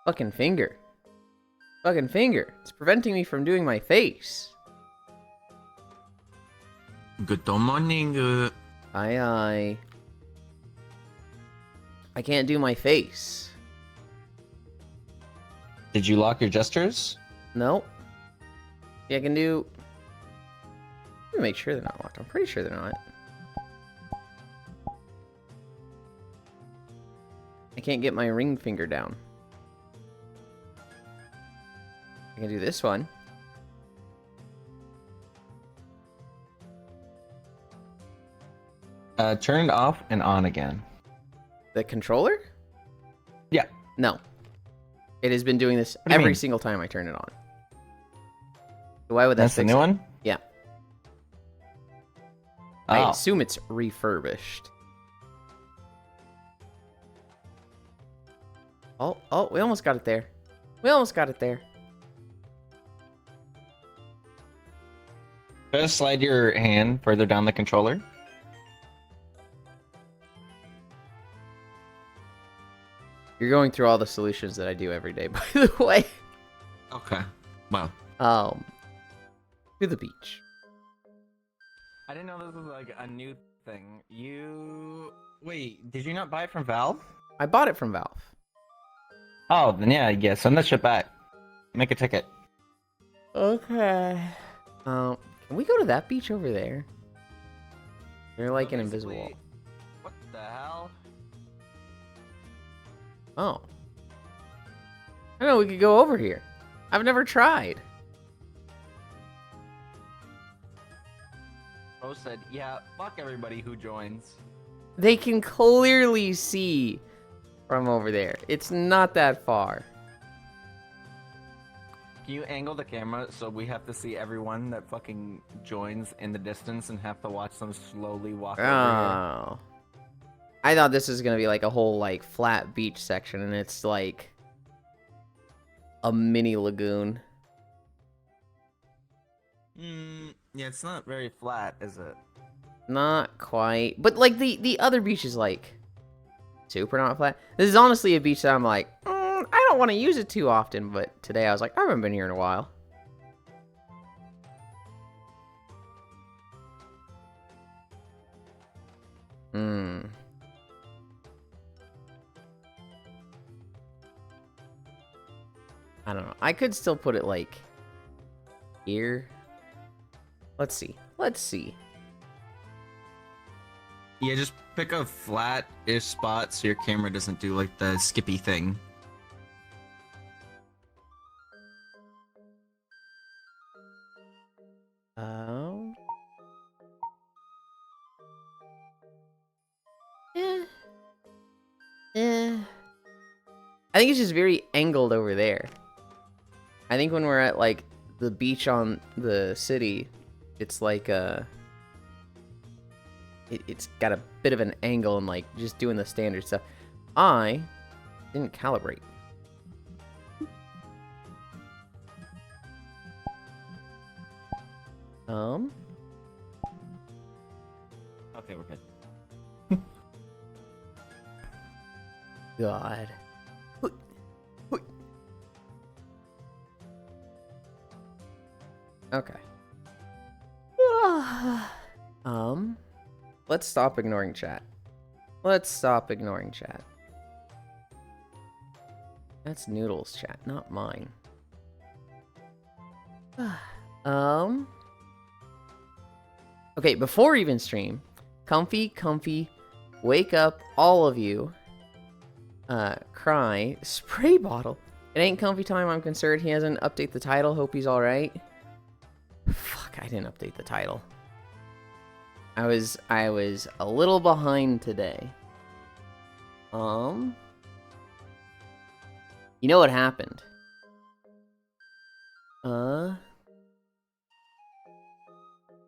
Fucking finger. Fucking finger. It's preventing me from doing my face. Good morning. Aye. I can't do my face. Did you lock your gestures? Nope. Yeah, I can do... Let me make sure they're not locked. I'm pretty sure they're not. I can't get my ring finger down. I can do this one. Turn it off and on again. The controller? Yeah. No. It has been doing this What do you every mean? single time I turn it on. So why would that That's the fix new it? one? Yeah. Oh. I assume it's refurbished. Oh, we almost got it there. We almost got it there. Just slide your hand further down the controller. You're going through all the solutions that I do every day, by the way. Okay. Well, To the beach. I didn't know this was like a new thing. Wait, did you not buy it from Valve? I bought it from Valve. Oh, then yeah, send that shit back. Make a ticket. Okay. Can we go to that beach over there? They're like an invisible wall. What the hell? Oh. I know we could go over here. I've never tried. Bo said, yeah, fuck everybody who joins. They can clearly see from over there. It's not that far. Can you angle the camera so we have to see everyone that fucking joins in the distance and have to watch them slowly walk over here? Oh. I thought this was gonna be like a whole like flat beach section, and it's like a mini lagoon. Yeah, it's not very flat, is it? Not quite, but like the other beach is like super not flat. This is honestly a beach that I'm like, I don't want to use it too often, but today I was like, I haven't been here in a while. I don't know. I could still put it like here. Let's see. yeah, just pick a flat-ish spot so your camera doesn't do like the skippy thing. Oh. I think it's just very angled over there. I think when we're at like the beach on the city, it's like it's got a bit of an angle and like just doing the standard stuff. I didn't calibrate. Okay, we're good. God. Okay. Let's stop ignoring chat. That's Noodle's chat, not mine. Okay, before even stream, comfy, wake up, all of you. Cry, spray bottle. It ain't comfy time, I'm concerned. He hasn't updated the title, hope he's alright. Fuck, I didn't update the title. I was a little behind today. You know what happened?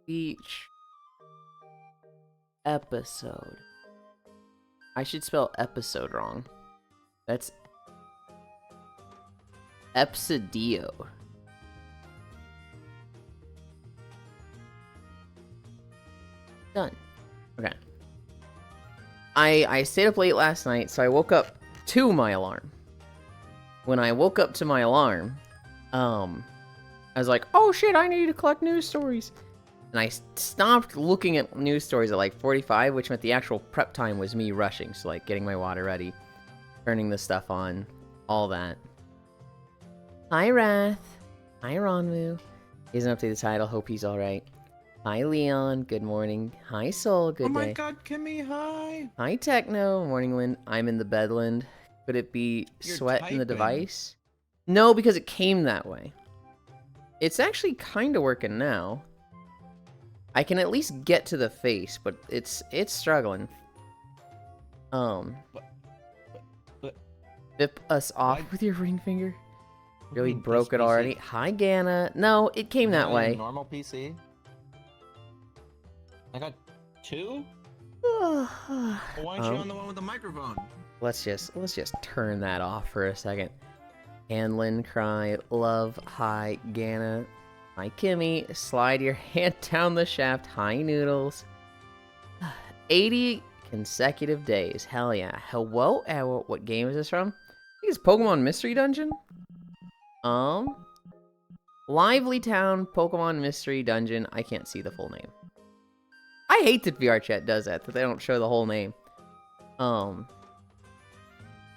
Beach episode. I should spell episode wrong. That's Epsidio. Done. Okay. I stayed up late last night, so I woke up to my alarm. when I woke up to my alarm, I was like, oh shit, I need to collect news stories. And I stopped looking at news stories at like 45, which meant the actual prep time was me rushing. So like getting my water ready, turning the stuff on, all that. Hi, Wrath. Hi, Ronwu. He doesn't update the title. Hope he's alright. Hi, Leon. Good morning. Hi, Soul. Good day. Oh my god, Kimmy, hi. Hi, Techno. Morning, Lind. I'm in the bedland. Could it be You're sweat in the typing. device? No, because it came that way. It's actually kind of working now. I can at least get to the face, but it's struggling. What? Flip us off Why- with your ring finger. What do you Really mean, broke this it already. PC? Hi, Gana. No, it came that Really, way. Normal PC. I got 2. Well, why aren't you on the one with the microphone? Let's just turn that off for a second. Hanlin, cry, love, hi, Gana. Hi, Kimmy. Slide your hand down the shaft. Hi, Noodles. 80 consecutive days. Hell yeah. Hello? What game is this from? I think it's Pokemon Mystery Dungeon. Lively Town Pokemon Mystery Dungeon. I can't see the full name. I hate that VR chat does that they don't show the whole name.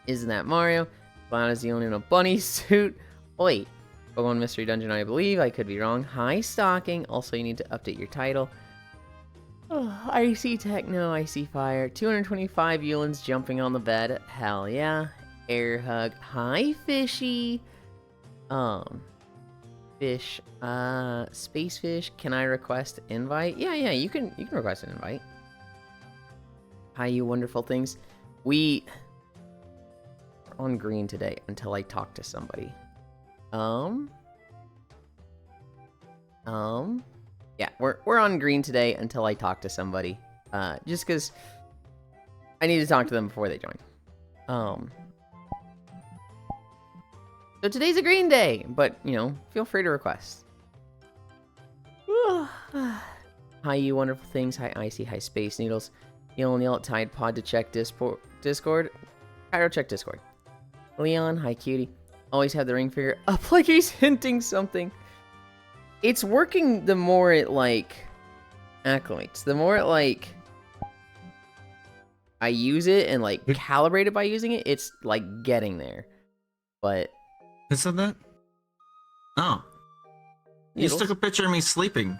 Isn't that Mario? Lana's the only in a bunny suit. Wait. Pokemon Mystery Dungeon, I believe. I could be wrong. Hi, Stalking. Also, you need to update your title. Oh, I see Techno. I see Fire. 225 Yulinds jumping on the bed. Hell yeah. Air hug. Hi, Fishy. Fish. Space Fish. Can I request invite? Yeah, you can request an invite. Hi, you wonderful things. We're on green today until I talk to somebody. Yeah, we're on green today until I talk to somebody. Just because I need to talk to them before they join. So today's a green day, but, you know, feel free to request. Hi, you wonderful things. Hi, Icy. Hi, Space Needles. Yell at Tide Pod to check Discord. Pyro, check Discord. Leon, hi, cutie. Always have the ring finger up like he's hinting something. It's working the more it, like, acclimates. The more it, like, I use it and, like, calibrate it by using it, it's, like, getting there. But... Who said that? Oh. You just took a picture of me sleeping.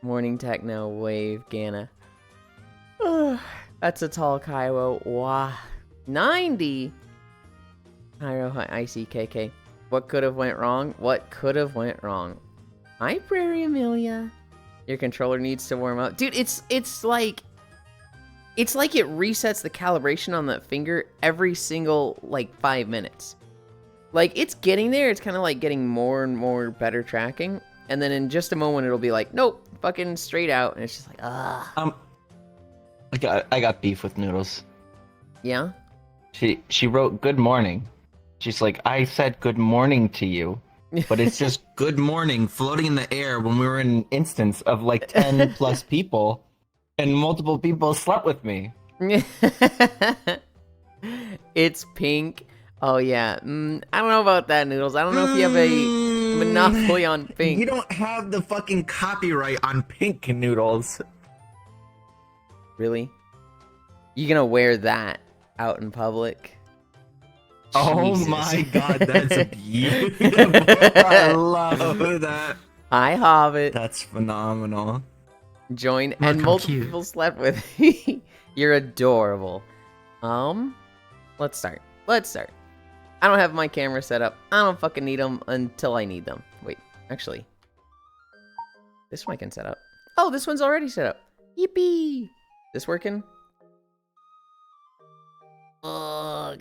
Morning Techno, Wave, Gana. That's a tall Kaiwo. Wow. 90? Cairo, hi, Icy, KK. What could have went wrong? What could have went wrong? Hi, Prairie Amelia. Your controller needs to warm up. Dude, it's like it resets the calibration on that finger every single, like, 5 minutes. Like, it's getting there. It's kind of like getting more and more better tracking. And then in just a moment, it'll be like, nope, fucking straight out. And it's just like, ah. I got beef with Noodles. Yeah? She wrote good morning. She's like, I said good morning to you, but it's just Good morning, floating in the air when we were in. an instance of like 10 plus people, and multiple people slept with me. It's pink. Oh, yeah. I don't know about that, Noodles. I don't know if you have a monopoly on pink. You don't have the fucking copyright on pink, Noodles. Really? You gonna wear that out in public? Oh Jesus. my god, that's beautiful. I love that. Hi, Hobbit. That's phenomenal. Join, Look and how multiple cute. people slept with me. You're adorable. Let's start. I don't have my camera set up. I don't fucking need them until I need them. Wait, actually. This one I can set up. Oh, this one's already set up. Yippee! This working? Oh,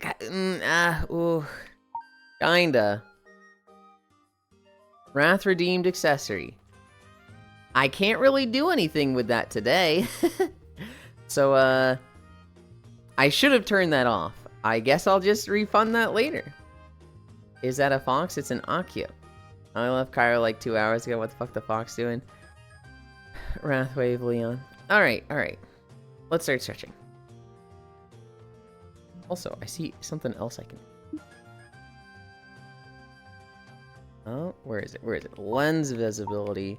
ooh. Kinda. Wrath redeemed accessory. I can't really do anything with that today. So, I should have turned that off. I guess I'll just refund that later. Is that a fox? It's an Akio. I left Cairo like 2 hours ago. What the fuck the fox doing? Wrathwave Leon. Alright. Let's start searching. Also, I see something else I can... Oh, where is it? Where is it? Lens visibility.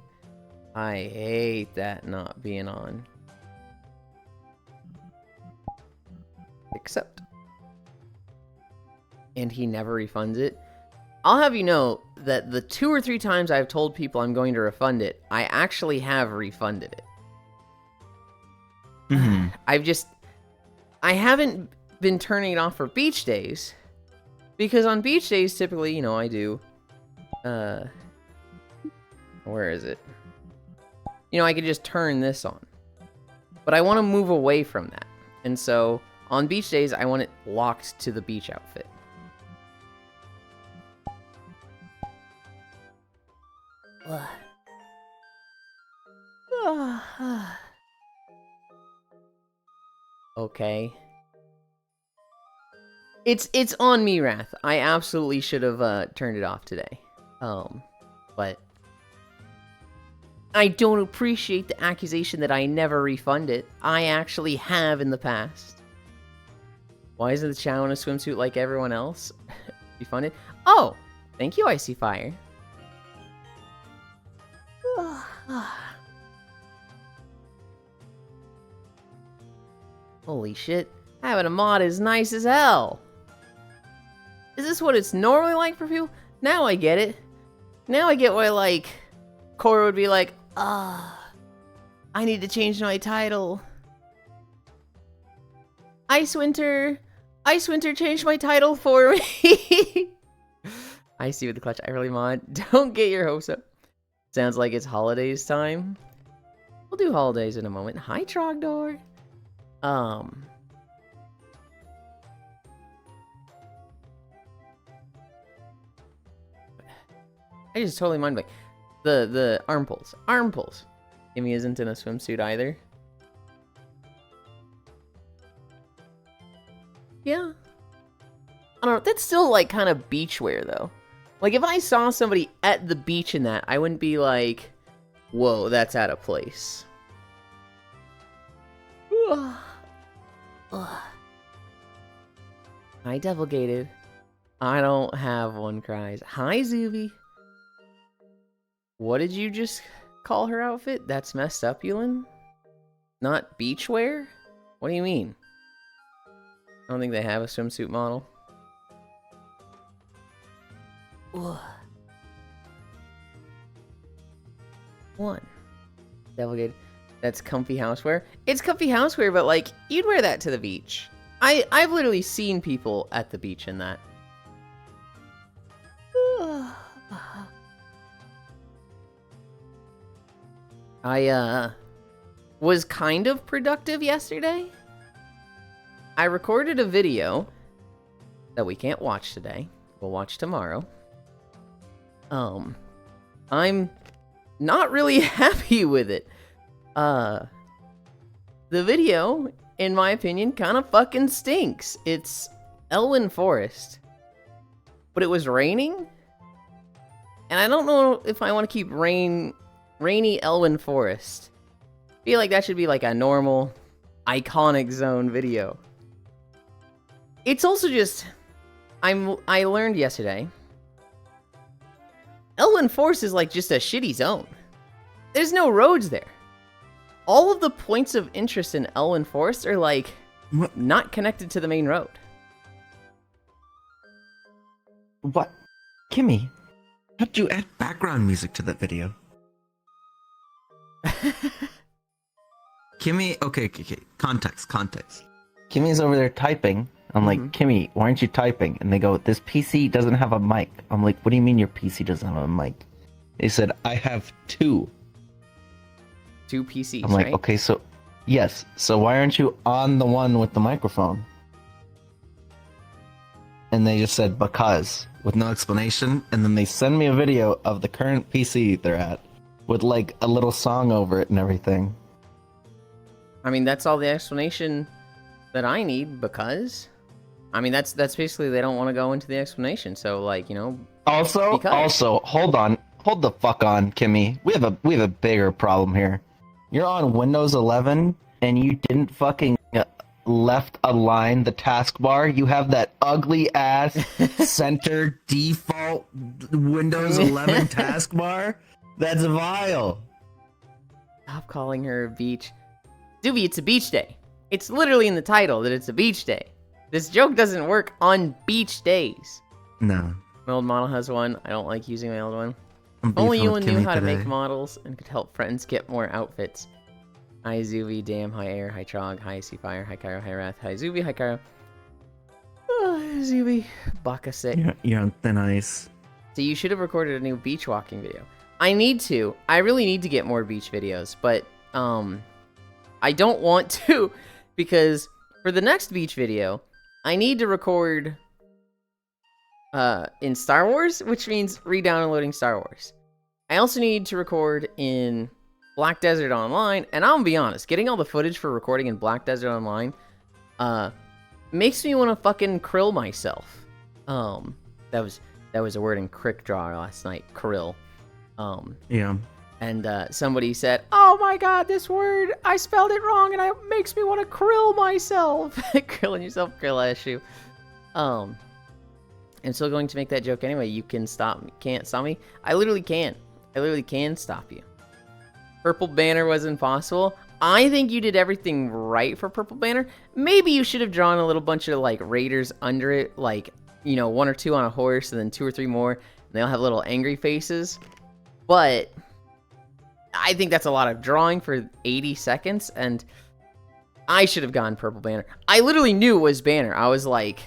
I hate that not being on. Accept. And he never refunds it. I'll have you know that the 2 or 3 times I've told people I'm going to refund it, I actually have refunded it. Mm-hmm. I haven't been turning it off for beach days. Because on beach days, typically, you know, I do... where is it? You know, I could just turn this on. But I want to move away from that. And so, on beach days, I want it locked to the beach outfit. Okay. It's on me, Wrath. I absolutely should have turned it off today. But I don't appreciate the accusation that I never refund it. I actually have in the past. Why isn't the channel in a swimsuit like everyone else? Refunded? Oh! Thank you, Icy Fire. Holy shit. Having a mod is nice as hell. Is this what it's normally like for people? Now I get it. Now I get why, like, Cora would be like, I need to change my title. Ice Winter changed my title for me. I see with the clutch. I really mod. Don't get your hopes up. Sounds like it's holidays time. We'll do holidays in a moment. Hi, Trogdor. I just totally mind blank. The arm pulls. Arm pulls. Kimmy isn't in a swimsuit either. Yeah. I don't know. That's still like kind of beach wear though. Like if I saw somebody at the beach in that, I wouldn't be like, whoa, that's out of place. Hi, Devil Gated. I don't have one cries. Hi, Zuby. What did you just call her outfit? That's messed up, Yulind? Not beachwear? What do you mean? I don't think they have a swimsuit model. One. Devil Gated. That's comfy housewear. It's comfy housewear, but like, you'd wear that to the beach. I've literally seen people at the beach in that. I was kind of productive yesterday. I recorded a video that we can't watch today. We'll watch tomorrow. I'm not really happy with it. The video, in my opinion, kind of fucking stinks. It's Elwyn Forest. But it was raining? And I don't know if I want to keep rainy Elwyn Forest. I feel like that should be like a normal, iconic zone video. It's also just... I learned yesterday. Elwyn Forest is like just a shitty zone. There's no roads there. All of the points of interest in Elwyn Forest are like not connected to the main road. What? Kimmy, how'd you add background music to that video? Kimmy, okay, context. Kimmy's over there typing. I'm like, Kimmy, why aren't you typing? And they go, this PC doesn't have a mic. I'm like, what do you mean your PC doesn't have a mic? They said, I have 2. 2 PCs, I'm like, right? okay, so, yes. So why aren't you on the one with the microphone? And they just said, because, with no explanation. And then they send me a video of the current PC they're at, with like a little song over it and everything. I mean, that's all the explanation that I need, because... I mean, that's basically they don't want to go into the explanation, so like, you know... Also, hold the fuck on, Kimmy. We have a bigger problem here. You're on Windows 11, and you didn't fucking left align the taskbar, you have that ugly ass center default Windows 11 taskbar. That's vile. Stop calling her a beach. Doobie, it's a beach day. It's literally in the title that it's a beach day. This joke doesn't work on beach days. No. My old model has one. I don't like using my old one. I'm If only beefing with Yulind knew Kimmy how to make today. models and could help friends get more outfits. Hi Zuby, Damn, Hi Air, Hi Trog, Hi Seafire, Hi Cairo, Hi Wrath, Hi Zuby, Hi Cairo. Zuby, Baka sick. You're on thin ice. So you should have recorded a new beach walking video. I need to. I really need to get more beach videos, but I don't want to because for the next beach video, I need to record in Star Wars, which means re-downloading Star Wars. I also need to record in Black Desert Online, and I'm gonna be honest, getting all the footage for recording in Black Desert Online makes me want to fucking krill myself. That was a word in Crick Draw last night, krill. Yeah. And somebody said, "Oh my god, this word, I spelled it wrong and it makes me want to krill myself." Krilling yourself, krill issue. I'm still going to make that joke anyway. You can stop me. Can't stop me. I literally can. I literally can stop you. Purple Banner was impossible. I think you did everything right for Purple Banner. Maybe you should have drawn a little bunch of like raiders under it, like, you know, 1 or 2 on a horse and then 2 or 3 more, and they all have little angry faces. But I think that's a lot of drawing for 80 seconds, and I should have gone Purple Banner. I literally knew it was Banner. I was like,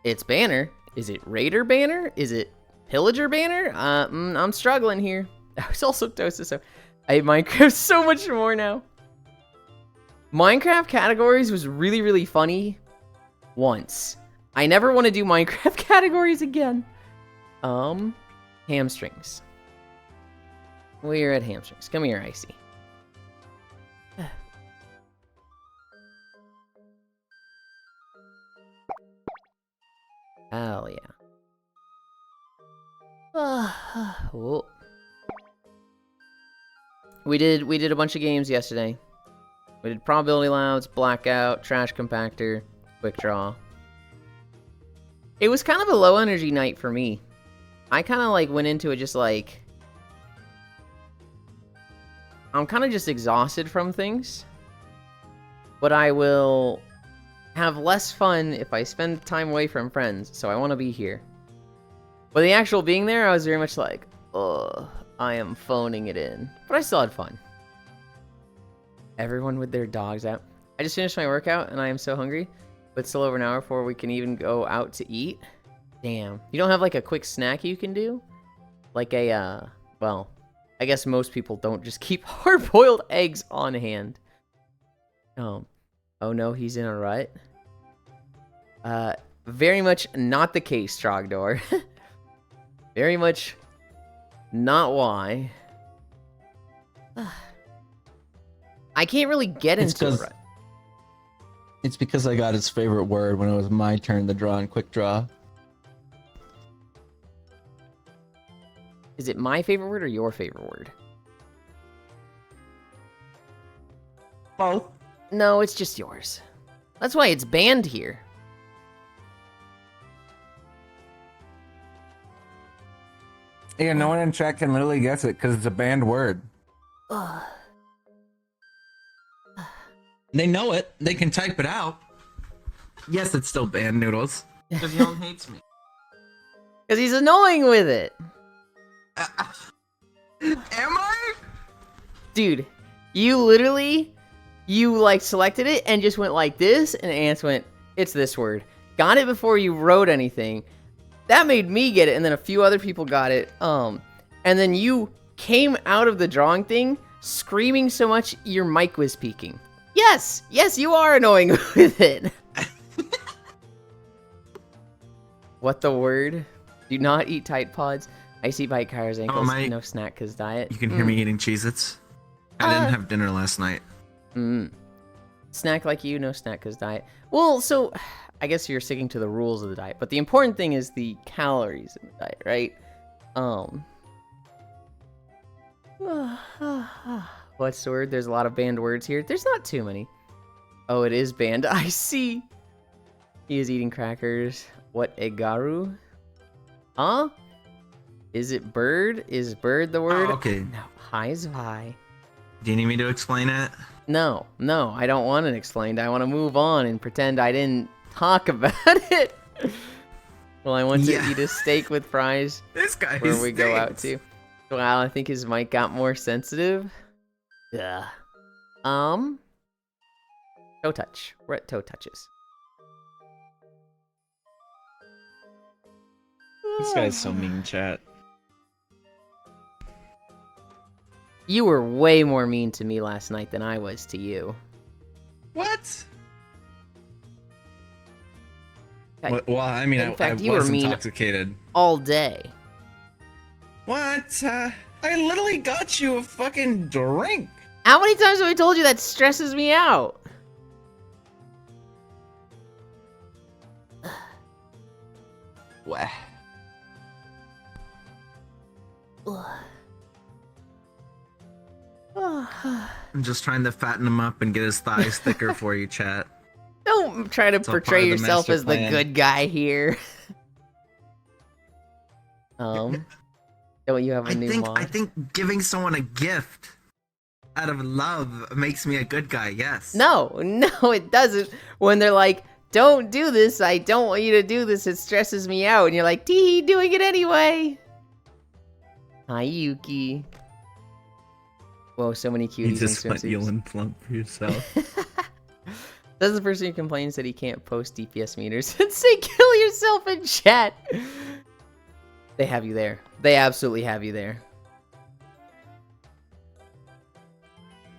it's Banner. Is it Raider Banner? Is it Pillager Banner? I'm struggling here. I was also toasted, so I hate Minecraft so much more now. Minecraft categories was really, really funny once. I never want to do Minecraft categories again. Hamstrings. We're at hamstrings. Come here, Icy. Hell yeah. Whoa. We did a bunch of games yesterday. We did Probability Louds, Blackout, Trash Compactor, Quick Draw. It was kind of a low energy night for me. I kind of like went into it just like, I'm kind of just exhausted from things, but I will have less fun if I spend time away from friends, so I want to be here. But the actual being there, I was very much like, ugh, I am phoning it in. But I still had fun. Everyone with their dogs out. I just finished my workout, and I am so hungry, but still over an hour before we can even go out to eat. Damn. You don't have, like, a quick snack you can do? Like a, well, I guess most people don't just keep hard-boiled eggs on hand. Oh no, he's in a rut. Very much not the case, Trogdor. Very much not why. I can't really get into a rut. It's because I got his favorite word when it was my turn to draw in Quick Draw. Is it my favorite word or your favorite word? Both. No, it's just yours. That's why it's banned here. Yeah, no one in chat can literally guess it because it's a banned word. Ugh. They know it. They can type it out. Yes, it's still banned, Noodles. Because Young hates me. Because he's annoying with it. Am I? Dude, you literally, you like selected it and just went like this, and Ants went, it's this word. Got it before you wrote anything. That made me get it, and then a few other people got it. And then you came out of the drawing thing screaming so much your mic was peaking. Yes, you are annoying with it. What the word? Do not eat Tide Pods. Icy bite Kyra's ankles. mate. No snack cause diet. You can hear me eating Cheez-Its. I didn't have dinner last night. Snack like you, no snack cause diet. Well, so I guess you're sticking to the rules of the diet, but the important thing is the calories in the diet, right? What's the word? There's a lot of banned words here. There's not too many. Oh, it is banned. I see. He is eating crackers. What, Egaru? Huh? Is it bird? Is bird the word? Oh, okay. No. Hi is hi. Do you need me to explain it? No, I don't want it explained. I want to move on and pretend I didn't talk about it. Well, I want to eat a steak with fries. This guy where we go out stinks. to. Wow, I think his mic got more sensitive. Yeah. Toe touch. We're at toe touches. This guy's so mean, chat. You were way more mean to me last night than I was to you. What? Well, I mean, In fact, I you were was mean intoxicated. all day. What? I literally got you a fucking drink. How many times have I told you that stresses me out? What? I'm just trying to fatten him up and get his thighs thicker for you, chat. Don't try to It's all part portray of the yourself master as the plan. good guy here. Don't you have a new mod? I think giving someone a gift out of love makes me a good guy. Yes. No, it doesn't. When they're like, don't do this, I don't want you to do this, it stresses me out. And you're like, tee, doing it anyway. Hi, Yuki. Whoa, so many cuties You just in went swimsuits. Yulind plump for yourself. That's the person who complains that he can't post DPS meters and say kill yourself in chat. They have you there. They absolutely have you there.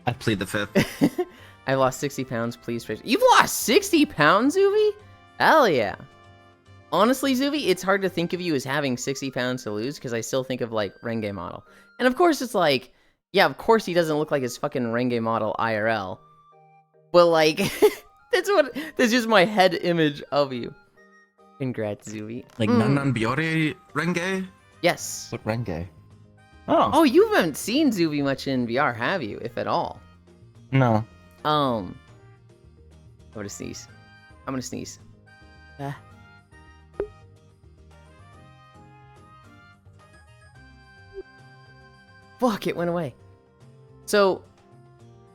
I plead the fifth. I lost 60 pounds, please. You've lost 60 pounds, Zuvi? Hell yeah. Honestly, Zuvi, it's hard to think of you as having 60 pounds to lose because I still think of, like, Renge model. And of course, it's like, yeah, of course he doesn't look like his fucking Renge model IRL. But, like, that's just my head image of you. Congrats, Zuvi. Like Nanan Biore Renge? Yes. Look, Renge. Oh. Oh, you haven't seen Zuvi much in VR, have you? If at all. No. I'm gonna sneeze. I'm gonna sneeze. Ah. Fuck, it went away. So,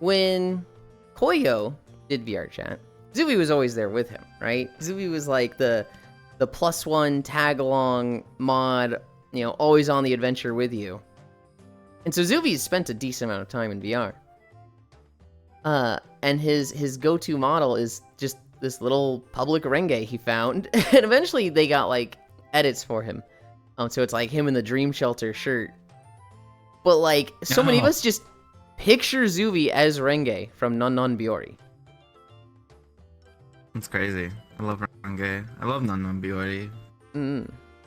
when Koyo did VR chat, Zuvi was always there with him, right? Zuvi was like the +1 tag-along mod, you know, always on the adventure with you. And so Zuvi's spent a decent amount of time in VR. And his go-to model is just this little public Renge he found. And eventually they got, like, edits for him. So it's like him in the Dream Shelter shirt. But, like, so many of us just picture Zuvi as Renge from Non Biori. That's crazy. I love Renge. I love Nanan Biore.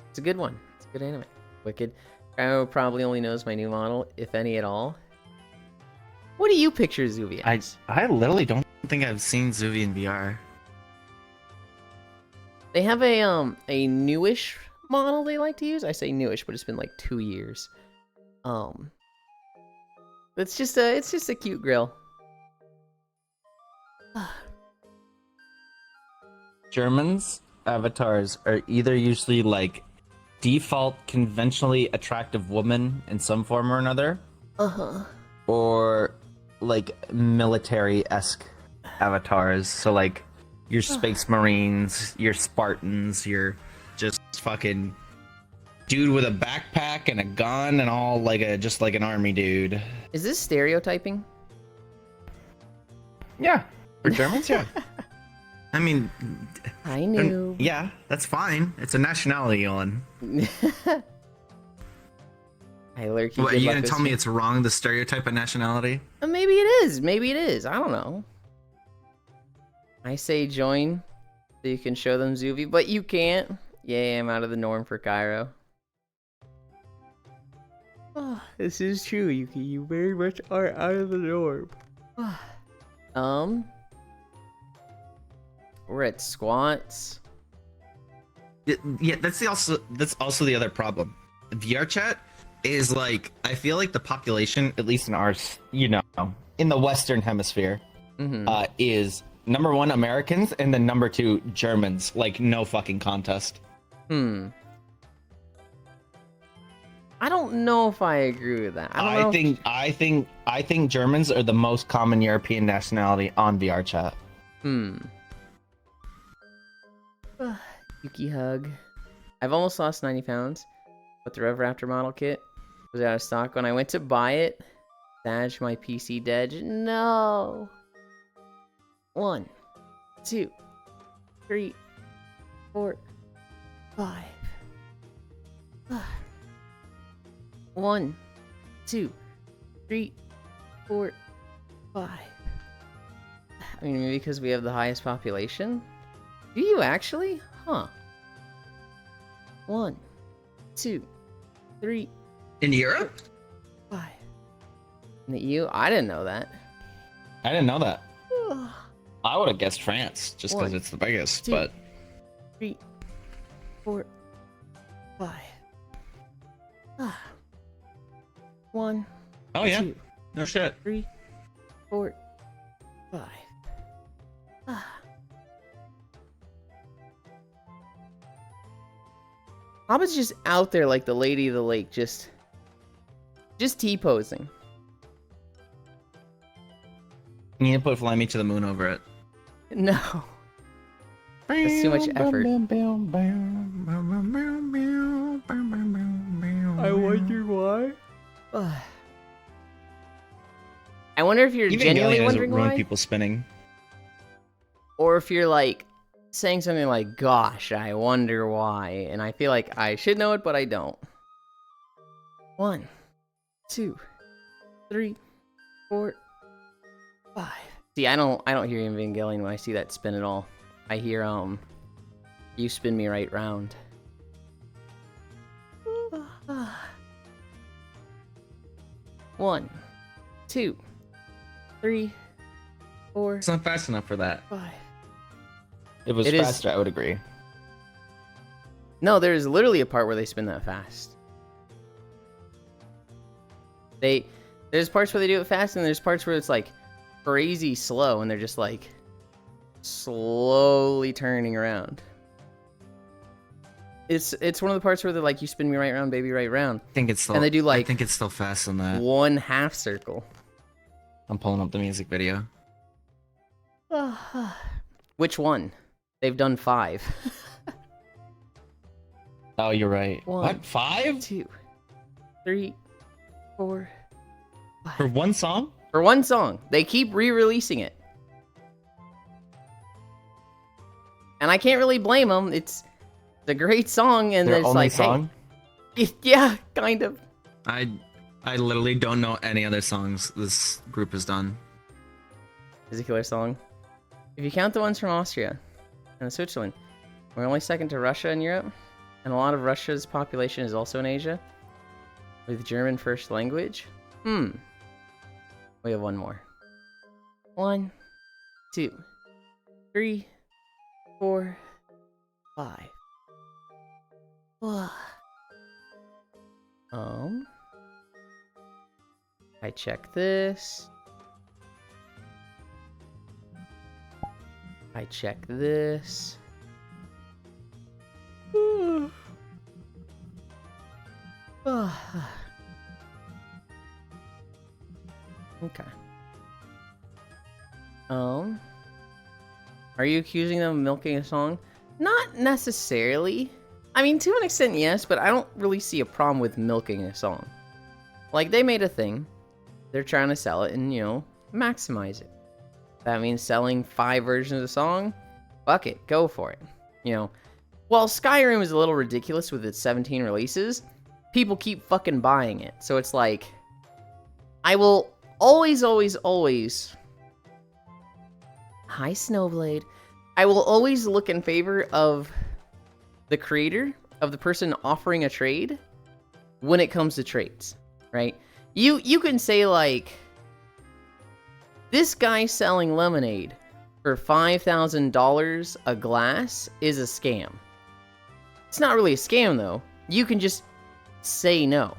It's a good one. It's a good anime. Wicked. Cryo probably only knows my new model, if any at all. What do you picture Zuvi as? I literally don't think I've seen Zuvi in VR. They have a newish model they like to use. I say newish, but it's been like 2 years. It's just a cute grill. Germans avatars are either usually like default conventionally attractive women in some form or another, or like military-esque avatars. So like your Space Marines, your Spartans, your just fucking dude with a backpack and a gun and all like just like an army dude. Is this stereotyping? Yeah. For Germans, yeah. I mean, I knew. yeah, that's fine. It's a nationality, Yulind. Hi, Lurky. What, are good you luck gonna this tell me year. it's wrong, the stereotype of nationality? Maybe it is. Maybe it is. I don't know. I say join so you can show them Zuvi, but you can't. Yay, I'm out of the norm for Cairo. Oh, this is true, Yuki. You very much are out of the norm. We're at squats. Yeah, that's also the other problem. VR chat is like, I feel like the population, at least in ours, you know, in the Western Hemisphere, is number one Americans and then number two Germans. Like no fucking contest. I don't know if I agree with that. I think Germans are the most common European nationality on VR chat. Yuki hug. I've almost lost 90 pounds, but the Rev Raptor model kit was out of stock. When I went to buy it, Sag my PC dead. No. 1, 2, 3, 4, 5. 1, 2, 3, 4, 5. I mean, maybe because we have the highest population? Do you actually? Huh. 1, 2, 3, In Europe? 5. In the EU? I didn't know that. I didn't know that. I would have guessed France, just because 1, it's the biggest, 2, but 3, 4, 5. 1. oh yeah, 2, no shit. 3, 4, 5. Hobbit's just out there like the Lady of the Lake, just T-posing. You need to put "Fly Me to the Moon" over it. No. That's too much effort. I wonder why. I wonder if you're genuinely wondering why, people spinning. or if you're like saying something like, "Gosh, I wonder why," and I feel like I should know it, but I don't. 1, 2, 3, 4, 5. See, I don't hear Evangelion when I see that spin at all. I hear you spin me right round. 1, 2, 3, 4. It's not fast enough for that. 5. If it was faster, I would agree. No, there's literally a part where they spin that fast. There's parts where they do it fast, and there's parts where it's like crazy slow, and they're just like slowly turning around. It's one of the parts where they're like, "You spin me right round, baby, right round." I think it's still. And they do like I think it's still fast on that. 1 half circle. I'm pulling up the music video. Which one? They've done 5. Oh, you're right. 1, What? 5? 2, 3, 4, 5. For one song? For one song. They keep re-releasing it. And I can't really blame them. It's a great song, and Their it's only like, song? hey, yeah, kind of. I literally don't know any other songs this group has done. Is a killer song. If you count the ones from Austria and Switzerland, we're only second to Russia in Europe, and a lot of Russia's population is also in Asia, with German first language. We have one more. 1, 2, 3, 4, 5. I check this. I check this. Okay. Are you accusing them of milking a song? Not necessarily. I mean, to an extent, yes, but I don't really see a problem with milking a song. Like, they made a thing. They're trying to sell it and, maximize it. That means selling 5 versions of the song? Fuck it, go for it. While Skyrim is a little ridiculous with its 17 releases, people keep fucking buying it. So it's like, I will always... Hi, Snowblade. I will always look in favor of the creator, of the person offering a trade, when it comes to trades, right? You can say, like, this guy selling lemonade for $5,000 a glass is a scam. It's not really a scam, though. You can just say no.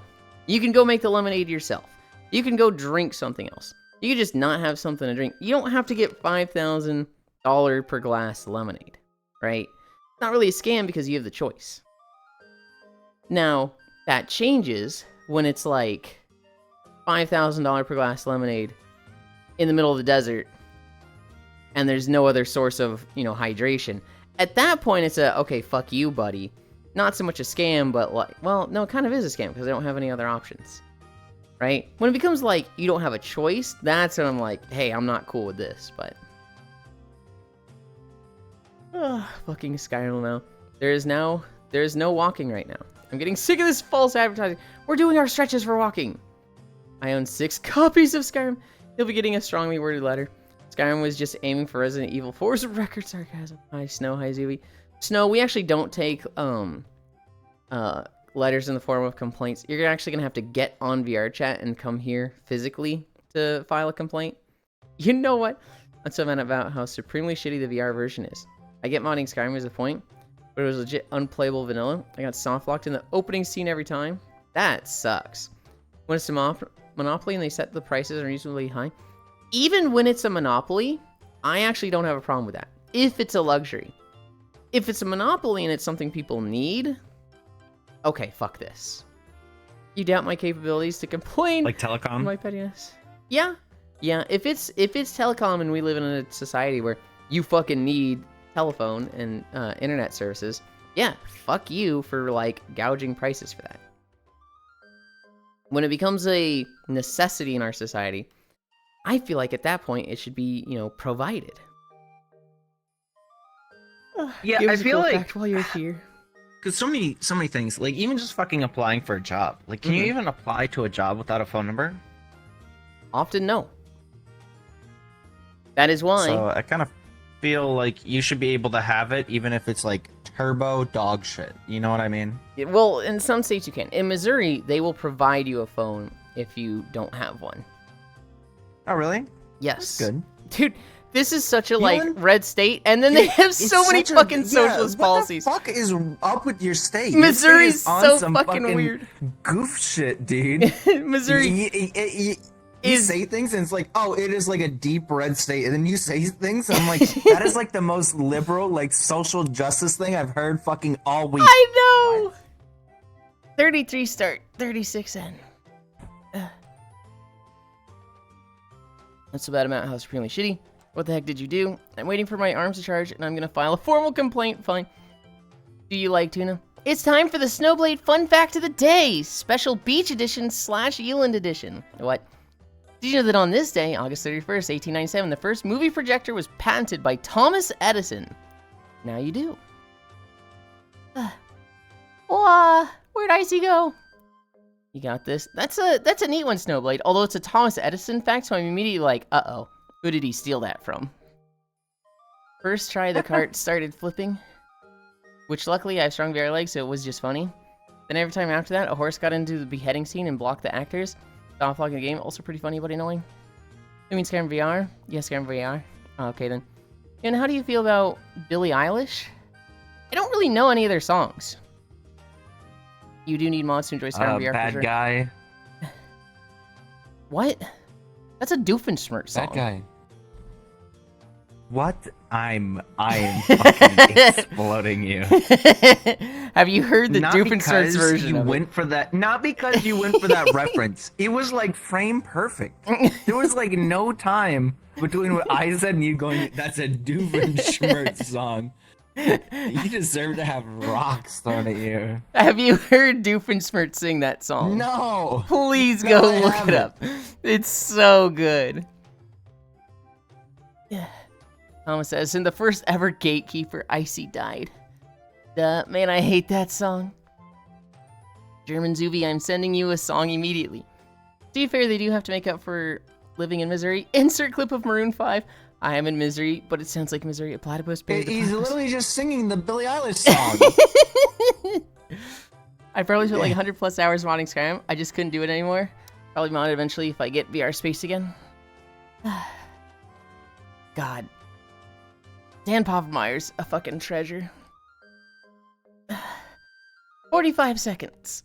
You can go make the lemonade yourself. You can go drink something else. You can just not have something to drink. You don't have to get $5,000 dollar per glass lemonade, right? It's not really a scam because you have the choice. Now, that changes when it's like $5,000 per glass lemonade in the middle of the desert and there's no other source of, hydration. At that point, it's okay, fuck you, buddy. Not so much a scam, but like, well, no, it kind of is a scam because I don't have any other options, right? When it becomes like you don't have a choice, that's when I'm like, hey, I'm not cool with this, but... fucking Skyrim now. There's no walking right now. I'm getting sick of this false advertising. We're doing our stretches for walking. I own 6 copies of Skyrim. He'll be getting a strongly worded letter. Skyrim was just aiming for Resident Evil 4's record sarcasm. Hi, Snow. Hi, Zuby. Snow, we actually don't take letters in the form of complaints. You're actually going to have to get on VR chat and come here physically to file a complaint. You know what? That's what I meant about how supremely shitty the VR version is. I get modding Skyrim as a point, but it was legit unplayable vanilla. I got soft locked in the opening scene every time. That sucks. When it's a Monopoly and they set the prices unreasonably high, even when it's a Monopoly, I actually don't have a problem with that. If it's a luxury. If it's a Monopoly and it's something people need, okay, fuck this. You doubt my capabilities to complain. Like telecom? My pettiness. Yeah. If it's telecom and we live in a society where you fucking need telephone and internet services, yeah, fuck you for like gouging prices for that. When it becomes a necessity in our society, I feel like at that point it should be, provided. Yeah, Give I us a feel cool like fact while you're here. because so many things, like even just fucking applying for a job. Like, can you even apply to a job without a phone number? Often no. That is why. So I kind of feel like you should be able to have it, even if it's like turbo dog shit. You know what I mean? Well, in some states you can. In Missouri, they will provide you a phone if you don't have one. Oh, really? Yes. That's good. Dude, this is such a Yulind? red state, and then they have so many fucking socialist policies. What the fuck is up with your state? Missouri's so fucking weird. Goof shit, dude. Missouri You say things and it's like, oh, it is like a deep red state, and then you say things and I'm like, that is like the most liberal, like social justice thing I've heard fucking all week. I know. 33 start, 36 end. That's about how supremely shitty. What the heck did you do? I'm waiting for my arms to charge, and I'm gonna file a formal complaint. Fine. Do you like tuna? It's time for the Snowblade Fun Fact of the Day! Special Beach Edition / Yulind Edition. What? Did you know that on this day, August 31st, 1897, the first movie projector was patented by Thomas Edison? Now you do. Where'd Icy go? You got this. That's a neat one, Snowblade. Although it's a Thomas Edison fact, so I'm immediately like, uh-oh. Who did he steal that from? First try, the cart started flipping. Which luckily I have strong VR legs, so it was just funny. Then every time after that, a horse got into the beheading scene and blocked the actors. Soft lock in the game, also pretty funny but annoying. You mean Skyrim VR? Yes, Skyrim VR. Oh, okay then. And how do you feel about Billie Eilish? I don't really know any of their songs. You do need mods to enjoy Skyrim VR bad for sure. guy. What? That's a Doofenshmirtz song. Bad guy. What? I am fucking exploding you. Have you heard the Doofenshmirtz version you of went for that? Not because you went for that reference. It was like frame perfect. There was like no time between what I said and you going, that's a Doofenshmirtz song. You deserve to have rocks thrown at you. Have you heard Doofenshmirtz sing that song? No. Please No, go I look haven't. it up. It's so good. Yeah. Thomas says, in the first ever gatekeeper, Icy died. Man, I hate that song. German Zuby, I'm sending you a song immediately. To be fair, they do have to make up for living in misery. Insert clip of Maroon 5. I am in misery, but it sounds like misery. A platypus. He's literally just singing the Billie Eilish song. I probably spent like 100 plus hours modding Skyrim. I just couldn't do it anymore. Probably mod it eventually if I get VR space again. God. Dan Poppemeyer's a fucking treasure. 45 seconds.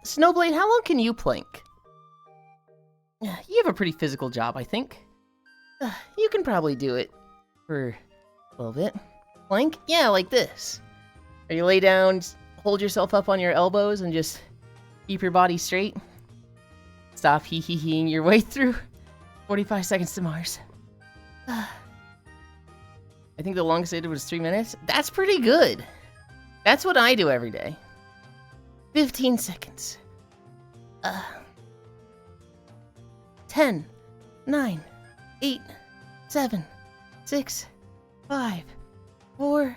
Snowblade, how long can you plank? You have a pretty physical job, I think. You can probably do it. for a little bit. Plank? Yeah, like this. Or you lay down, hold yourself up on your elbows, and just keep your body straight. Stop hee-hee-heeing your way through 45 seconds to Mars. I think the longest I did was 3 minutes. That's pretty good. That's what I do every day. 15 seconds. 10, 9, 8, 7, 6, 5, 4,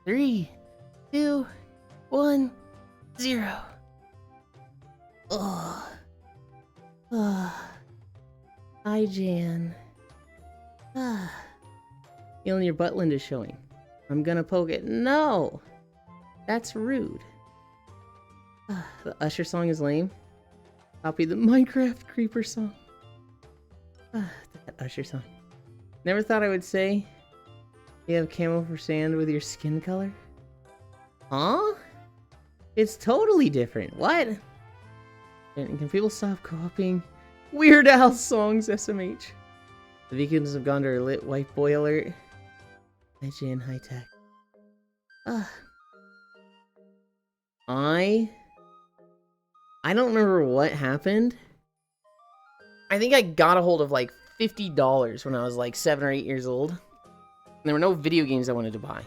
3, 2, 1, 0. Ugh. Ugh. Hi, Jan. Feeling your buttland is showing. I'm gonna poke it. No! That's rude. The Usher song is lame. Copy the Minecraft Creeper song. That Usher song. Never thought I would say you have camo for sand with your skin color. Huh? It's totally different. What? And can people stop copying Weird Al songs, SMH? The Vikings have gone to our lit white boy alert. IGN high tech. I don't remember what happened. I think I got a hold of like $50 when I was like 7 or 8 years old. And there were no video games I wanted to buy.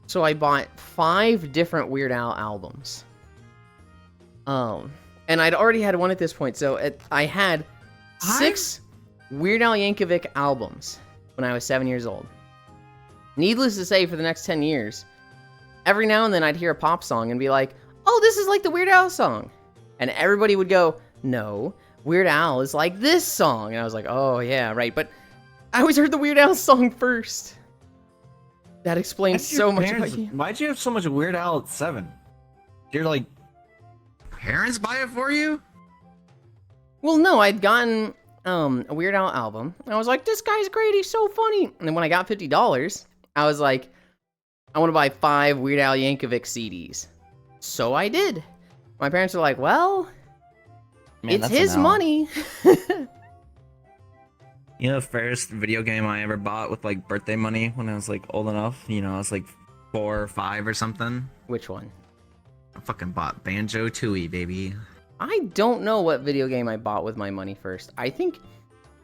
So I bought 5 different Weird Al albums. And I'd already had one at this point, so I had 6 Weird Al Yankovic albums when I was 7 years old. Needless to say, for the next 10 years, every now and then I'd hear a pop song and be like, oh, this is like the Weird Al song. And everybody would go, no, Weird Al is like this song. And I was like, oh, yeah, right. But I always heard the Weird Al song first. That explains so much about you. Why'd you have so much Weird Al at 7? You're like, parents buy it for you? Well, no, I'd gotten a Weird Al album. And I was like, this guy's great. He's so funny. And then when I got $50, I was like, I want to buy 5 Weird Al Yankovic CDs. So I did. My parents were like, well, man, it's his money. You know the first video game I ever bought with like birthday money when I was like old enough? You know, I was like 4 or 5 or something. Which one? I fucking bought Banjo-Tooie, baby. I don't know what video game I bought with my money first. I think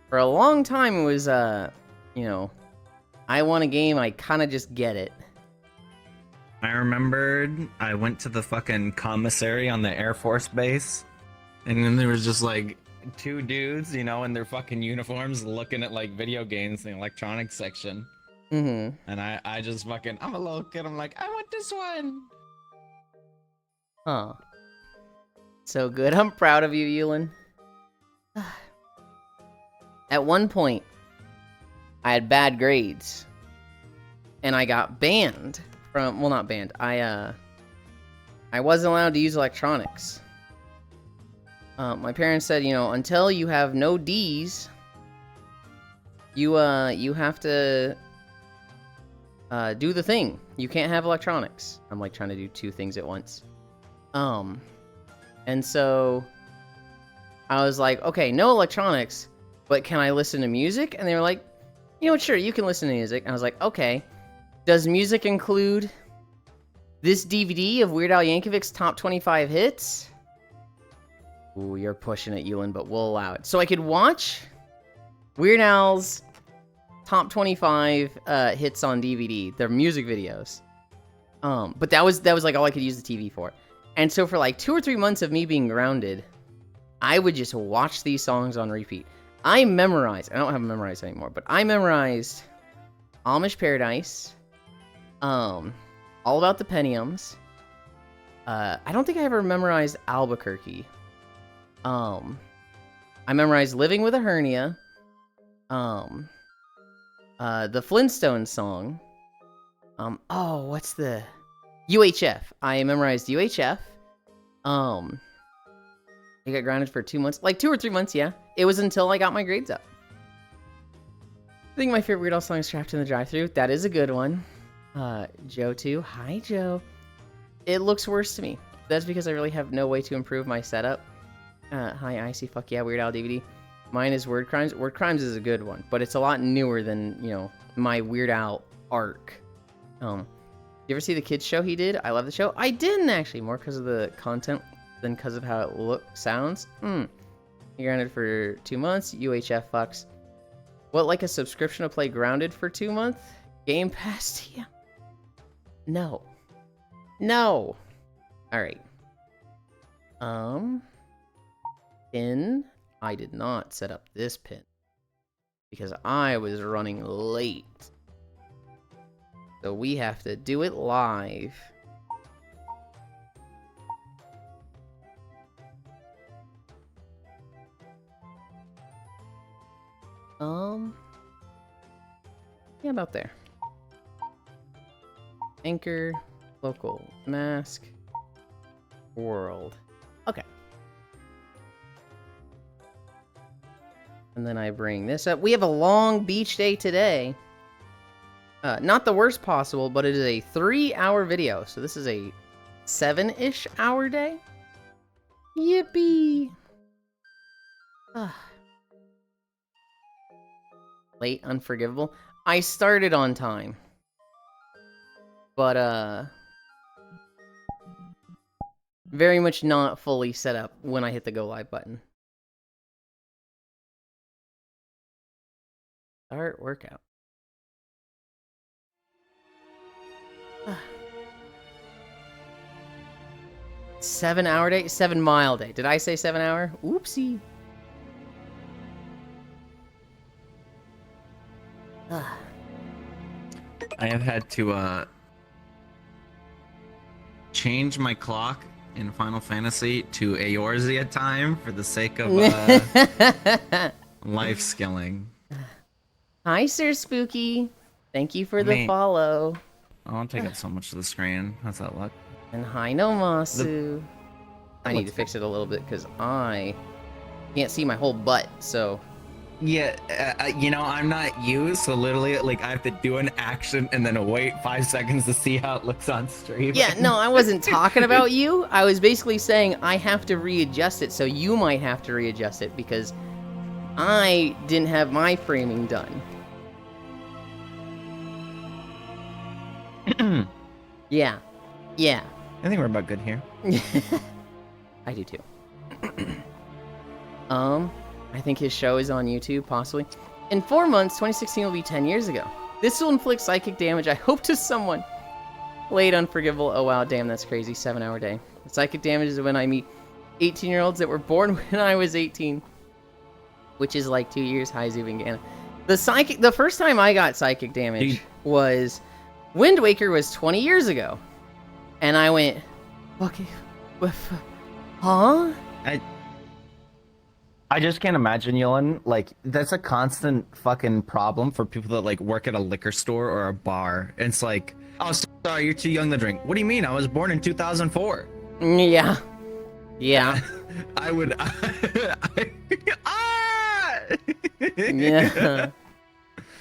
for a long time it was, you know, I want a game, I kind of just get it. I remembered I went to the fucking commissary on the Air Force Base, and then there was just like 2 dudes, you know, in their fucking uniforms looking at like video games in the electronics section. Mm-hmm. And I just fucking, I'm a little kid, I'm like, I want this one. Huh. So good. I'm proud of you, Yulind. At one point, I had bad grades, and I got banned from, well, not banned. I wasn't allowed to use electronics. My parents said, you know, until you have no D's, you have to do the thing. You can't have electronics. I'm like trying to do 2 things at once. And so I was like, okay, no electronics, but can I listen to music? And they were like, you know, sure, you can listen to music. And I was like, okay, does music include this DVD of Weird Al Yankovic's top 25 hits? Ooh, you're pushing it, Yulind, but we'll allow it. So I could watch Weird Al's top 25 hits on DVD, their music videos. But that was like all I could use the TV for. And so for like 2 or 3 months of me being grounded, I would just watch these songs on repeat. I memorized, I don't have them memorized anymore, but I memorized Amish Paradise, All About the Pentiums. I don't think I ever memorized Albuquerque. I memorized Living with a Hernia, the Flintstones song. Oh, what's the UHF? I memorized UHF. I got grounded for 2 months, like 2 or 3 months. Yeah, it was until I got my grades up. I think my favorite Weird Al song is Trapped in the Drive-Thru. That is a good one. Joe too. Hi, Joe. It looks worse to me. That's because I really have no way to improve my setup. Hi, Icy. Fuck yeah, Weird Al DVD. Mine is Word Crimes. Word Crimes is a good one, but it's a lot newer than, you know, my Weird Al arc. You ever see the kids show he did? I love the show. I didn't actually, more because of the content than because of how it sounds. You're grounded for 2 months. UHF fucks. What, like a subscription to play Grounded for 2 months? Game Pass? Yeah. No. No. All right. Pin. I did not set up this pin because I was running late. So we have to do it live. Yeah, about there. Anchor, local, mask, world. Okay. And then I bring this up. We have a long beach day today. Not the worst possible, but it is a 3-hour video. So this is a 7-ish hour day. Yippee! Late, unforgivable. I started on time. But, very much not fully set up when I hit the go live button. Start workout. 7-hour day? 7-mile day. Did I say 7-hour? Oopsie. I have had to change my clock in Final Fantasy to Eorzea time for the sake of life skilling. Hi, Sir Spooky. Thank you for the follow. I won't take up so much of the screen. How's that look? And hi, Nomasu. I need to fix it a little bit because I can't see my whole butt, so... Yeah, you know, I'm not you, so literally, like, I have to do an action and then wait 5 seconds to see how it looks on stream. Yeah, no, I wasn't talking about you. I was basically saying I have to readjust it, so you might have to readjust it because I didn't have my framing done. Yeah. Yeah. I think we're about good here. I do too. I think his show is on YouTube, possibly. In 4 months, 2016 will be 10 years ago. This will inflict psychic damage, I hope, to someone. Late, unforgivable. Oh wow, damn, that's crazy. 7-hour day. The psychic damage is when I meet 18-year-olds that were born when I was 18. Which is like 2 years. Hi, Zubingana. The first time I got psychic damage was Wind Waker was 20 years ago. And I went, okay, huh? I just can't imagine, Yulind, like, that's a constant fucking problem for people that, like, work at a liquor store or a bar. It's like, oh, sorry, you're too young to drink. What do you mean? I was born in 2004. Yeah. Yeah. I would... Yeah.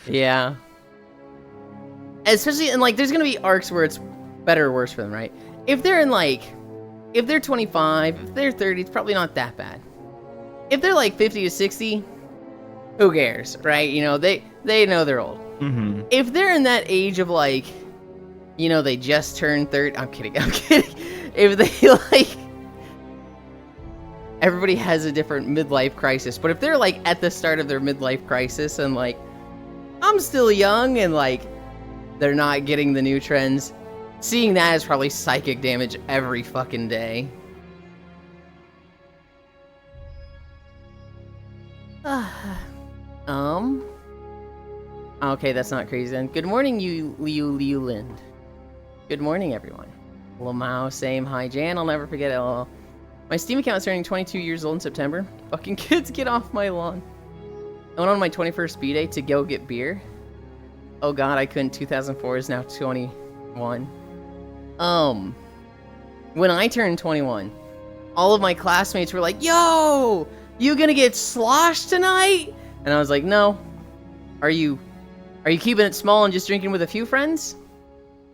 Yeah. Especially, and, like, there's gonna be arcs where it's better or worse for them, right? If they're in, like... If they're 25, if they're 30, it's probably not that bad. If they're like 50 to 60, who cares, right? You know, they know they're old. Mm-hmm. If they're in that age of like, you know, they just turned 30. I'm kidding. If they like, everybody has a different midlife crisis. But if they're like at the start of their midlife crisis and like, I'm still young and like, they're not getting the new trends, seeing that is probably psychic damage every fucking day. Okay, that's not crazy then. Good morning, Yulind. Good morning, everyone. Lamau, same. Hi, Jan. I'll never forget it. LOL. My Steam account is turning 22 years old in September. Fucking kids, get off my lawn. I went on my 21st speed day to go get beer. Oh god, I couldn't. 2004 is now 21. When I turned 21, all of my classmates were like, yo! You gonna get sloshed tonight? And I was like, no. Are you keeping it small and just drinking with a few friends?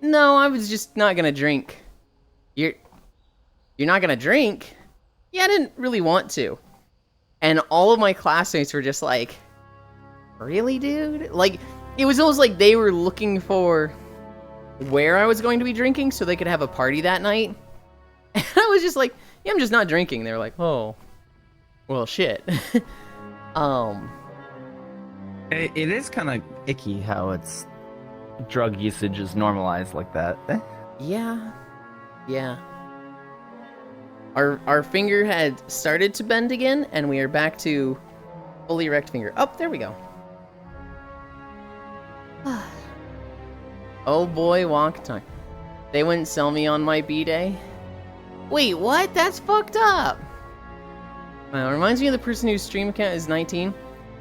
No, I was just not gonna drink. You're not gonna drink? Yeah, I didn't really want to. And all of my classmates were just like, really, dude? Like, it was almost like they were looking for where I was going to be drinking so they could have a party that night. And I was just like, yeah, I'm just not drinking. They were like, oh, well, shit. It is kind of icky how it's drug usage is normalized like that. Yeah. Our finger had started to bend again, and we are back to fully erect finger. Oh, there we go. Oh boy, walk time. They wouldn't sell me on my B-Day. Wait, what? That's fucked up. It reminds me of the person whose stream account is 19,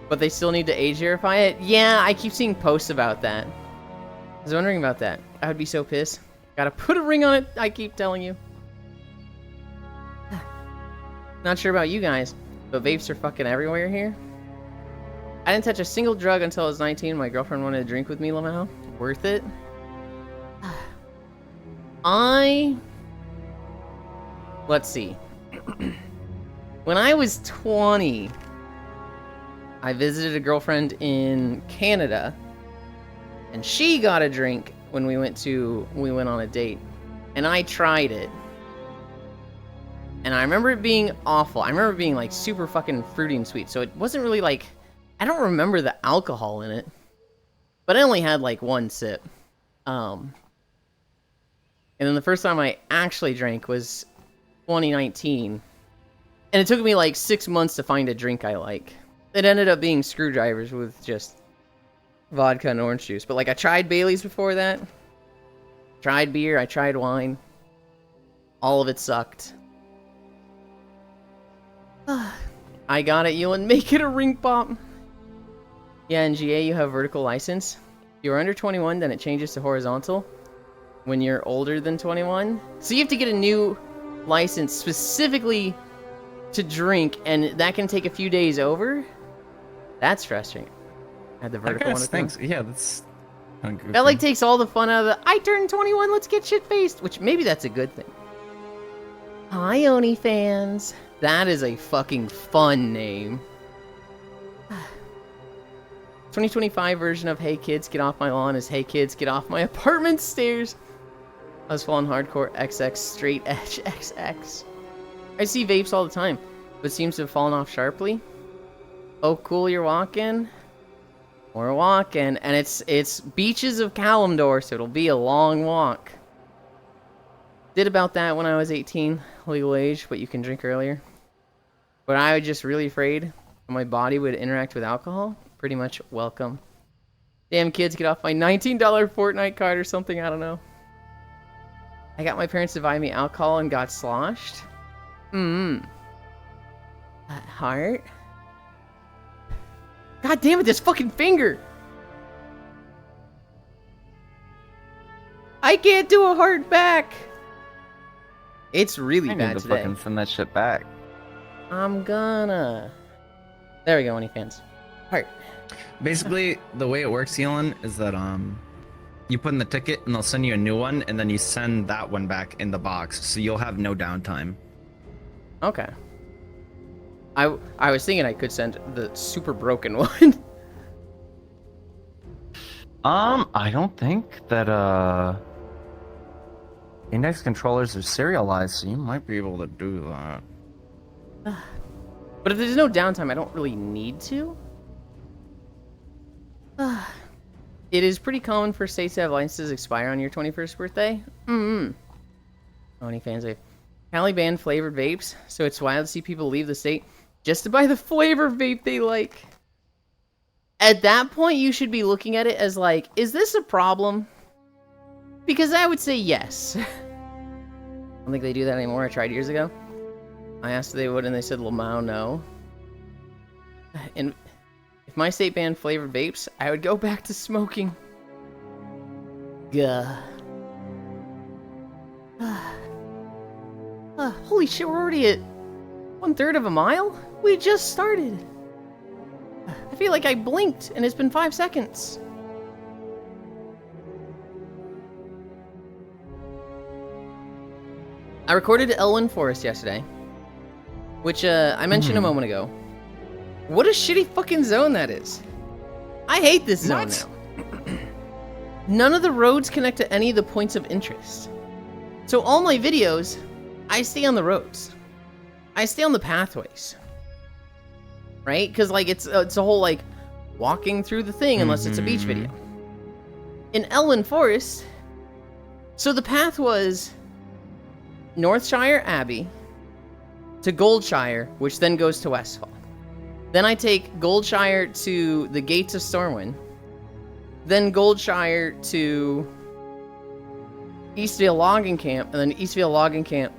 but they still need to age verify it. Yeah, I keep seeing posts about that. I was wondering about that. I would be so pissed. Gotta put a ring on it, I keep telling you. Not sure about you guys, but vapes are fucking everywhere here. I didn't touch a single drug until I was 19. My girlfriend wanted to drink with me, Lamau. Worth it? Let's see. When I was 20, I visited a girlfriend in Canada, and she got a drink when we went on a date, and I tried it. And I remember it being awful. I remember it being like super fucking fruity and sweet. So it wasn't really like, I don't remember the alcohol in it, but I only had like one sip. And then the first time I actually drank was 2019. And it took me like 6 months to find a drink I like. It ended up being screwdrivers with just vodka and orange juice. But like I tried Bailey's before that. Tried beer, I tried wine. All of it sucked. I got it, Yulind. Make it a ring pop. Yeah, in GA you have vertical license. If you're under 21, then it changes to horizontal. When you're older than 21. So you have to get a new license specifically to drink, and that can take a few days over. That's frustrating. I had the vertical one. Thanks. Yeah, that's kind of goofy. That like takes all the fun out of the I turned 21, let's get shit faced, which maybe that's a good thing. Hi, Oni fans. That is a fucking fun name. 2025 version of Hey Kids, Get Off My Lawn is Hey Kids, Get Off My Apartment Stairs. I was falling hardcore XX straight edge XX. I see vapes all the time, but seems to have fallen off sharply. Oh, cool, you're walking. We're walking, and it's beaches of Kalimdor, so it'll be a long walk. Did about that when I was 18, legal age, but you can drink earlier. But I was just really afraid my body would interact with alcohol. Pretty much welcome. Damn kids, get off my $19 Fortnite card or something, I don't know. I got my parents to buy me alcohol and got sloshed. That heart. God damn it, this fucking finger! I can't do a heart back! It's really bad today. Fucking send that shit back. I'm gonna... There we go, OnlyFans. Heart. Basically, the way it works, Yulind, is that you put in the ticket and they'll send you a new one, and then you send that one back in the box, so you'll have no downtime. Okay. I was thinking I could send the super broken one. I don't think that index controllers are serialized, so you might be able to do that. But if there's no downtime, I don't really need to. It is pretty common for states to have licenses expire on your 21st birthday. OnlyFans vape. Cali banned flavored vapes, so it's wild to see people leave the state just to buy the flavor vape they like. At that point, you should be looking at it as like, is this a problem? Because I would say yes. I don't think they do that anymore. I tried years ago. I asked if they would, and they said, Lamau, no. And if my state banned flavored vapes, I would go back to smoking. Gah. Holy shit, we're already at 1/3 of a mile? We just started. I feel like I blinked, and it's been 5 seconds. I recorded Elwyn Forest yesterday, which I mentioned a moment ago. What a shitty fucking zone that is. I hate this zone now. none of the roads connect to any of the points of interest. So all my videos, I stay on the roads. I stay on the pathways. Right? Because, like, it's a whole, like, walking through the thing unless it's a beach video. In Elwyn Forest, so the path was Northshire Abbey to Goldshire, which then goes to Westfall. Then I take Goldshire to the Gates of Stormwind. Then Goldshire to Eastvale Logging Camp, and then Eastvale Logging Camp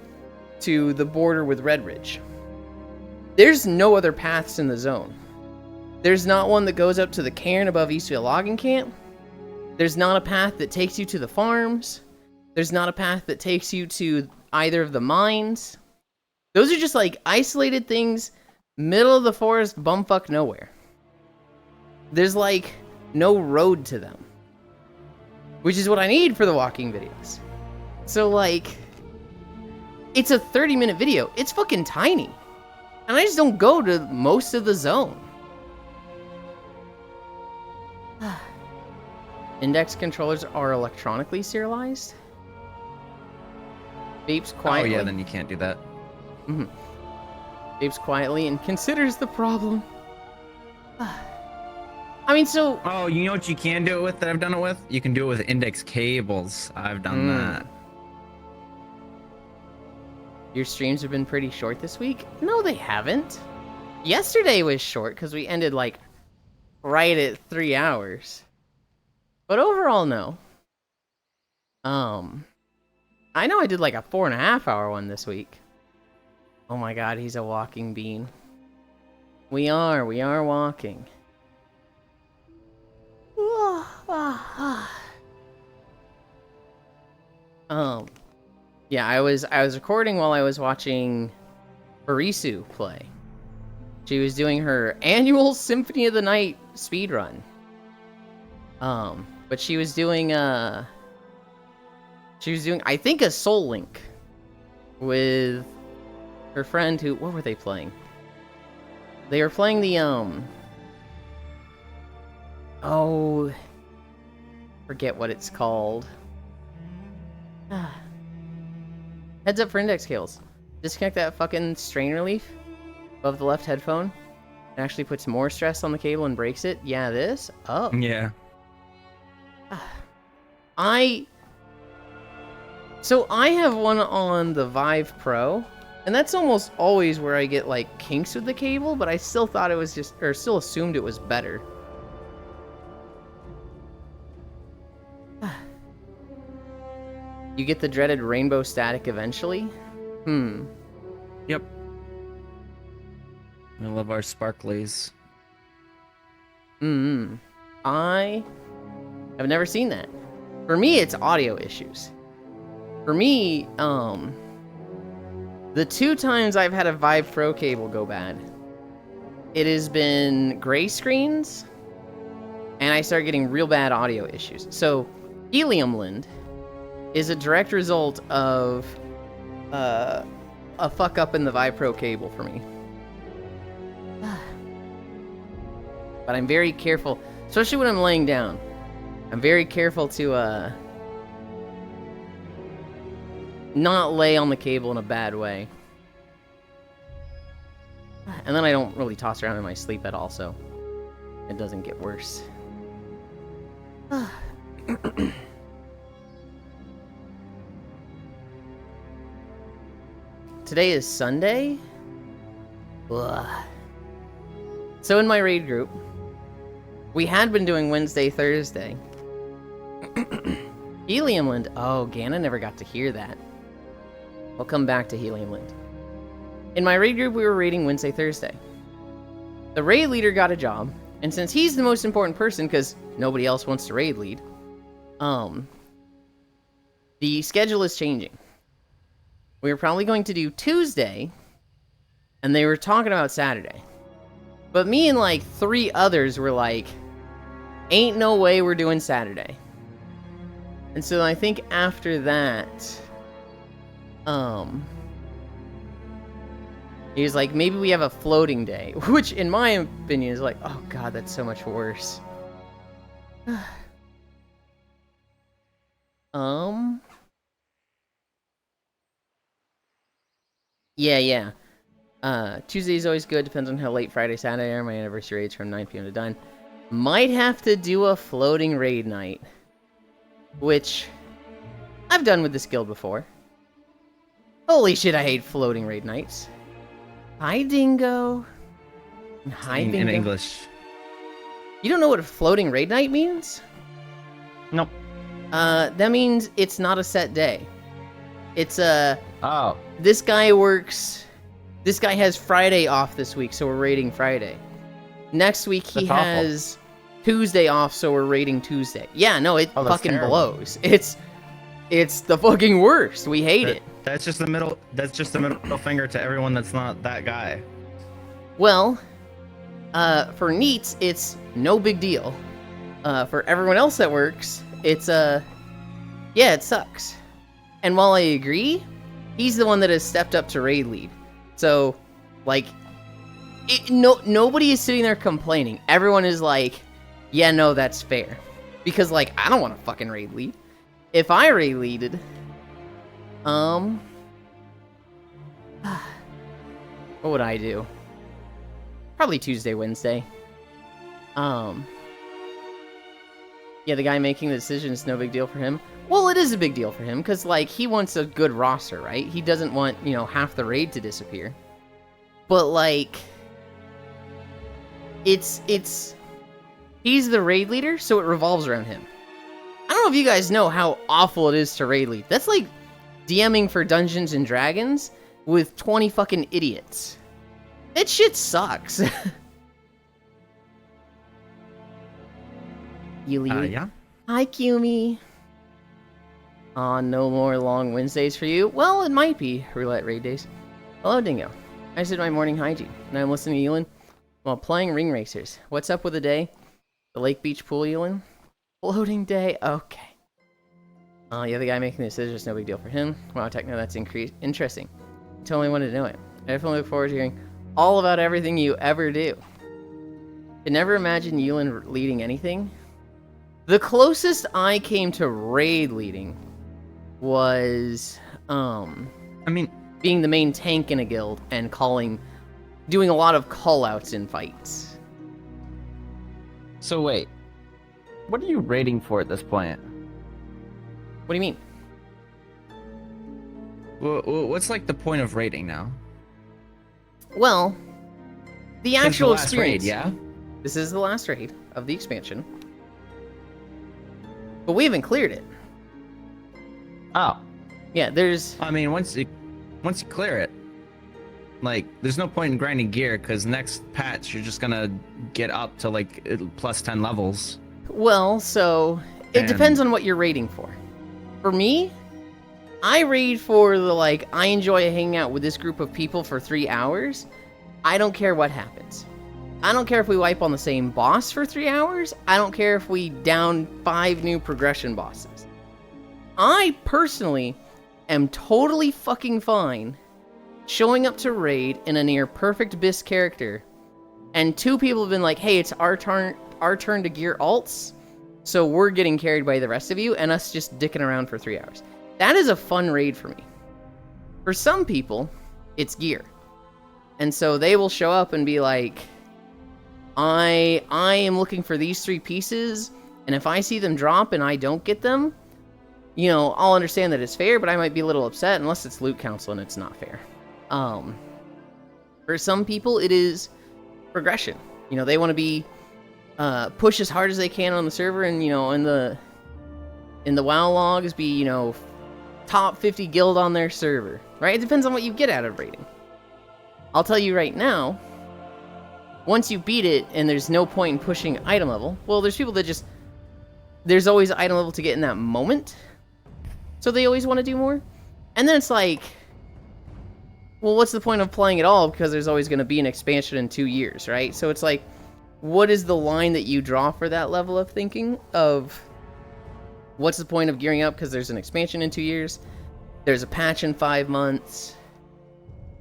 to the border with Redridge. There's no other paths in the zone. There's not one that goes up to the cairn above Eastvale Logging Camp. There's not a path that takes you to the farms. There's not a path that takes you to either of the mines. Those are just like isolated things, middle of the forest, bumfuck nowhere. There's like no road to them, which is what I need for the walking videos. So like, it's a 30-minute video. It's fucking tiny. And I just don't go to most of the zone. Index controllers are electronically serialized. Vapes quietly. Oh yeah, then you can't do that. Vapes quietly and considers the problem. I mean, so... Oh, you know what you can do it with that I've done it with? You can do it with index cables. I've done that. Your streams have been pretty short this week? No, they haven't. Yesterday was short because we ended, like, right at 3 hours. But overall, no. I know I did, like, a 4.5-hour one this week. Oh my god, he's a walking bean. We are walking. Yeah, I was recording while I was watching Harisu play. She was doing her annual Symphony of the Night speedrun. But she was doing I think a Soul Link with her friend who, what were they playing? They were playing the oh, forget what it's called. Heads up for index cables. Disconnect that fucking strainer leaf above the left headphone. It actually puts more stress on the cable and breaks it. Yeah, this? Oh. Yeah. So I have one on the Vive Pro, and that's almost always where I get like kinks with the cable, but I still thought it was just, or still assumed it was better. You get the dreaded rainbow static eventually? Yep. I love our sparklies. I have never seen that. For me, it's audio issues. For me, the 2 times I've had a Vive Pro cable go bad, it has been gray screens, and I start getting real bad audio issues. So, Yulind is a direct result of a fuck up in the Vive Pro cable for me. But I'm very careful, especially when I'm laying down. I'm very careful to not lay on the cable in a bad way. And then I don't really toss around in my sleep at all, so it doesn't get worse. Today is Sunday? Ugh. So in my raid group, we had been doing Wednesday, Thursday. Heliumland. Oh, Ganna never got to hear that. I'll come back to Heliumland. In my raid group, we were raiding Wednesday, Thursday. The raid leader got a job, and since he's the most important person, because nobody else wants to raid lead, the schedule is changing. We were probably going to do Tuesday, and they were talking about Saturday. But me and like 3 others were like, ain't no way we're doing Saturday. And so I think after that, he was like, maybe we have a floating day, which in my opinion is like, oh god, that's so much worse. Um. Yeah. Tuesday is always good. Depends on how late Friday, Saturday are. My anniversary raid's from 9 p.m. to done. Might have to do a floating raid night, which I've done with this guild before. Holy shit, I hate floating raid nights. Hi, Dingo. Hi, In Dingo. English. You don't know what a floating raid night means? Nope. That means it's not a set day. It's Oh. this guy has Friday off this week, so we're raiding Friday. Next week he That's awful. has Tuesday off, so we're raiding Tuesday. Yeah, no, it Oh, that's fucking terrible. blows. It's the fucking worst. We hate it. That's just the middle. That's just the middle finger to everyone that's not that guy. Well, for NEETs, it's no big deal. For everyone else that works, it's yeah, it sucks. And while I agree, he's the one that has stepped up to raid lead. So, like, nobody is sitting there complaining. Everyone is like, yeah, no, that's fair. Because, like, I don't want to fucking raid lead. If I raid leaded, what would I do? Probably Tuesday, Wednesday. Yeah, the guy making the decision is no big deal for him. Well, it is a big deal for him, because, like, he wants a good roster, right? He doesn't want, you know, half the raid to disappear. But, like, he's the raid leader, so it revolves around him. I don't know if you guys know how awful it is to raid lead. That's like DMing for Dungeons and Dragons with 20 fucking idiots. That shit sucks. Yulind. Yeah. Hi, Kumi. No more long Wednesdays for you. Well, it might be roulette raid days. Hello, Dingo. I just did my morning hygiene. Now I'm listening to Yulind while playing Ring Racers. What's up with the day? The Lake Beach pool, Yulind? Floating day? Okay. Yeah, the guy making the decision is no big deal for him. Wow, techno, that's interesting. I totally wanted to know it. I definitely look forward to hearing all about everything you ever do. Could never imagine Yulind leading anything. The closest I came to raid leading was, I mean, being the main tank in a guild and doing a lot of call-outs in fights. so wait. What are you rating for at this point? What do you mean? What's like the point of rating now? Well, the Since actual the last experience. raid, yeah? This is the last raid of the expansion. But we haven't cleared it. Oh. Yeah, there's... I mean, once you clear it, like, there's no point in grinding gear, because next patch, you're just gonna get up to, like, plus 10 levels. Well, so... It And- depends on what you're raiding for. For me, I raid for the, like, I enjoy hanging out with this group of people for 3 hours. I don't care what happens. I don't care if we wipe on the same boss for 3 hours. I don't care if we down 5 new progression bosses. I, personally, am totally fucking fine showing up to raid in a near perfect BIS character, and 2 people have been like, hey, it's our turn to gear alts, so we're getting carried by the rest of you, and us just dicking around for 3 hours. That is a fun raid for me. For some people, it's gear. And so they will show up and be like, I am looking for these 3 pieces, and if I see them drop and I don't get them, you know, I'll understand that it's fair, but I might be a little upset unless it's loot council and it's not fair. For some people, it is progression. You know, they want to be push as hard as they can on the server, and, you know, in the WoW logs, be, you know, top 50 guild on their server, right? It depends on what you get out of raiding. I'll tell you right now, once you beat it and there's no point in pushing item level, well, there's people that just, there's always item level to get in that moment, so they always want to do more. And then it's like, well, what's the point of playing at all, because there's always going to be an expansion in 2 years, right? So it's like, what is the line that you draw for that level of thinking of what's the point of gearing up because there's an expansion in 2 years, there's a patch in 5 months,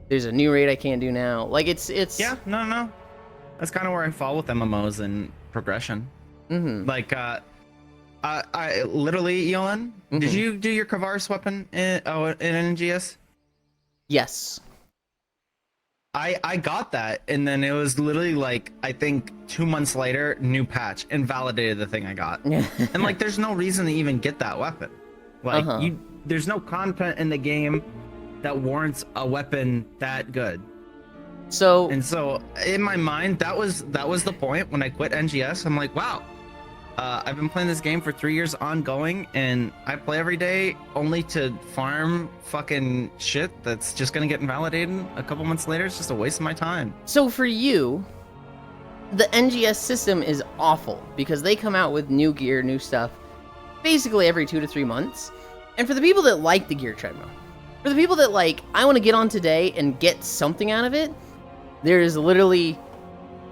there's a new raid I can't do now. Like, it's Yeah, no. That's kind of where I fall with MMOs and progression. Mm-hmm. Like, I literally, Yulind, did Mhm. you do your Kavaris weapon in NGS? Yes. I got that, and then it was literally like I think 2 months later, new patch invalidated the thing I got, and like there's no reason to even get that weapon. Like Uh-huh. there's no content in the game that warrants a weapon that good. So And so in my mind, that was the point when I quit NGS. I'm like, wow, I've been playing this game for 3 years ongoing, and I play every day only to farm fucking shit that's just gonna get invalidated a couple months later. It's just a waste of my time. So for you, the NGS system is awful because they come out with new gear, new stuff, basically every 2 to 3 months. And for the people that like the gear treadmill, for the people that like, I want to get on today and get something out of it, there is literally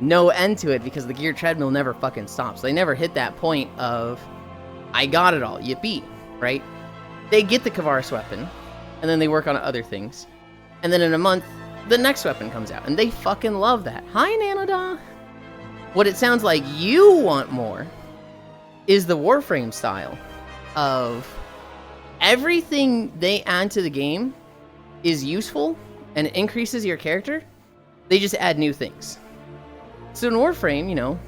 no end to it because the gear treadmill never fucking stops. They never hit that point of, I got it all, yippee, right? They get the Kavaris weapon, and then they work on other things. And then in a month, the next weapon comes out, and they fucking love that. Hi, Nanoda! What it sounds like you want more is the Warframe style of everything they add to the game is useful and it increases your character. They just add new things. So in Warframe, you know,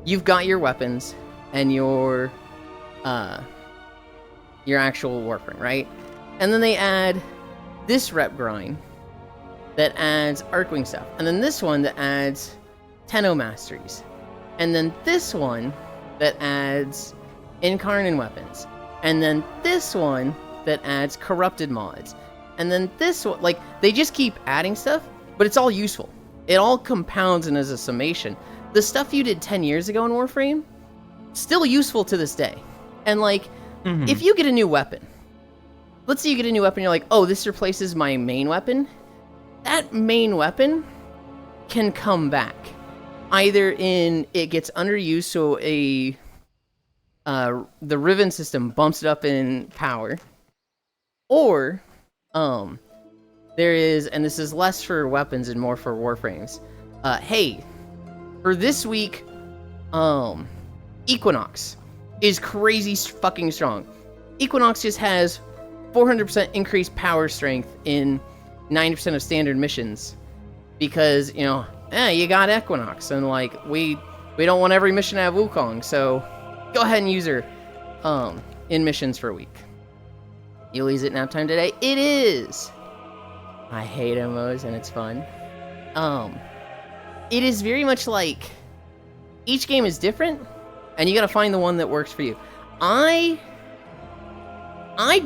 you've got your weapons and your actual Warframe, right? And then they add this rep grind that adds Arcwing stuff. And then this one that adds Tenno Masteries. And then this one that adds Incarnate weapons. And then this one that adds Corrupted mods. And then this one, like, they just keep adding stuff, but it's all useful. It all compounds and is a summation. The stuff you did 10 years ago in Warframe, still useful to this day. And like, if you get a new weapon, let's say you get a new weapon, you're like, oh, this replaces my main weapon. That main weapon can come back. Either in, it gets underused, so the Riven system bumps it up in power. Or, there is, and this is less for weapons and more for Warframes. Hey, for this week, Equinox is crazy fucking strong. Equinox just has 400% increased power strength in 90% of standard missions. Because, you know, you got Equinox, and like, we don't want every mission to have Wukong, so go ahead and use her, in missions for a week. You'll use it nap time today? It is! I hate MMOs and it's fun. It is very much like each game is different and you gotta find the one that works for you. I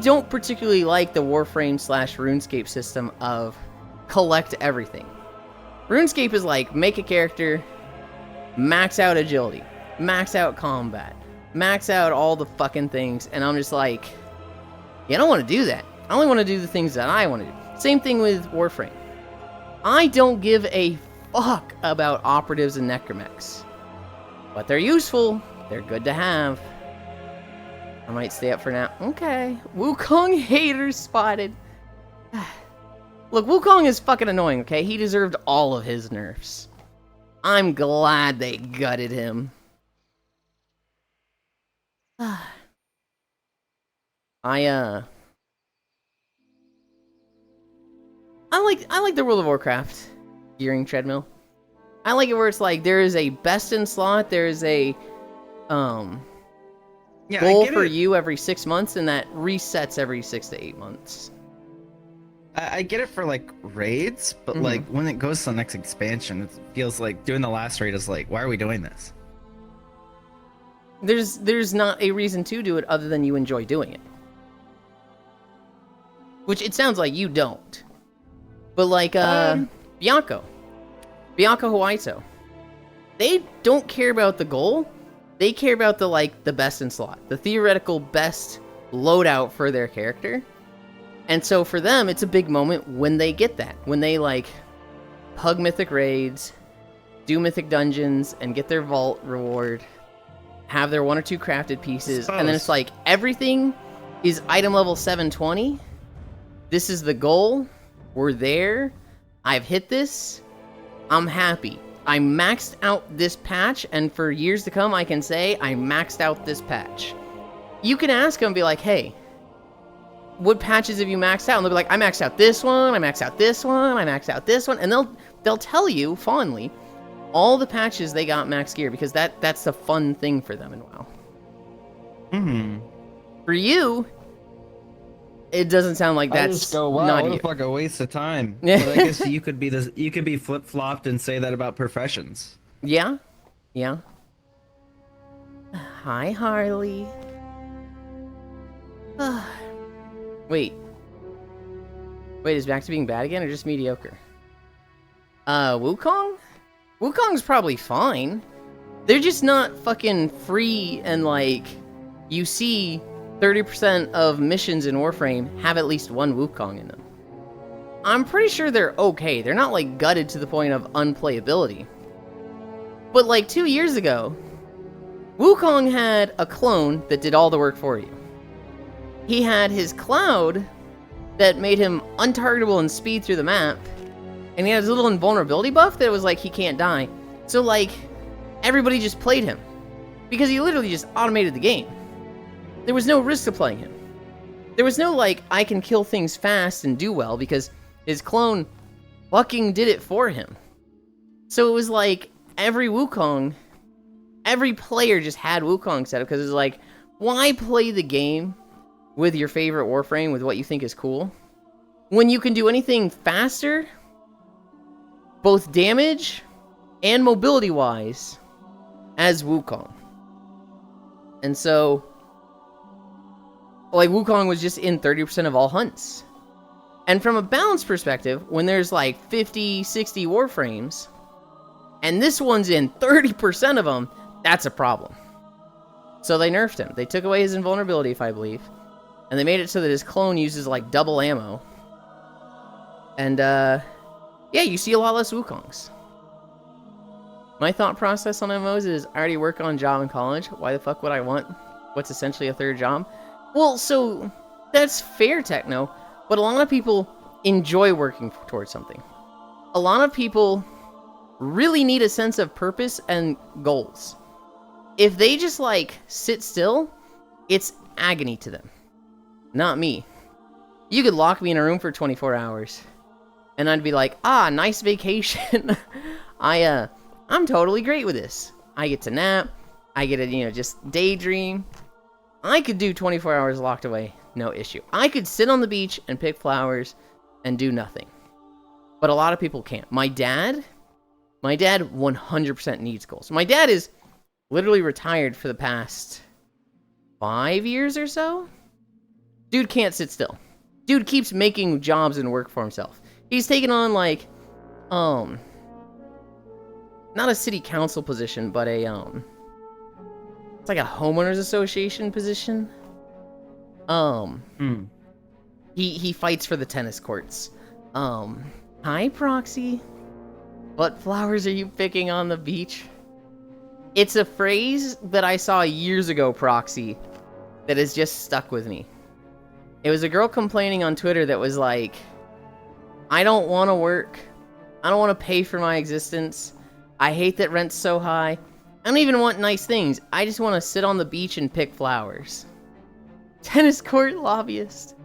don't particularly like the Warframe / RuneScape system of collect everything. RuneScape is like, make a character, max out agility, max out combat, max out all the fucking things, and I'm just like, yeah, I don't want to do that. I only want to do the things that I want to do. Same thing with Warframe. I don't give a fuck about operatives and necromechs. But they're useful. They're good to have. I might stay up for now. Okay. Wukong haters spotted. Look, Wukong is fucking annoying, okay? He deserved all of his nerfs. I'm glad they gutted him. I like the World of Warcraft gearing treadmill. I like it where it's like there is a best in slot, there is a goal for you every 6 months, and that resets every 6 to 8 months. I get it for like raids, but like when it goes to the next expansion, it feels like doing the last raid is like, why are we doing this? There's not a reason to do it other than you enjoy doing it. Which it sounds like you don't. But like Bianco Huaito, they don't care about the goal. They care about the best in slot, the theoretical best loadout for their character. And so for them, it's a big moment when they get that. When they like hug mythic raids, do mythic dungeons, and get their vault reward, have their 1 or 2 crafted pieces, and then it's like everything is item level 720. This is the goal. We're there. I've hit this. I'm happy. I maxed out this patch, and for years to come, I can say I maxed out this patch. You can ask them and be like, hey, what patches have you maxed out? And they'll be like, I maxed out this one, I maxed out this one, I maxed out this one. And they'll tell you fondly all the patches they got max gear, because that's the fun thing for them in WoW. For you, it doesn't sound like that's I just go, wow, not what you. a fucking waste of time. But I guess you could be flip-flopped and say that about professions. Yeah? Yeah. Hi, Harley. Wait. Wait, is back to being bad again, or just mediocre? Wukong? Wukong's probably fine. They're just not fucking free, and like, you see 30% of missions in Warframe have at least one Wukong in them. I'm pretty sure they're okay. They're not like gutted to the point of unplayability. But like 2 years ago, Wukong had a clone that did all the work for you. He had his cloud that made him untargetable and speed through the map. And he had his little invulnerability buff that was like he can't die. So like, everybody just played him. Because he literally just automated the game. There was no risk to playing him. There was no like, I can kill things fast and do well, because his clone fucking did it for him. So it was like, every Wukong, every player just had Wukong set up, because it's like, why play the game with your favorite Warframe, with what you think is cool, when you can do anything faster, both damage and mobility-wise, as Wukong. And so, like, Wukong was just in 30% of all hunts. And from a balance perspective, when there's like 50, 60 Warframes, and this one's in 30% of them, that's a problem. So they nerfed him. They took away his invulnerability, if I believe. And they made it so that his clone uses like double ammo. And yeah, you see a lot less Wukongs. My thought process on MMOs is, I already work on a job in college. Why the fuck would I want what's essentially a third job? Well, so that's fair, Techno. But a lot of people enjoy working towards something. A lot of people really need a sense of purpose and goals. If they just like sit still, it's agony to them. Not me. You could lock me in a room for 24 hours. And I'd be like, ah, nice vacation. I'm totally great with this. I get to nap. I get to, just daydream. I could do 24 hours locked away. No issue. I could sit on the beach and pick flowers and do nothing. But a lot of people can't. My dad 100% needs goals. My dad is literally retired for the past 5 years or so. Dude can't sit still. Dude keeps making jobs and work for himself. He's taken on like, not a city council position, but a, it's like a homeowners association position. He fights for the tennis courts. Hi, Proxy. What flowers are you picking on the beach? It's a phrase that I saw years ago, Proxy, that has just stuck with me. It was a girl complaining on Twitter that was like, I don't want to work. I don't want to pay for my existence. I hate that rent's so high. I don't even want nice things. I just want to sit on the beach and pick flowers. Tennis court lobbyist.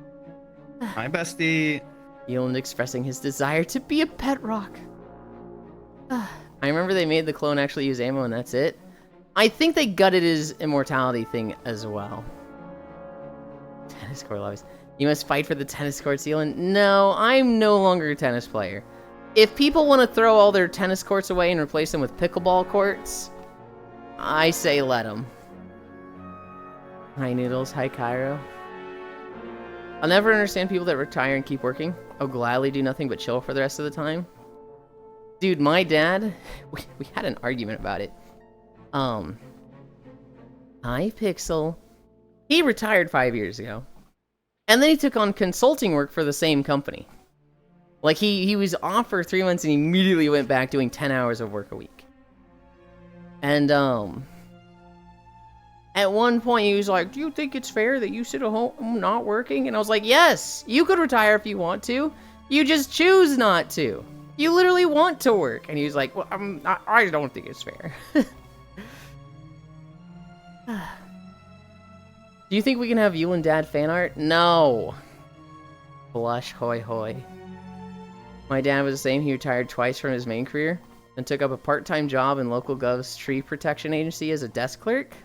Hi, bestie. Yulind expressing his desire to be a pet rock. I remember they made the clone actually use ammo and that's it. I think they gutted his immortality thing as well. Tennis court lobbies. You must fight for the tennis courts, Yulind. No, I'm no longer a tennis player. If people want to throw all their tennis courts away and replace them with pickleball courts, I say let them. Hi, Noodles. Hi, Cairo. I'll never understand people that retire and keep working. I'll gladly do nothing but chill for the rest of the time. Dude, my dad, we had an argument about it. Hi, Pixel. He retired 5 years ago. And then he took on consulting work for the same company. Like, he was off for 3 months and he immediately went back doing 10 hours of work a week. And, at one point he was like, do you think it's fair that you sit at home not working? And I was like, yes, you could retire if you want to. You just choose not to. You literally want to work. And he was like, well, I don't think it's fair. Do you think we can have Yulind dad fan art? No. Blush, hoy hoy. My dad was the same. He retired twice from his main career and took up a part-time job in local gov's tree protection agency as a desk clerk.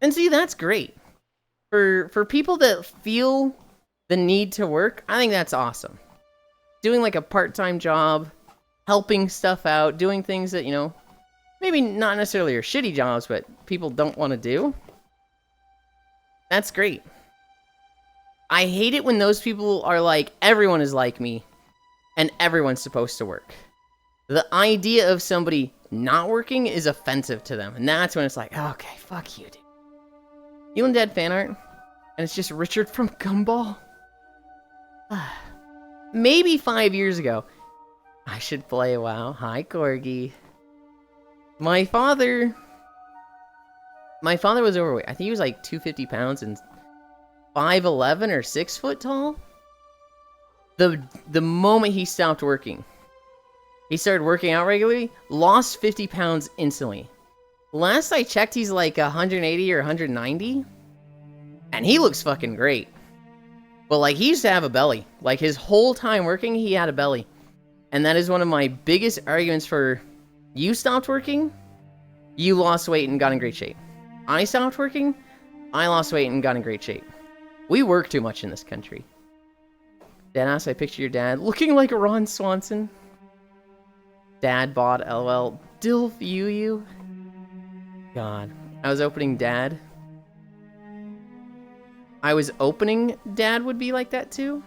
And see, that's great. For people that feel the need to work, I think that's awesome. Doing like a part-time job, helping stuff out, doing things that, you know, maybe not necessarily are shitty jobs, but people don't want to do. That's great. I hate it when those people are like, everyone is like me, and everyone's supposed to work. The idea of somebody not working is offensive to them, and that's when it's like, okay, fuck you, dude. Yulind Dad fan art, and it's just Richard from Gumball. Maybe 5 years ago, I should play WoW. Hi, Corgi. My father was overweight. I think he was like 250 pounds and 5'11" or 6 foot tall. The moment he stopped working, he started working out regularly, lost 50 pounds instantly. Last I checked, he's like 180 or 190. And he looks fucking great. But like, he used to have a belly. Like, his whole time working, he had a belly. And that is one of my biggest arguments for, you stopped working, you lost weight and got in great shape. I stopped working, I lost weight and got in great shape. We work too much in this country. Deadass, I picture your dad looking like Ron Swanson. Dad bod, LOL. Dilf you. God. I was opening Dad. I was opening Dad would be like that too.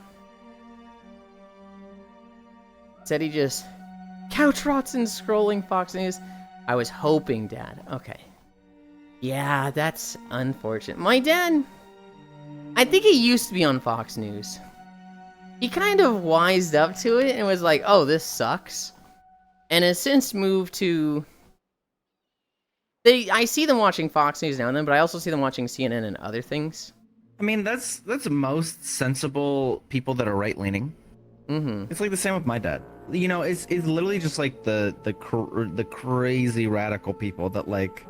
Said he just couch rots and scrolling Fox News. I was hoping Dad. Okay. Yeah, that's unfortunate. My dad, I think he used to be on Fox News. He kind of wised up to it and was like, oh, this sucks. And has since moved to... I see them watching Fox News now and then, but I also see them watching CNN and other things. I mean, that's most sensible people that are right-leaning. Mm-hmm. It's like the same with my dad. You know, it's literally just like the crazy radical people that like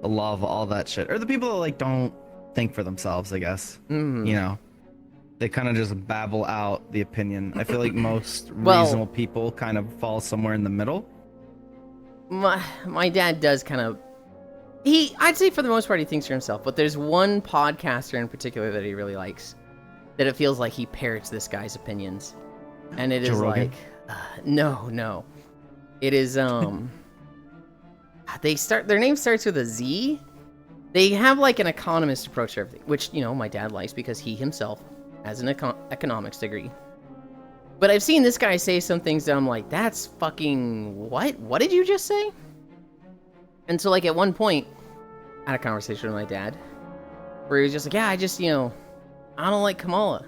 love all that shit, or the people that like don't think for themselves, I guess. Mm-hmm. You know, they kind of just babble out the opinion. I feel like most reasonable people kind of fall somewhere in the middle. My dad does kind of... I'd say for the most part he thinks for himself, but there's one podcaster in particular that he really likes, that it feels like he parrots this guy's opinions. And it is like... No. It is, their name starts with a Z. They have like an economist approach to everything, which, you know, my dad likes because he himself has an economics degree. But I've seen this guy say some things that I'm like, that's fucking... What did you just say? And so, like, at one point, I had a conversation with my dad, where he was just like, yeah, I don't like Kamala.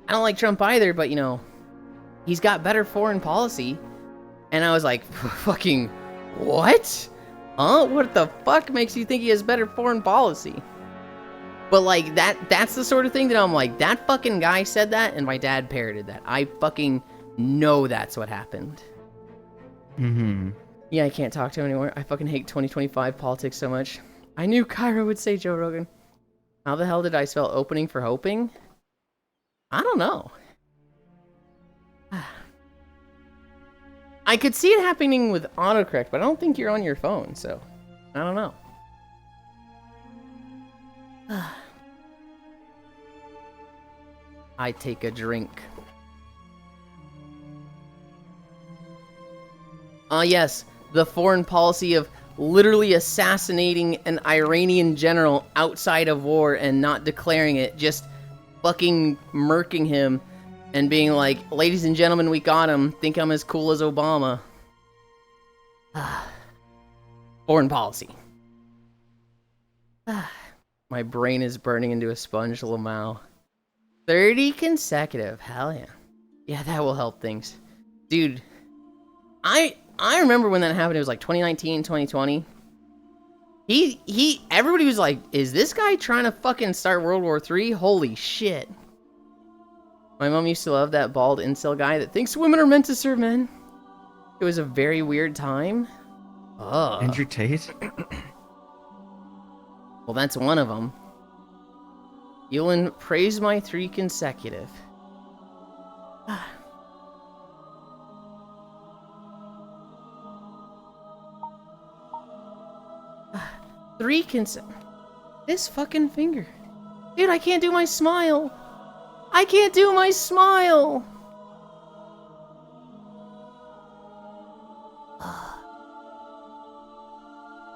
I don't like Trump either, but, you know, he's got better foreign policy. And I was like, fucking, what? Huh? What the fuck makes you think he has better foreign policy? But, like, that's the sort of thing that I'm like, that fucking guy said that, and my dad parroted that. I fucking know that's what happened. Mm-hmm. Yeah, I can't talk to him anymore. I fucking hate 2025 politics so much. I knew Kyra would say Joe Rogan. How the hell did I spell opening for hoping? I don't know. I could see it happening with autocorrect, but I don't think you're on your phone, so I don't know. I take a drink. Yes, the foreign policy of literally assassinating an Iranian general outside of war and not declaring it, just fucking murking him and being like, ladies and gentlemen, we got him. Think I'm as cool as Obama. Foreign policy. My brain is burning into a sponge, Lamau. 30 consecutive. Hell yeah. Yeah, that will help things. Dude, I remember when that happened. It was like 2019, 2020. Everybody was like, is this guy trying to fucking start World War III? Holy shit. My mom used to love that bald incel guy that thinks women are meant to serve men. It was a very weird time. Ugh. Andrew Tate? Well, that's one of them. Yulind, praise my 3 consecutive. 3 This fucking finger. Dude, I can't do my smile. I can't do my smile.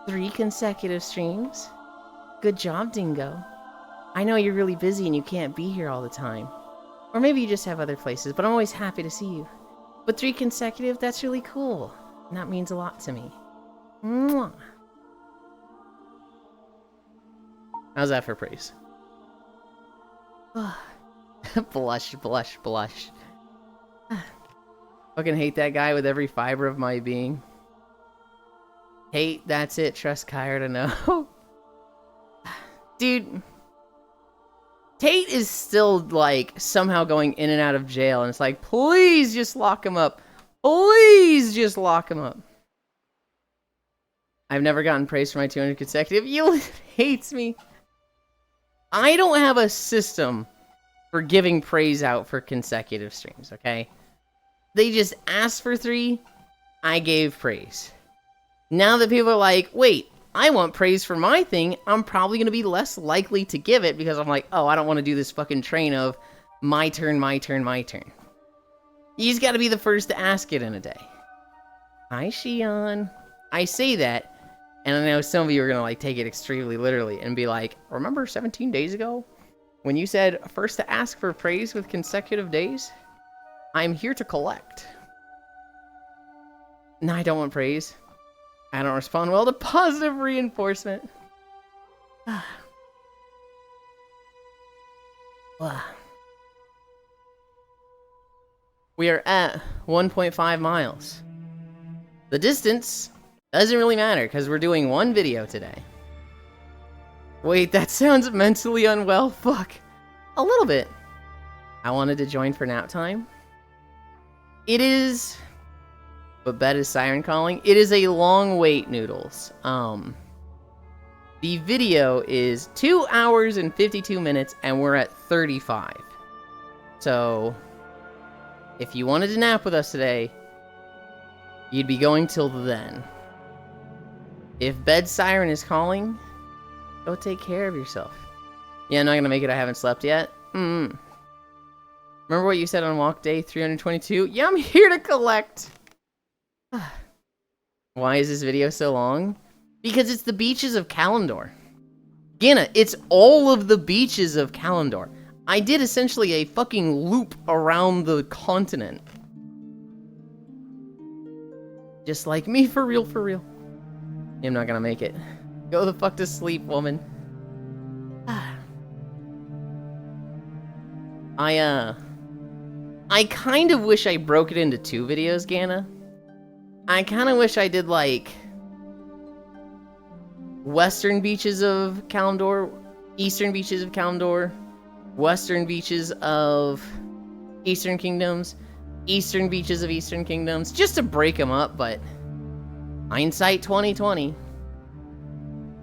Three consecutive streams. Good job, Dingo. I know you're really busy and you can't be here all the time. Or maybe you just have other places, but I'm always happy to see you. But 3 consecutive, that's really cool. And that means a lot to me. Mwah. How's that for praise? Blush, blush, blush. Fucking hate that guy with every fiber of my being. Hate, that's it. Trust Kyra to know. Dude. Tate is still, like, somehow going in and out of jail. And it's like, please just lock him up. Please just lock him up. I've never gotten praise for my 200 consecutive. Yulind hates me. I don't have a system for giving praise out for consecutive streams, okay? They just asked for 3. I gave praise. Now that people are like, wait, I want praise for my thing, I'm probably going to be less likely to give it because I'm like, oh, I don't want to do this fucking train of my turn, my turn, my turn. You just got to be the first to ask it in a day. Hi, Shion. I say that, and I know some of you are going to like take it extremely literally and be like, remember 17 days ago when you said first to ask for praise with consecutive days? I'm here to collect. No, I don't want praise. I don't respond well to positive reinforcement. We are at 1.5 miles. The distance doesn't really matter because we're doing 1 video today. Wait, that sounds mentally unwell. Fuck. A little bit. I wanted to join for nap time. It is... But bed is siren calling. It is a long wait, Noodles. The video is 2 hours and 52 minutes, and we're at 35. So, if you wanted to nap with us today, you'd be going till then. If bed siren is calling, go take care of yourself. Yeah, I'm not gonna make it. I haven't slept yet. Remember what you said on walk day 322? Yeah, I'm here to collect. Why is this video so long? Because it's the beaches of Kalimdor. Gina, it's all of the beaches of Kalimdor. I did essentially a fucking loop around the continent. Just like me, for real, for real. I'm not gonna make it. Go the fuck to sleep, woman. I kind of wish I broke it into 2 videos, Gana. I kind of wish I did, like, western beaches of Kalimdor, eastern beaches of Kalimdor, western beaches of Eastern Kingdoms, eastern beaches of Eastern Kingdoms, just to break them up, but hindsight 2020.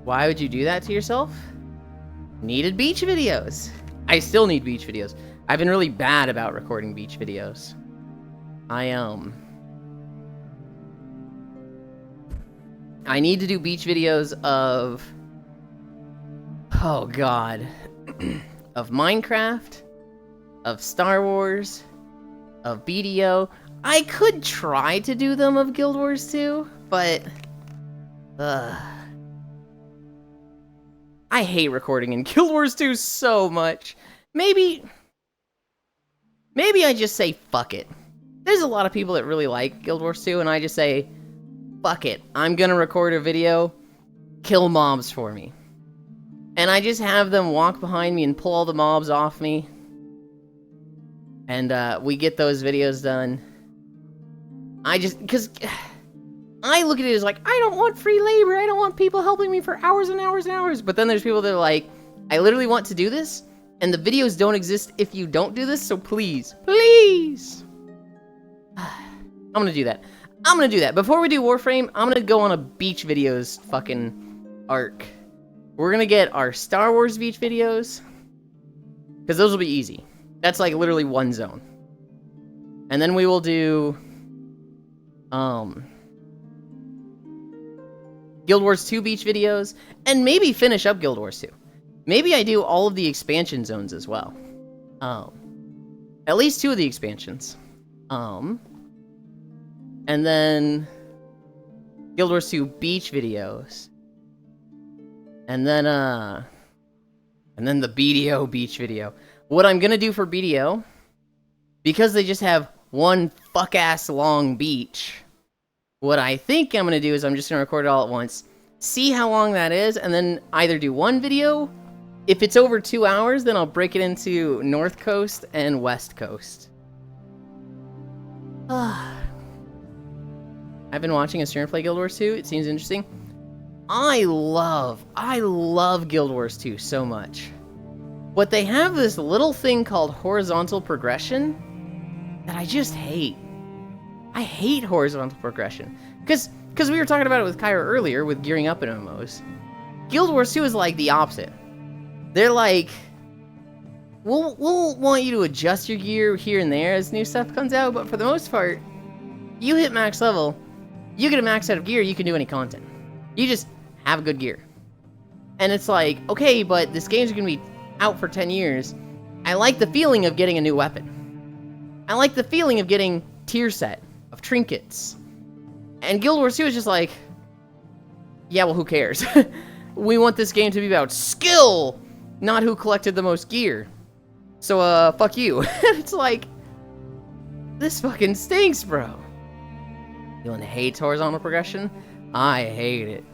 Why would you do that to yourself? Needed beach videos. I still need beach videos. I've been really bad about recording beach videos. I need to do beach videos of... Oh, God. Of Minecraft. Of Star Wars. Of BDO. I could try to do them of Guild Wars 2, but... I hate recording in Guild Wars 2 so much. Maybe I just say fuck it. There's a lot of people that really like Guild Wars 2, and I just say... Fuck it, I'm gonna record a video, kill mobs for me. And I just have them walk behind me and pull all the mobs off me. And we get those videos done. Because I look at it as like, I don't want free labor, I don't want people helping me for hours and hours and hours. But then there's people that are like, I literally want to do this, And the videos don't exist if you don't do this, so please, please. I'm gonna do that. I'm gonna do that. Before we do Warframe, I'm gonna go on a beach videos fucking arc. We're gonna get our Star Wars beach videos, because those will be easy. That's like literally one zone. And then we will do Guild Wars 2 beach videos, and maybe finish up Guild Wars 2. Maybe I do all of the expansion zones as well. At least 2 of the expansions. And then Guild Wars 2 beach videos. And then the BDO beach video. What I'm gonna do for BDO, because they just have one fuck-ass long beach, what I think I'm gonna do is I'm just gonna record it all at once, see how long that is, and then either do one video. If it's over 2 hours, then I'll break it into North Coast and West Coast. I've been watching a streamer play Guild Wars 2. It seems interesting. I love Guild Wars 2 so much. But they have this little thing called horizontal progression that I just hate. I hate horizontal progression. Because we were talking about it with Kyra earlier with gearing up in MMOs. Guild Wars 2 is like the opposite. They're like, we'll want you to adjust your gear here and there as new stuff comes out, but for the most part, you hit max level, you get a max set of gear, you can do any content. You just have good gear. And it's like, okay, but this game's gonna be out for 10 years. I like the feeling of getting a new weapon. I like the feeling of getting tier set, of trinkets. And Guild Wars 2 is just like, yeah, well, who cares? We want this game to be about skill, not who collected the most gear. So, fuck you. It's like, this fucking stinks, bro. Yulind hates horizontal progression? I hate it.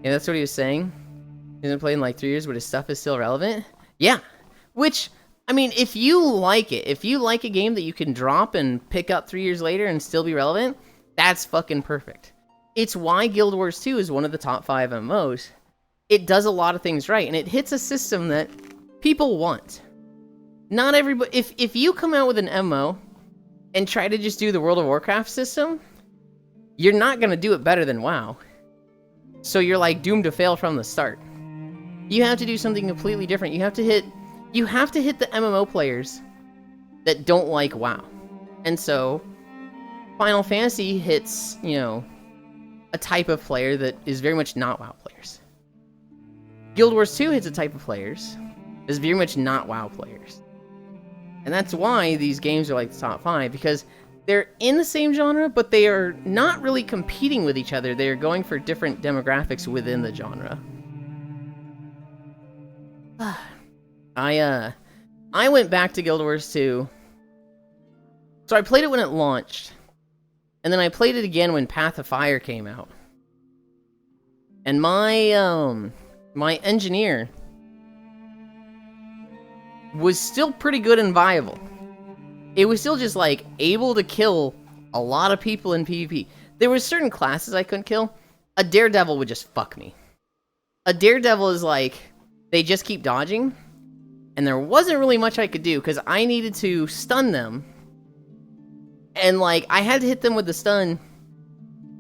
Yeah, that's what he was saying. He's been playing like 3 years, but his stuff is still relevant? Yeah. Which, I mean, if you like it, if you like a game that you can drop and pick up 3 years later and still be relevant, that's fucking perfect. It's why Guild Wars 2 is one of the top 5 MMOs. It does a lot of things right, and it hits a system that people want. Not everybody... If you come out with an MMO and try to just do the World of Warcraft system, you're not going to do it better than WoW. So you're like doomed to fail from the start. You have to do something completely different. You have to hit the MMO players that don't like WoW. And so Final Fantasy hits, you know, a type of player that is very much not WoW players. Guild Wars 2 hits a type of players that is very much not WoW players. And that's why these games are like the top 5, because they're in the same genre, but they are not really competing with each other. They are going for different demographics within the genre. I went back to Guild Wars 2. So I played it when it launched. And then I played it again when Path of Fire came out. And my engineer was still pretty good and viable. It was still just like able to kill a lot of people in PvP. There were certain classes I couldn't kill. A Daredevil would just fuck me. A Daredevil is like, they just keep dodging. And there wasn't really much I could do because I needed to stun them. And like, I had to hit them with the stun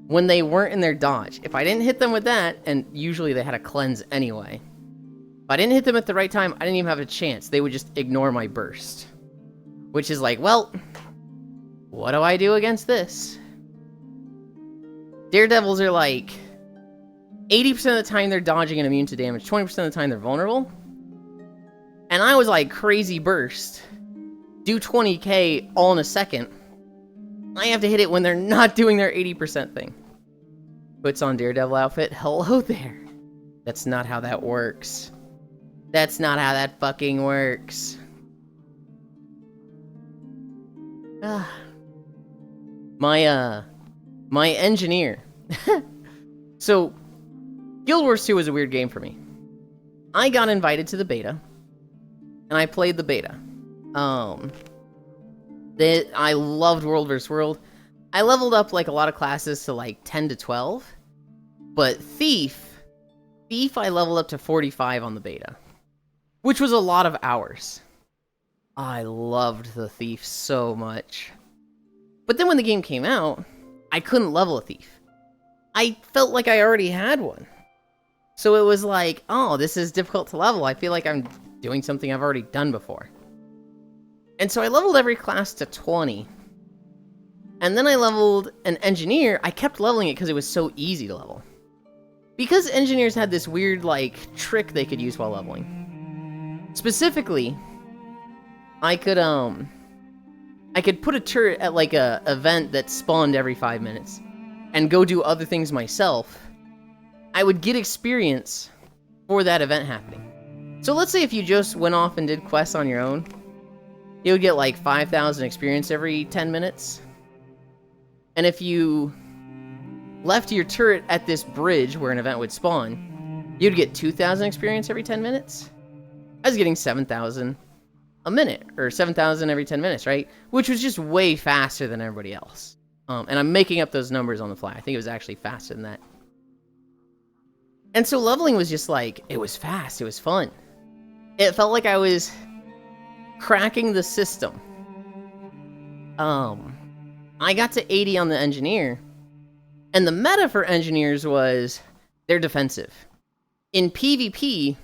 when they weren't in their dodge. If I didn't hit them with that, and usually they had a cleanse anyway. If I didn't hit them at the right time, I didn't even have a chance. They would just ignore my burst. Which is like, well, what do I do against this? Daredevils are like, 80% of the time they're dodging and immune to damage, 20% of the time they're vulnerable. And I was like, crazy burst. Do 20k all in a second. I have to hit it when they're not doing their 80% thing. Puts on Daredevil outfit. Hello there. That's not how that works. That's not how that fucking works. My engineer. So, Guild Wars 2 was a weird game for me. I got invited to the beta, and I played the beta. I loved World vs. World. I leveled up like a lot of classes to like 10 to 12, but Thief I leveled up to 45 on the beta. which was a lot of hours. I loved the thief so much. But then when the game came out, I couldn't level a thief. I felt like I already had one. So it was like, oh, this is difficult to level. I feel like I'm doing something I've already done before. And so I leveled every class to 20. And then I leveled an engineer. I kept leveling it because it was so easy to level. Because engineers had this weird, like, trick they could use while leveling. Specifically, I could put a turret at, like, a event that spawned every 5 minutes. And go do other things myself. I would get experience for that event happening. So let's say if you just went off and did quests on your own, you would get like 5,000 experience every 10 minutes. And if you left your turret at this bridge where an event would spawn, you'd get 2,000 experience every 10 minutes. I was getting 7,000 a minute, or 7,000 every 10 minutes, right? Which was just way faster than everybody else. And I'm making up those numbers on the fly. I think it was actually faster than that. And so leveling was just like, it was fast, it was fun. It felt like I was cracking the system. I got to 80 on the engineer, and the meta for engineers was they're defensive. In PvP,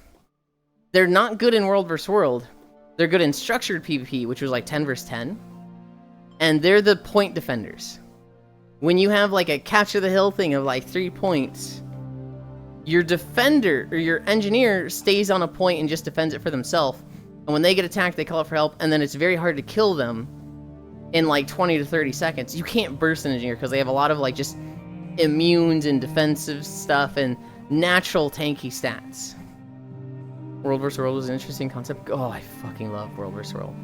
they're not good in World vs. World. They're good in structured PvP, which was like 10 vs. 10. And they're the point defenders. When you have like a capture the hill thing of like 3 points, your defender, or your engineer, stays on a point and just defends it for themselves. And when they get attacked, they call out for help, and then it's very hard to kill them in like 20 to 30 seconds. You can't burst an engineer because they have a lot of like just immunes and defensive stuff and natural tanky stats. World vs. World was an interesting concept. Oh, I fucking love World vs. World.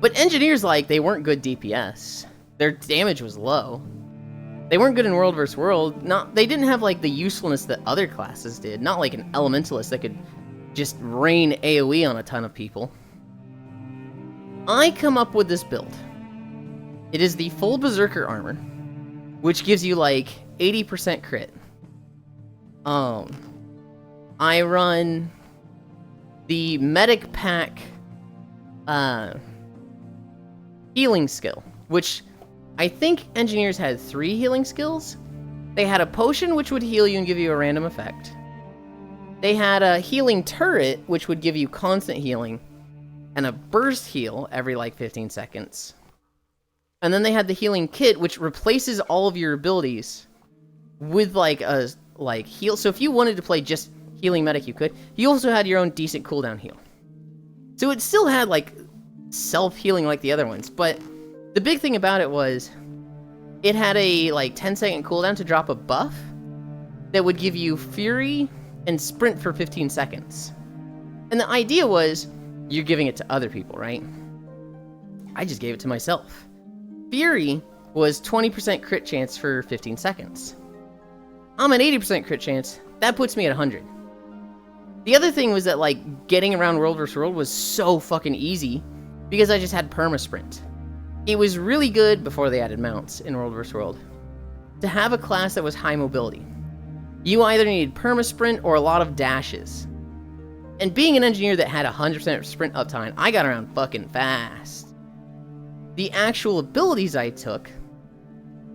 But engineers, like, they weren't good DPS. Their damage was low. They weren't good in World vs. World. They didn't have, like, the usefulness that other classes did. Not like an Elementalist that could just rain AoE on a ton of people. I come up with this build. It is the full Berserker armor, which gives you, like, 80% crit. I run the Medic Pack healing skill, which I think engineers had 3 healing skills. They had a potion, which would heal you and give you a random effect. They had a healing turret, which would give you constant healing, and a burst heal every like 15 seconds. And then they had the healing kit, which replaces all of your abilities with like a heal. So if you wanted to play just healing medic, you could. You also had your own decent cooldown heal. So it still had like self-healing like the other ones, but the big thing about it was it had a like 10-second cooldown to drop a buff that would give you Fury and Sprint for 15 seconds. And the idea was you're giving it to other people, right? I just gave it to myself. Fury was 20% crit chance for 15 seconds. I'm at 80% crit chance. That puts me at 100. The other thing was that like getting around World vs. World was so fucking easy because I just had perma-sprint. It was really good before they added mounts in World vs. World to have a class that was high mobility. You either needed perma-sprint or a lot of dashes. And being an engineer that had 100% sprint uptime, I got around fucking fast. The actual abilities I took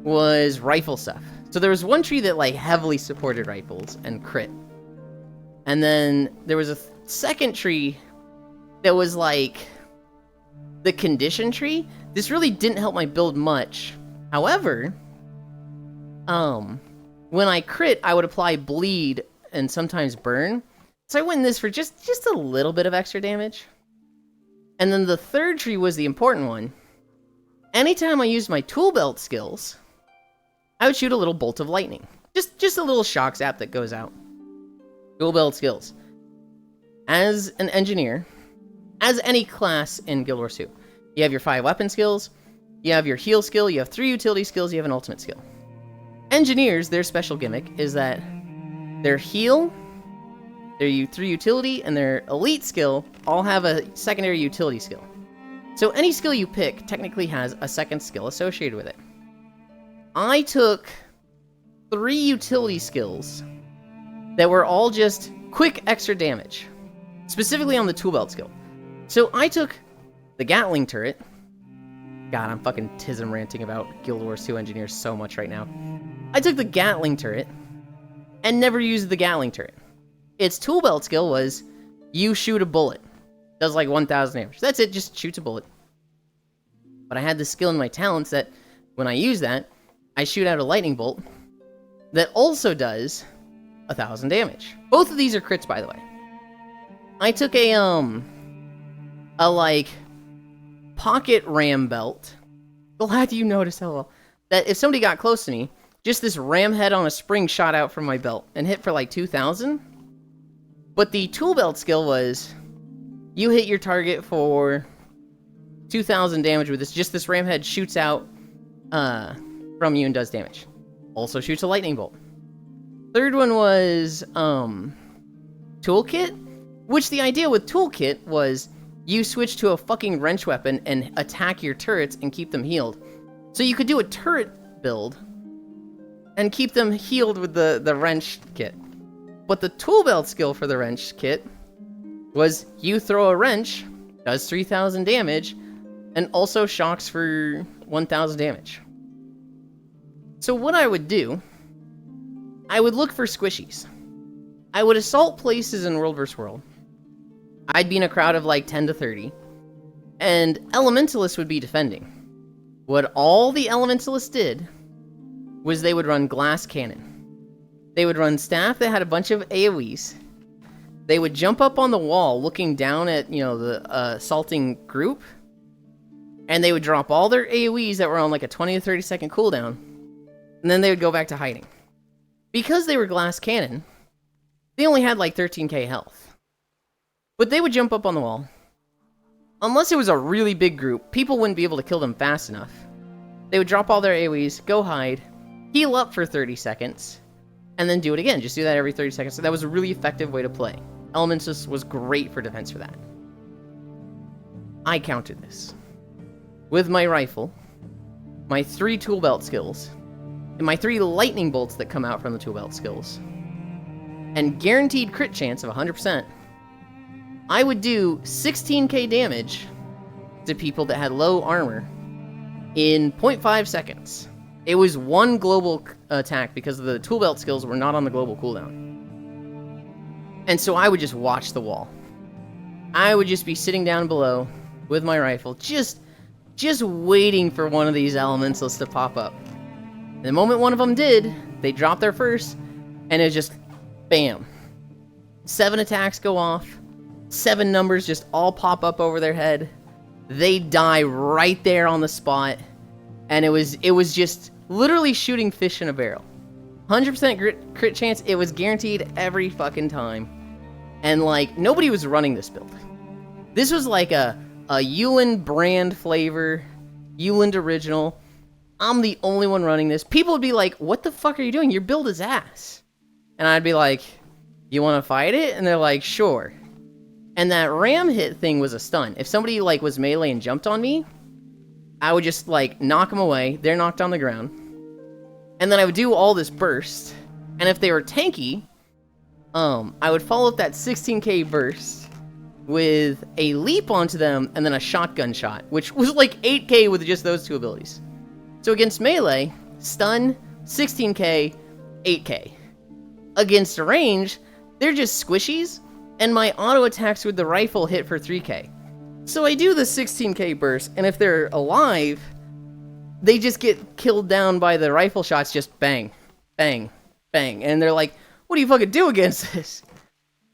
was rifle stuff. So there was one tree that like heavily supported rifles and crit. And then there was a second tree that was like the condition tree. This really didn't help my build much. However, when I crit, I would apply bleed and sometimes burn. So I went in this for just a little bit of extra damage. And then the third tree was the important one. Anytime I used my tool belt skills, I would shoot a little bolt of lightning. Just a little shock zap that goes out. Tool belt skills. As an engineer, as any class in Guild Wars 2, you have your 5 weapon skills, you have your heal skill, you have 3 utility skills, you have an ultimate skill. Engineers, their special gimmick is that their heal, their 3 utility, and their elite skill all have a secondary utility skill. So any skill you pick technically has a second skill associated with it. I took 3 utility skills that were all just quick extra damage. Specifically on the tool belt skill. So I took the Gatling turret. God, I'm fucking tism ranting about Guild Wars 2 engineers so much right now. I took the Gatling turret and never used the Gatling turret. Its tool belt skill was you shoot a bullet. Does like 1,000 damage. That's it, just shoots a bullet. But I had the skill in my talents that when I use that, I shoot out a lightning bolt that also does 1,000 damage. Both of these are crits, by the way. I took a like pocket ram belt. Glad you noticed, hello. That if somebody got close to me, just this ram head on a spring shot out from my belt and hit for like 2,000. But the tool belt skill was you hit your target for 2,000 damage with this. Just this ram head shoots out from you and does damage. Also shoots a lightning bolt. Third one was toolkit, which the idea with toolkit was you switch to a fucking wrench weapon and attack your turrets and keep them healed. So you could do a turret build and keep them healed with the wrench kit. But the tool belt skill for the wrench kit was you throw a wrench, does 3,000 damage, and also shocks for 1,000 damage. So what I would do, I would look for squishies. I would assault places in World vs. World. I'd be in a crowd of like 10 to 30. And Elementalists would be defending. What all the Elementalists did was they would run glass cannon. They would run staff that had a bunch of AoEs. They would jump up on the wall looking down at, you know, the assaulting group. And they would drop all their AoEs that were on like a 20 to 30 second cooldown. And then they would go back to hiding. Because they were glass cannon, they only had like 13k health. But they would jump up on the wall. Unless it was a really big group, people wouldn't be able to kill them fast enough. They would drop all their AoEs, go hide, heal up for 30 seconds, and then do it again. Just do that every 30 seconds. So that was a really effective way to play. Elementus was great for defense for that. I countered this with my rifle, my 3 tool belt skills, and my 3 lightning bolts that come out from the tool belt skills, and guaranteed crit chance of 100%. I would do 16k damage to people that had low armor in 0.5 seconds. It was one global attack because the tool belt skills were not on the global cooldown. And so I would just watch the wall. I would just be sitting down below with my rifle, just waiting for one of these elementals to pop up. And the moment one of them did, they dropped their first, and it just, bam. 7 attacks go off. 7 numbers just all pop up over their head. They die right there on the spot. And it was just literally shooting fish in a barrel. 100% crit chance. It was guaranteed every fucking time. And like, nobody was running this build. This was like a Yulind brand flavor. Yulind original. I'm the only one running this. People would be like, what the fuck are you doing? Your build is ass. And I'd be like, you want to fight it? And they're like, sure. And that ram hit thing was a stun. If somebody like was melee and jumped on me, I would just like knock them away. They're knocked on the ground. And then I would do all this burst. And if they were tanky, I would follow up that 16k burst with a leap onto them and then a shotgun shot, which was like 8k with just those 2 abilities. So against melee, stun, 16k, 8k. Against range, they're just squishies, and my auto attacks with the rifle hit for 3k. So I do the 16k burst, and if they're alive, they just get killed down by the rifle shots, just bang, bang, bang. And they're like, what do you fucking do against this?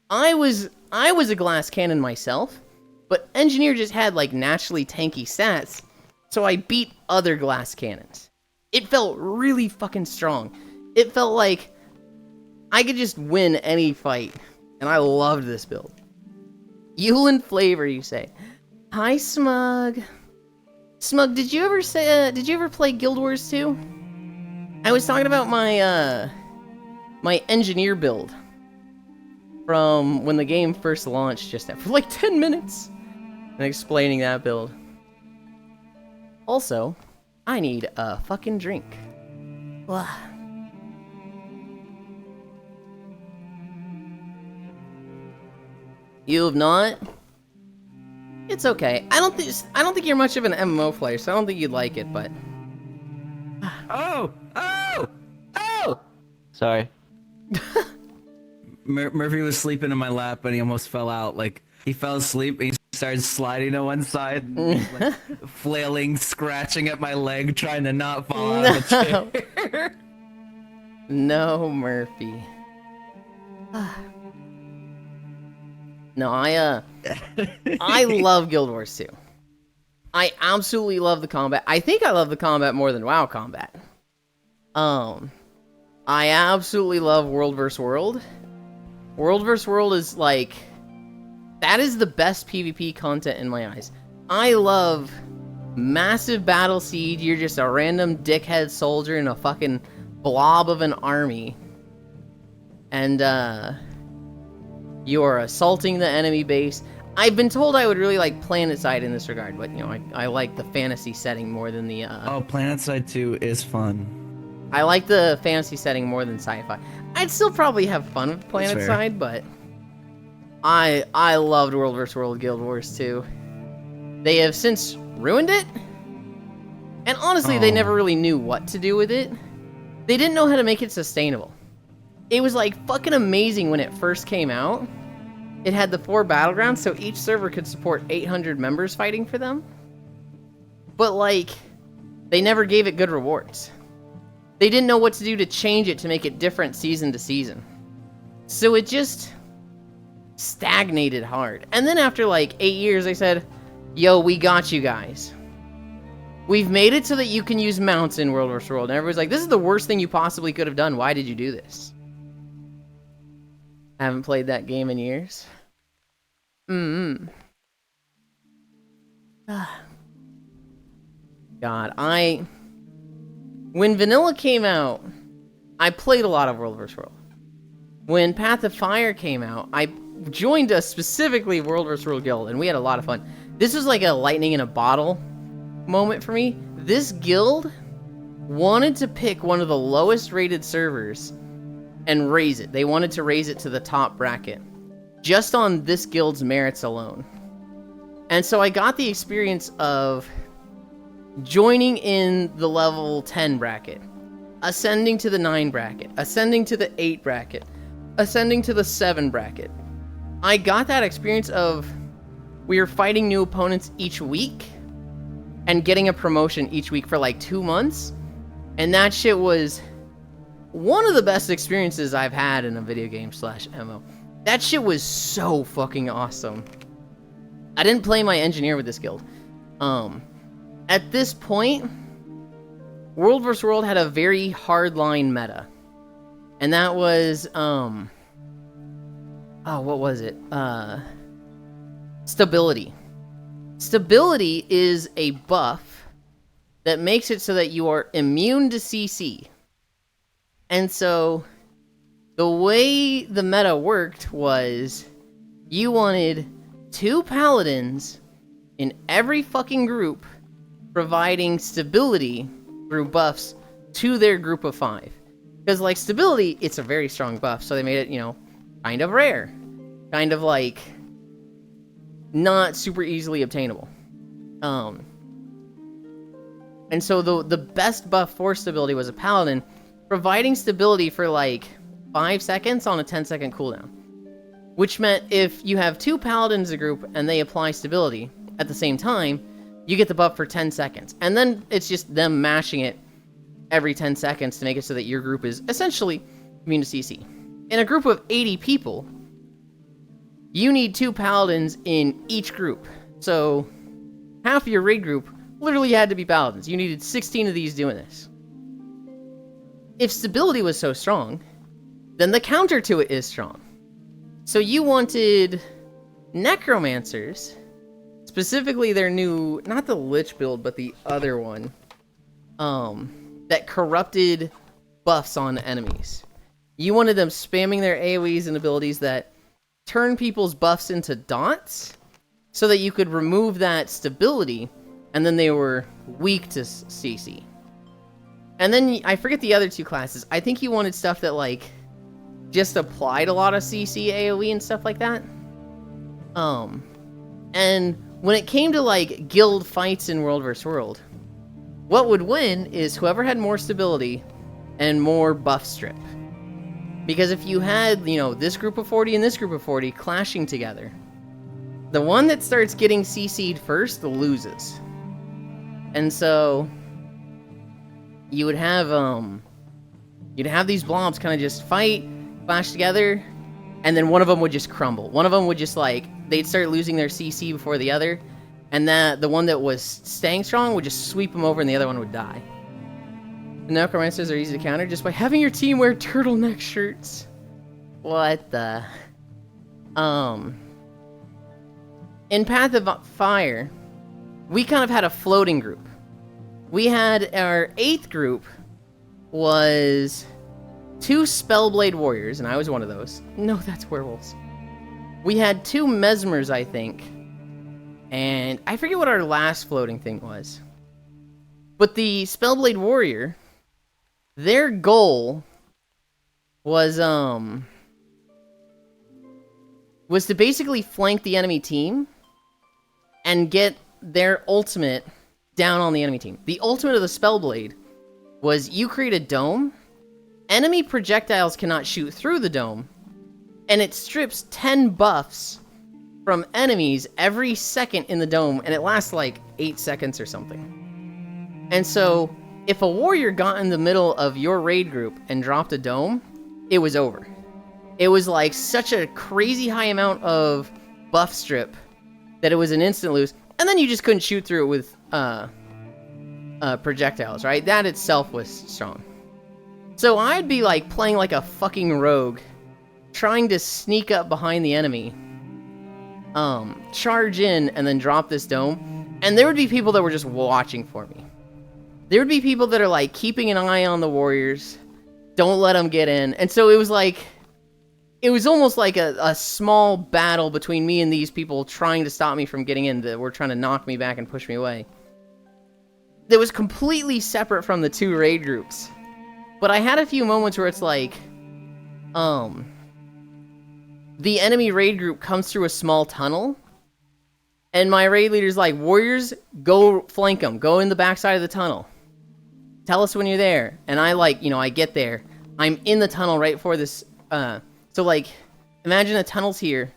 I was a glass cannon myself, but Engineer just had like naturally tanky stats, so I beat other glass cannons. It felt really fucking strong. It felt like I could just win any fight. And I loved this build. Yulind flavor, you say. Hi, Smug. Smug, did you ever play Guild Wars 2? I was talking about my, my engineer build. From when the game first launched, just for like 10 minutes. And explaining that build. Also, I need a fucking drink. Blah. You have not? It's okay. I don't think you're much of an MMO player, so I don't think you'd like it, but Oh! Sorry. Murphy was sleeping in my lap and he almost fell out. Like, he fell asleep and he started sliding to one side, and, like, flailing, scratching at my leg, trying to not fall out of the chair. No, Murphy. No, I love Guild Wars 2. I absolutely love the combat. I think I love the combat more than WoW combat. I absolutely love World vs. World. World vs. World is like, that is the best PvP content in my eyes. I love massive battle siege. You're just a random dickhead soldier in a fucking blob of an army. And, you're assaulting the enemy base. I've been told I would really like PlanetSide in this regard, but, you know, I like the fantasy setting more than the, Oh, PlanetSide 2 is fun. I like the fantasy setting more than sci-fi. I'd still probably have fun with PlanetSide, but I loved World vs. World Guild Wars 2. They have since ruined it, and honestly, they never really knew what to do with it. They didn't know how to make it sustainable. It was like fucking amazing when it first came out. It had the 4 battlegrounds, so each server could support 800 members fighting for them. But like, they never gave it good rewards. They didn't know what to do to change it to make it different season to season. So it just stagnated hard. And then after like 8 years, they said, yo, we got you guys. We've made it so that you can use mounts in World vs. World. And everybody's like, this is the worst thing you possibly could have done. Why did you do this? I haven't played that game in years. God, when Vanilla came out, I played a lot of World vs. World. When Path of Fire came out, I joined a specifically World vs. World guild, and we had a lot of fun. This was like a lightning in a bottle moment for me. This guild wanted to pick one of the lowest rated servers and raise it. They wanted to raise it to the top bracket, just on this guild's merits alone. And so I got the experience of joining in the level 10 bracket, ascending to the 9 bracket, ascending to the 8 bracket, ascending to the 7 bracket. I got that experience of we were fighting new opponents each week and getting a promotion each week for like 2 months. And that shit was one of the best experiences I've had in a video game / MMO. That shit was so fucking awesome. I didn't play my engineer with this guild. At this point, World vs. World had a very hardline meta. And that was, what was it? Stability. Stability is a buff that makes it so that you are immune to CC. And so, the way the meta worked was, you wanted 2 paladins in every fucking group providing stability through buffs to their group of 5. Because, like, stability, it's a very strong buff, so they made it, you know, kind of rare. Kind of, like, not super easily obtainable. And so the best buff for stability was a paladin, providing stability for, like, 5 seconds on a 10-second cooldown. Which meant if you have 2 paladins in a group and they apply stability at the same time, you get the buff for 10 seconds. And then it's just them mashing it every 10 seconds to make it so that your group is essentially immune to CC. In a group of 80 people, you need 2 paladins in each group. So half your raid group literally had to be paladins. You needed 16 of these doing this. If stability was so strong, then the counter to it is strong. So you wanted necromancers, specifically their new, not the lich build, but the other one, that corrupted buffs on enemies. You wanted them spamming their AoEs and abilities that turn people's buffs into dots, so that you could remove that stability, and then they were weak to CC. And then, I forget the other 2 classes. I think you wanted stuff that, like, just applied a lot of CC, AoE, and stuff like that. And when it came to like guild fights in World vs. World, what would win is whoever had more stability and more buff strip. Because if you had, you know, this group of 40 and this group of 40 clashing together, the one that starts getting CC'd first loses. And so you would have these blobs kind of just fight, clash together, and then one of them would just crumble. One of them would just like, they'd start losing their CC before the other, and the one that was staying strong would just sweep them over and the other one would die. The necromancers are easy to counter just by having your team wear turtleneck shirts. What the? In Path of Fire, we kind of had a floating group. We had our 8th group was 2 Spellblade Warriors, and I was one of those. No, that's werewolves. We had 2 Mesmers, I think. And I forget what our last floating thing was. But the Spellblade Warrior, their goal was to basically flank the enemy team and get their ultimate down on the enemy team. The ultimate of the Spellblade was you create a dome, enemy projectiles cannot shoot through the dome, and it strips 10 buffs from enemies every second in the dome, and it lasts like 8 seconds or something. And so, if a warrior got in the middle of your raid group and dropped a dome, it was over. It was like such a crazy high amount of buff strip that it was an instant lose, and then you just couldn't shoot through it with projectiles, right? That itself was strong. So I'd be like playing like a fucking rogue, trying to sneak up behind the enemy, charge in, and then drop this dome, and there would be people that were just watching for me. There would be people that are like keeping an eye on the warriors, don't let them get in, and so it was like, it was almost like a small battle between me and these people trying to stop me from getting in, that were trying to knock me back and push me away. That was completely separate from the 2 raid groups. But I had a few moments where it's like, the enemy raid group comes through a small tunnel, and my raid leader's like, warriors, go flank them, go in the backside of the tunnel. Tell us when you're there. And I like, you know, I get there. I'm in the tunnel right before this, so like, imagine the tunnel's here,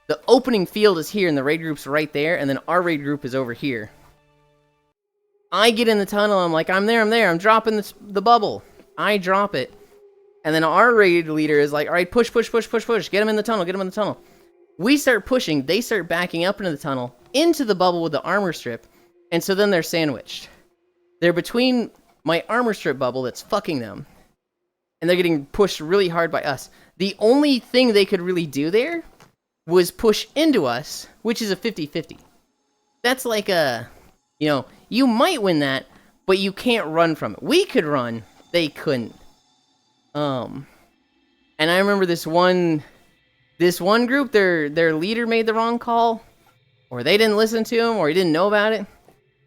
the opening field is here, and the raid group's right there, and then our raid group is over here. I get in the tunnel, I'm like, I'm there, I'm dropping the bubble. I drop it. And then our raid leader is like, alright, push, get them in the tunnel, We start pushing, they start backing up into the tunnel, into the bubble with the armor strip, and so then they're sandwiched. They're between my armor strip bubble that's fucking them, and they're getting pushed really hard by us. The only thing they could really do there was push into us, which is a 50-50. That's like a, you know, you might win that, but you can't run from it. We could run, they couldn't. And I remember this one group, their leader made the wrong call, or they didn't listen to him, or he didn't know about it.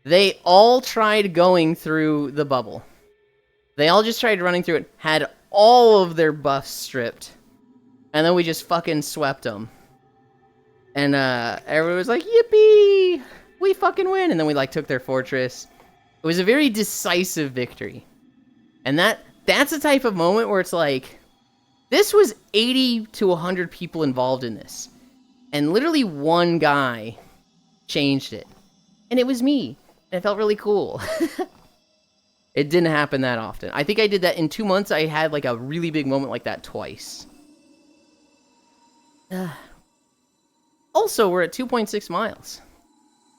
They all tried going through the bubble. They all just tried running through it, had all of their buffs stripped, and then we just fucking swept them. And everyone was like, yippee! We fucking win! And then we like took their fortress. It was a very decisive victory. And that's the type of moment where it's like, this was 80 to 100 people involved in this. And literally one guy changed it. And it was me. And it felt really cool. It didn't happen that often. I think I did that in 2 months. I had like a really big moment like that twice. Also, we're at 2.6 miles.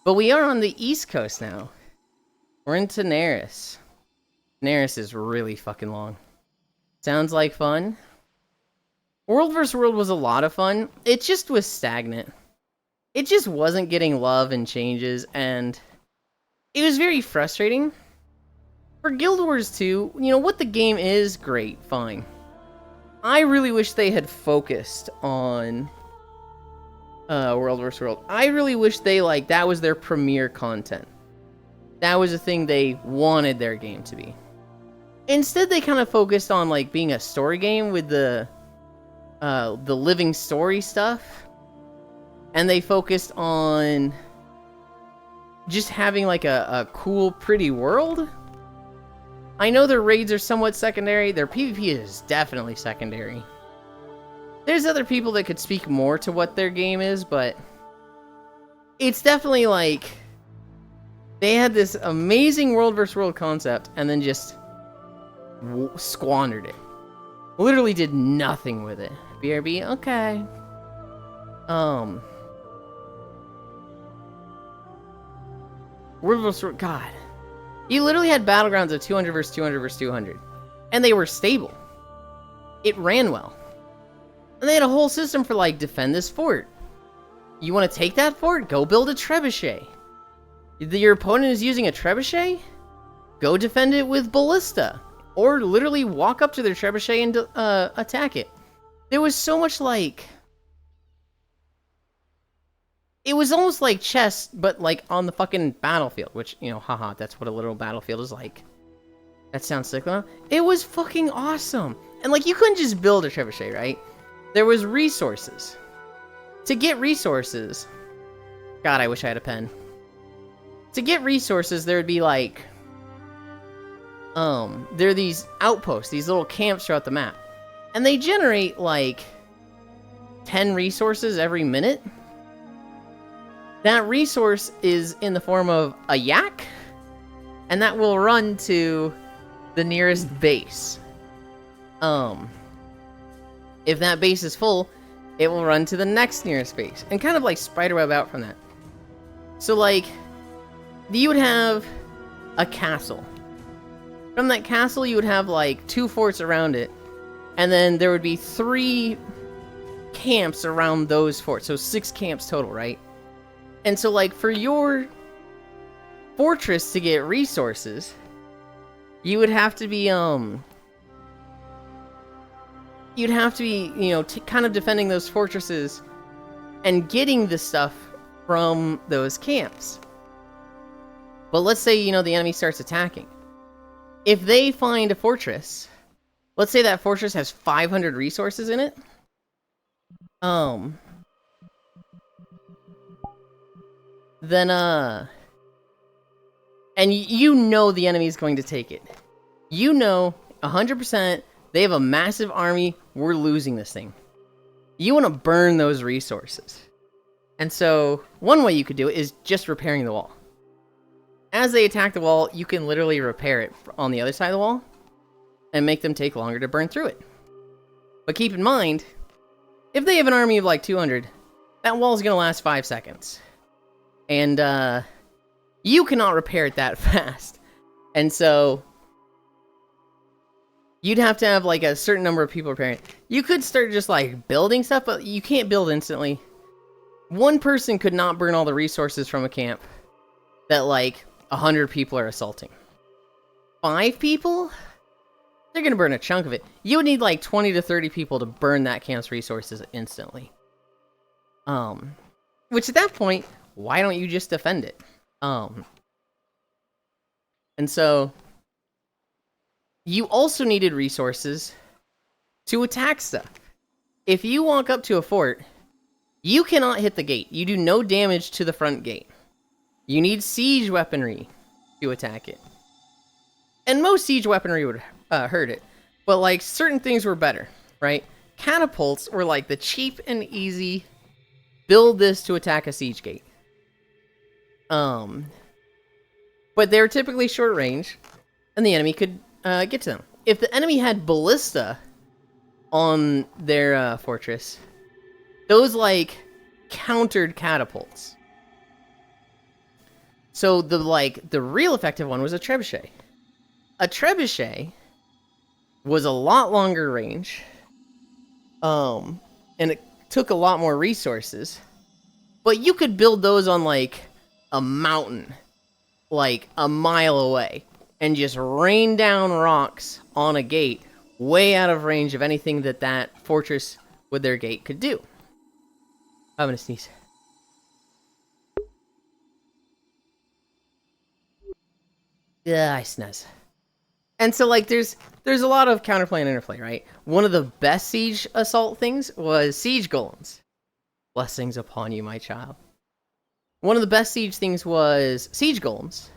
But we are on the East Coast now. We're in Daenerys. Daenerys is really fucking long. Sounds like fun. World vs. World was a lot of fun. It just was stagnant. It just wasn't getting love and changes, and it was very frustrating. For Guild Wars 2, you know, what the game is, great, fine. I really wish they had focused on World vs. World. I really wish they, like, that was their premier content. That was the thing they wanted their game to be. Instead, they kind of focused on, like, being a story game with the living story stuff. and they focused on just having like a cool, pretty world. I know their raids are somewhat secondary. Their PvP is definitely secondary. There's other people that could speak more to what their game is, but it's definitely like they had this amazing world versus world concept and then just squandered it. Literally did nothing with it. BRB, okay. World versus world, God. You literally had battlegrounds of 200 versus 200 versus 200. And they were stable. It ran well. And they had a whole system for, like, defend this fort. You want to take that fort? Go build a trebuchet. Your opponent is using a trebuchet? Go defend it with ballista. Or literally walk up to their trebuchet and attack it. There was so much, like... It was almost like chess, but, like, on the fucking battlefield. Which, you know, haha, that's what a literal battlefield is like. That sounds sick, huh? It was fucking awesome. And, like, you couldn't just build a trebuchet, right? There was resources. To get resources... God, I wish I had a pen. To get resources, there would be, like... there are these outposts, these little camps throughout the map. And they generate, like... 10 resources every minute. That resource is in the form of a yak. And that will run to the nearest base. If that base is full, it will run to the next nearest base. And kind of like spiderweb out from that. So like, you would have a castle. From that castle, you would have like 2 forts around it. And then there would be 3 camps around those forts. So 6 camps total, right? And so like, for your fortress to get resources, you would have to be, you'd have to be, you know, kind of defending those fortresses and getting the stuff from those camps. But let's say, you know, the enemy starts attacking. If they find a fortress, let's say that fortress has 500 resources in it. Then, and you know the enemy is going to take it. You know, 100%, they have a massive army, we're losing this thing. You want to burn those resources. And so, one way you could do it is just repairing the wall. As they attack the wall, you can literally repair it on the other side of the wall, and make them take longer to burn through it. But keep in mind, if they have an army of like 200, that wall is going to last 5 seconds. And, you cannot repair it that fast. And so, you'd have to have like a certain number of people repairing it. You could start just like building stuff, but you can't build instantly. One person could not burn all the resources from a camp that like 100 people are assaulting. 5 people? They're gonna burn a chunk of it. You would need like 20 to 30 people to burn that camp's resources instantly. Which at that point, why don't you just defend it? And so, you also needed resources to attack stuff. If you walk up to a fort, you cannot hit the gate. You do no damage to the front gate. You need siege weaponry to attack it. And most siege weaponry would hurt it. But like, certain things were better, right? Catapults were like the cheap and easy build this to attack a siege gate. But they're typically short range, and the enemy could get to them. If the enemy had ballista on their fortress, those like countered catapults. So the real effective one was a trebuchet. A trebuchet was a lot longer range, and it took a lot more resources. But you could build those on like a mountain, like a mile away, and just rain down rocks on a gate way out of range of anything that fortress with their gate could do. I'm gonna sneeze. Yeah, I sneeze. And so like there's a lot of counterplay and interplay, right? One of the best siege assault things was siege golems. Blessings upon you, my child. One of the best siege things was siege golems.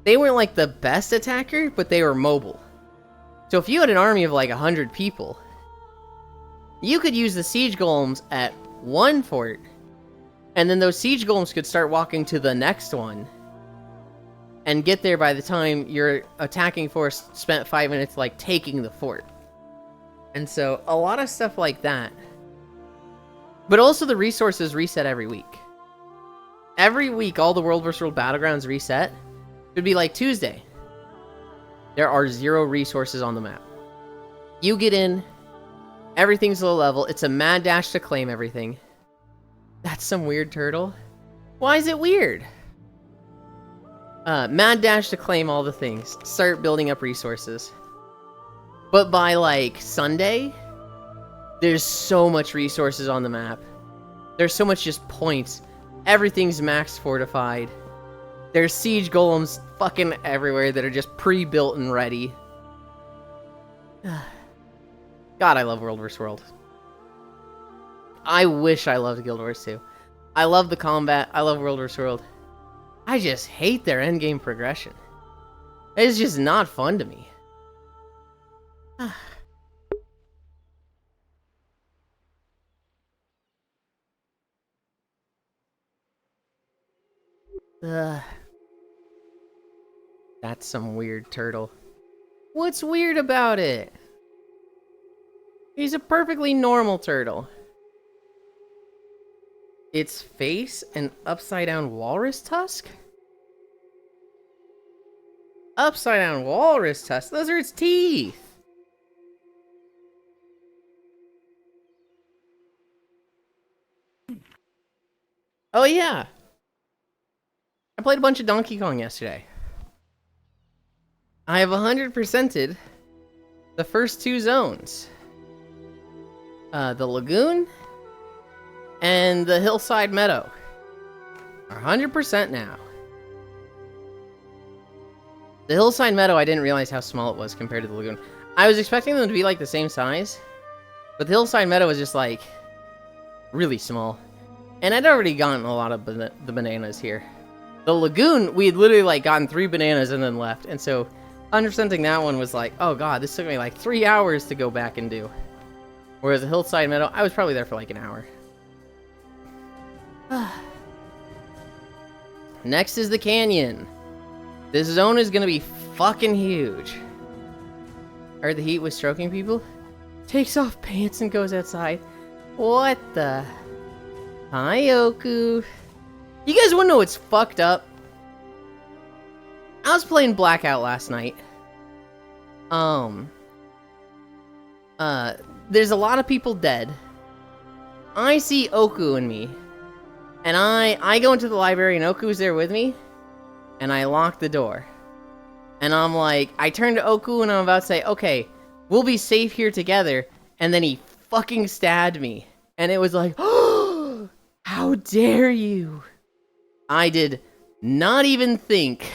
They weren't like the best attacker, but they were mobile. So if you had an army of like 100 people, you could use the siege golems at one fort, and then those siege golems could start walking to the next one, and get there by the time your attacking force spent 5 minutes like taking the fort. And so a lot of stuff like that. But also the resources reset every week. Every week all the World vs. World Battlegrounds reset. It would be like Tuesday. There are 0 resources on the map. You get in, everything's low level, it's a mad dash to claim everything. That's some weird turtle. Why is it weird? Mad dash to claim all the things. Start building up resources. But by like Sunday, there's so much resources on the map. There's so much just points. Everything's max fortified. There's siege golems fucking everywhere that are just pre-built and ready. God, I love World vs. World. I wish I loved Guild Wars 2. I love the combat. I love World vs. World. I just hate their endgame progression. It's just not fun to me. That's some weird turtle. What's weird about it? He's a perfectly normal turtle. Its face an upside down walrus tusk? Upside down walrus tusk? Those are its teeth! Oh yeah! I played a bunch of Donkey Kong yesterday. I have 100%ed the first 2 zones. The Lagoon and the Hillside Meadow are 100% now. The Hillside Meadow, I didn't realize how small it was compared to the Lagoon. I was expecting them to be like the same size, but the Hillside Meadow was just like really small. And I'd already gotten a lot of the bananas here. The Lagoon, we had literally like gotten 3 bananas and then left. And so 100%ing that one was like, oh god, this took me like 3 hours to go back and do. Whereas the Hillside Meadow, I was probably there for like an hour. Next is the canyon. This zone is gonna be fucking huge. I heard the heat was stroking people. Takes off pants and goes outside. What the? Hi, Oku. You guys wanna know what's fucked up? I was playing Blackout last night. There's a lot of people dead. I see Oku and me. And I go into the library and Oku's there with me. And I lock the door. And I'm like, I turn to Oku and I'm about to say, okay, we'll be safe here together. And then he fucking stabbed me. And it was like, oh, how dare you? I did not even think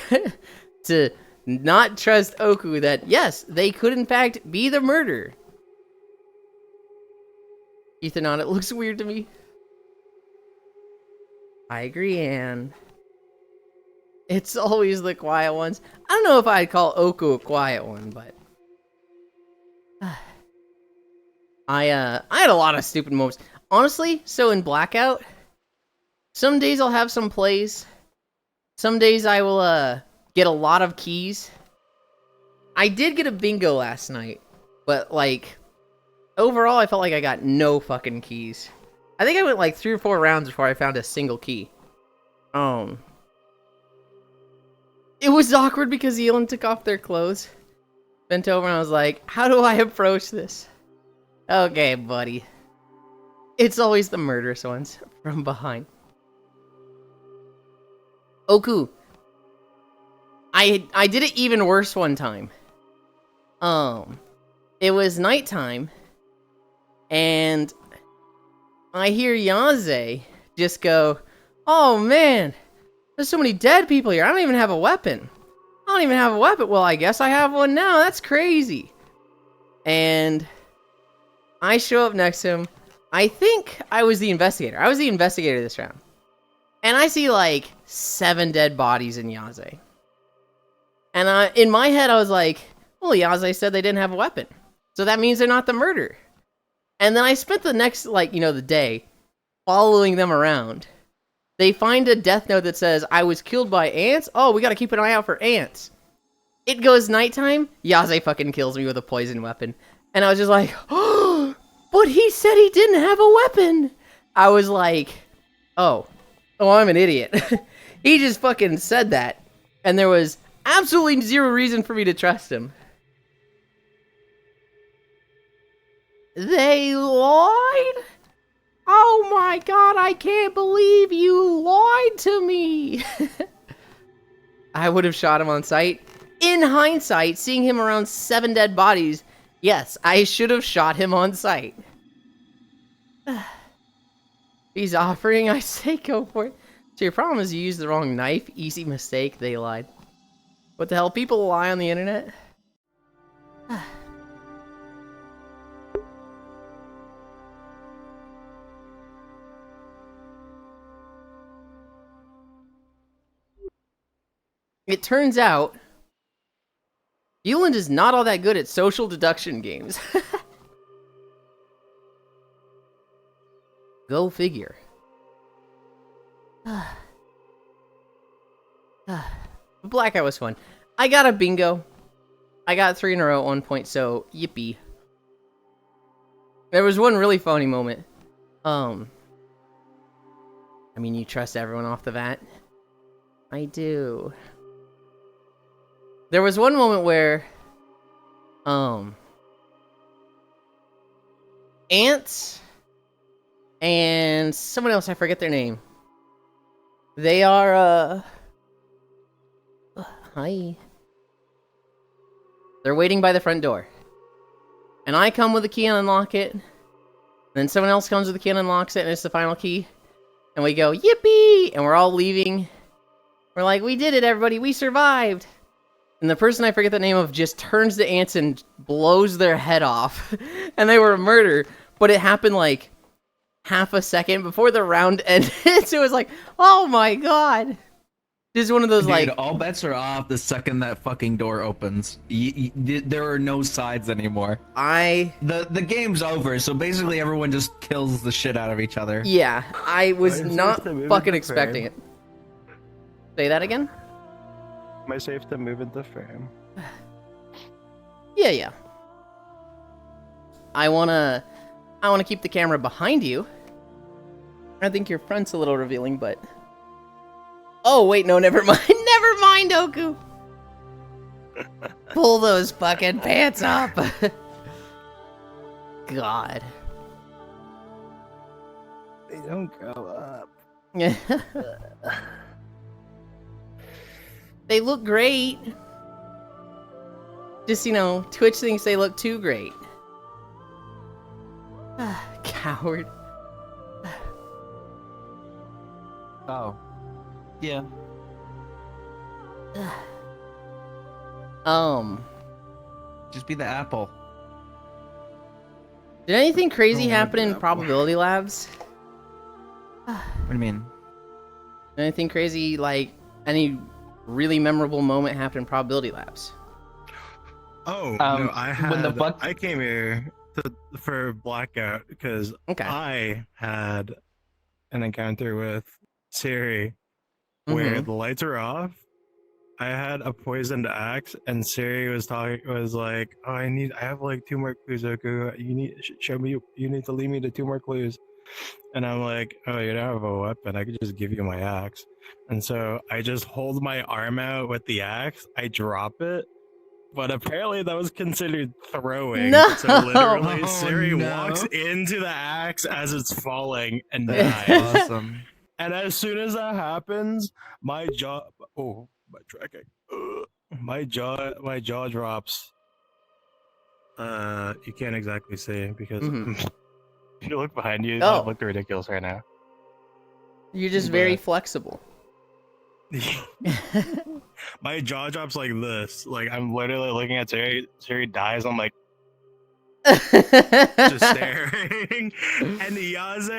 to not trust Oku that, yes, they could in fact be the murderer. Ethernon, it looks weird to me. I agree, Anne. It's always the quiet ones. I don't know if I'd call Oku a quiet one, but... I had a lot of stupid moments. Honestly, so in Blackout, some days I'll have some plays. Some days I will, get a lot of keys. I did get a bingo last night, but, like, overall I felt like I got no fucking keys. I think I went, like, 3 or 4 rounds before I found a single key. It was awkward because Yulind took off their clothes. Bent over and I was like, how do I approach this? Okay, buddy. It's always the murderous ones from behind. Oku. I did it even worse one time. It was nighttime. And I hear Yaze just go, oh man, there's so many dead people here. I don't even have a weapon. Well, I guess I have one now. That's crazy. And I show up next to him. I think I was the investigator. I was the investigator this round. And I see like 7 dead bodies in Yaze. And in my head, I was like, well, Yaze said they didn't have a weapon. So that means they're not the murderer. And then I spent the next, like, the day following them around. They find a death note that says, I was killed by ants. Oh, we gotta keep an eye out for ants. It goes nighttime. Yaze fucking kills me with a poison weapon. And I was just like, oh, but he said he didn't have a weapon. I was like, oh, I'm an idiot. He just fucking said that. And there was absolutely zero reason for me to trust him. They lied? Oh my god, I can't believe you lied to me. I would have shot him on sight. In hindsight, seeing him around 7 dead bodies, yes, I should have shot him on sight. He's offering, I say go for it. So your problem is you used the wrong knife. Easy mistake, they lied. What the hell, people lie on the internet? It turns out, Yulind is not all that good at social deduction games. Go figure. Blackout was fun. I got a bingo. I got 3 in a row at one point, so yippee. There was one really funny moment. I mean, you trust everyone off the bat? I do. There was one moment where, Ants and someone else, I forget their name. They are, hi. They're waiting by the front door. And I come with the key and unlock it. Then someone else comes with the key and unlocks it, and it's the final key. And we go, yippee! And we're all leaving. We're like, we did it, everybody, we survived! And the person I forget the name of just turns to ants and blows their head off. And they were a murder. But it happened like half a second before the round ended. So it was like, oh my god. Just one of those, Dude, like... all bets are off the second that fucking door opens. There are no sides anymore. The game's over, so basically everyone just kills the shit out of each other. Yeah, I was not fucking expecting it. Say that again? Am I safe to move into frame? Yeah. I wanna keep the camera behind you. I think your front's a little revealing, but... Oh, wait, no, never mind. Never mind, Oku! Pull those fucking pants up! God. They don't go up. They look great. Just, Twitch thinks they look too great. Coward. Oh. Yeah. Just be the apple. Did anything crazy happen in probability labs? What do you mean? Anything crazy, like, any really memorable moment happened in probability labs? Oh, no, I came here for Blackout because Okay. I had an encounter with Siri where the lights are off. I had a poisoned axe, and Siri was like, "Oh, I have like 2 more clues, Oku. You need to lead me to 2 more clues." And I'm like, "Oh, you don't have a weapon. I could just give you my axe." And so I just hold my arm out with the axe. I drop it, but apparently that was considered throwing. No! So literally, Oh, Siri no. walks into the axe as it's falling and dies. Awesome. And as soon as that happens, my jaw drops. You can't exactly see because if you look behind you, that looked ridiculous right now. You're just very flexible. My jaw drops like this. Like I'm literally looking at Siri. Siri dies. I'm like, just staring. And Yaze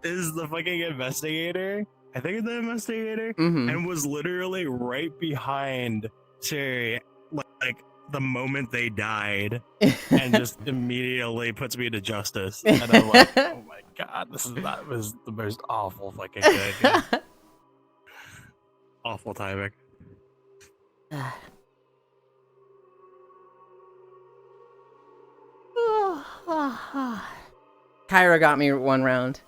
is the fucking investigator. I think it's the investigator, and was literally right behind Sherry, like the moment they died, and just immediately puts me to justice. And I'm like, oh my god, that was the most awful fucking thing. Awful timing. Kyra got me one round.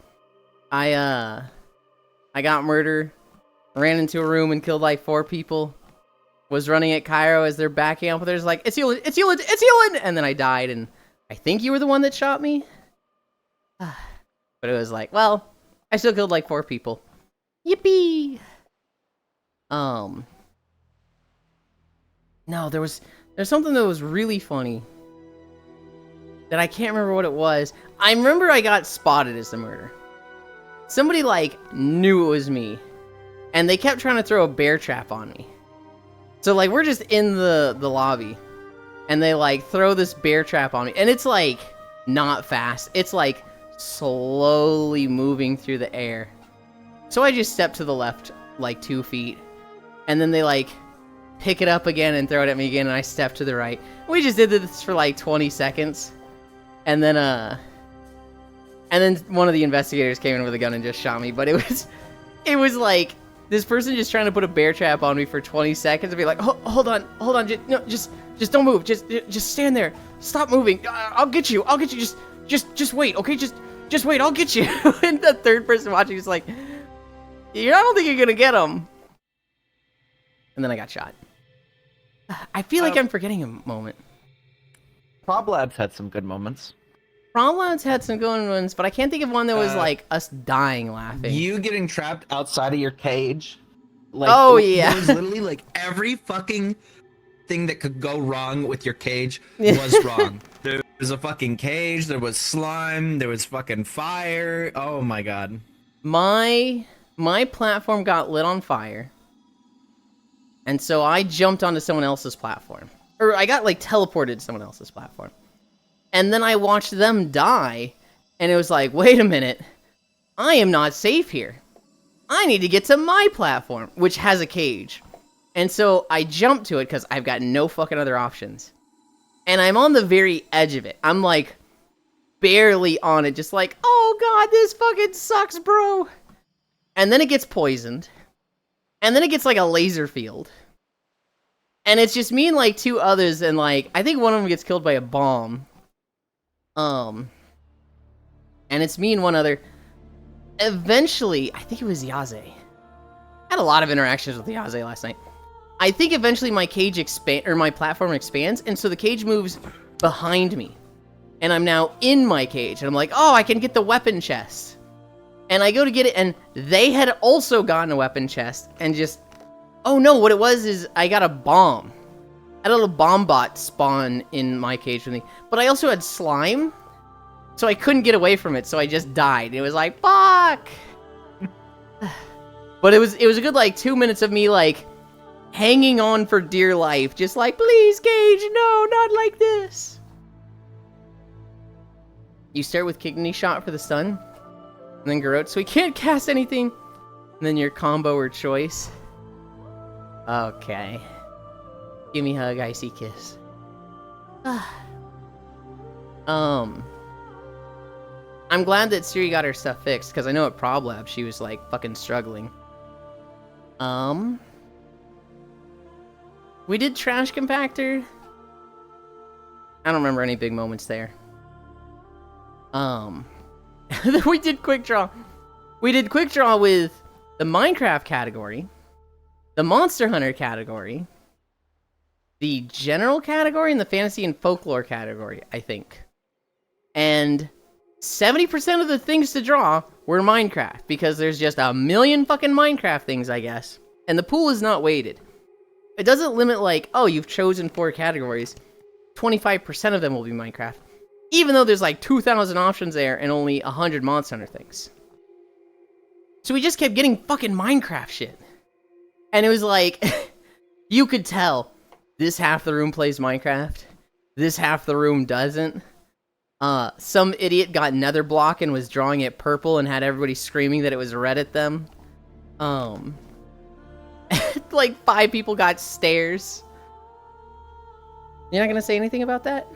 I got murder, ran into a room and killed like 4 people. Was running at Cairo as they're backing up. There's like, it's Yulind, it's Yulind, it's Yulind! And then I died, and I think you were the one that shot me. But it was like, well, I still killed like 4 people. Yippee! No, there's something that was really funny that I can't remember what it was. I remember I got spotted as the murderer. Somebody, like, knew it was me. And they kept trying to throw a bear trap on me. So, like, we're just in the lobby. And they, like, throw this bear trap on me. And it's, like, not fast. It's, like, slowly moving through the air. So I just step to the left, like, 2 feet. And then they, like, pick it up again and throw it at me again. And I step to the right. We just did this for, like, 20 seconds. And then one of the investigators came in with a gun and just shot me. But it was like this person just trying to put a bear trap on me for 20 seconds and be like, hold on, just don't move, just stand there, stop moving, I'll get you, just wait, okay, just wait, I'll get you. And the third person watching is like, I don't think you're gonna get him. And then I got shot. I feel like I'm forgetting a moment. Prob Labs had some good moments. Prom Labs had some good ones, but I can't think of one that was like us dying laughing. You getting trapped outside of your cage. Like, oh yeah. There was literally like every fucking thing that could go wrong with your cage was wrong. There was a fucking cage, there was slime, there was fucking fire. Oh my god. My platform got lit on fire. And so I jumped onto someone else's platform. Or I got like teleported to someone else's platform. And then I watched them die, and it was like, wait a minute, I am not safe here. I need to get to my platform, which has a cage. And so I jumped to it, because I've got no fucking other options. And I'm on the very edge of it. I'm like, barely on it, just like, oh god, this fucking sucks, bro. And then it gets poisoned. And then it gets like a laser field. And it's just me and like 2 others, and like, I think one of them gets killed by a bomb. And it's me and one other. Eventually, I think it was Yaze. I had a lot of interactions with Yaze last night. I think eventually my cage my platform expands, and so the cage moves behind me. And I'm now in my cage, and I'm like, oh, I can get the weapon chest. And I go to get it, and they had also gotten a weapon chest, and just, oh no, what it was is I got a bomb. I had a little bomb bot spawn in my cage with me. But I also had slime, so I couldn't get away from it, so I just died. It was like, fuck! But it was a good, like, 2 minutes of me, like, hanging on for dear life. Just like, please, Cage, no, not like this. You start with kidney shot for the stun, and then Garrote, so he can't cast anything, and then your combo or choice. Okay. Give me a hug, icy kiss. I'm glad that Siri got her stuff fixed, because I know at Prob Lab she was like fucking struggling. We did trash compactor. I don't remember any big moments there. We did quick draw. We did quick draw with the Minecraft category, the Monster Hunter category, the general category, and the fantasy and folklore category, I think. And 70% of the things to draw were Minecraft, because there's just a million fucking Minecraft things, I guess. And the pool is not weighted. It doesn't limit like, oh, you've chosen 4 categories. 25% of them will be Minecraft. Even though there's like 2,000 options there and only 100 Monster Hunter things. So we just kept getting fucking Minecraft shit. And it was like, you could tell, this half the room plays Minecraft, this half the room doesn't. Some idiot got nether block and was drawing it purple and had everybody screaming that it was red at them. Like 5 people got stares. You're not gonna say anything about that?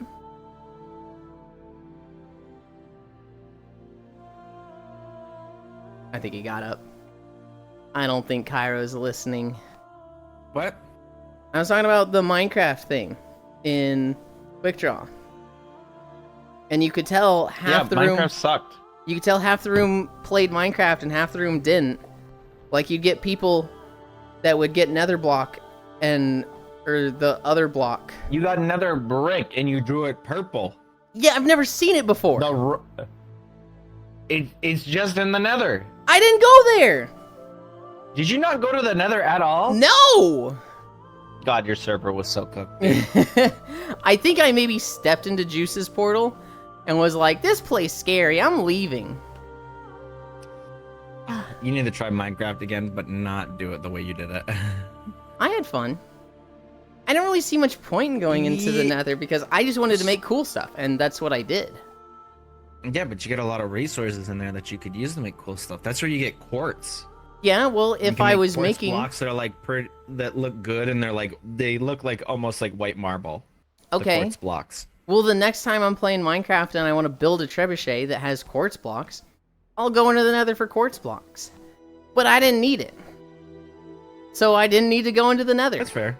I think he got up. I don't think Cairo's listening. What? I was talking about the Minecraft thing in Quick Draw. And you could tell half the room... Minecraft sucked. You could tell half the room played Minecraft and half the room didn't. Like, you'd get people that would get nether block or the other block. You got another brick and you drew it purple. Yeah, I've never seen it before. It's just in the nether. I didn't go there! Did you not go to the nether at all? No! God, your server was so cooked. I think I maybe stepped into Juice's portal and was like, this place scary, I'm leaving. You need to try Minecraft again, but not do it the way you did it. I had fun. I don't really see much point in going into the nether because I just wanted to make cool stuff, and that's what I did. Yeah, but you get a lot of resources in there that you could use to make cool stuff. That's where you get quartz. Yeah, well, if I was quartz making blocks that are like that look good, and they look like almost like white marble. Okay. The quartz blocks. Well, the next time I'm playing Minecraft and I want to build a trebuchet that has quartz blocks, I'll go into the nether for quartz blocks. But I didn't need it. So I didn't need to go into the nether. That's fair.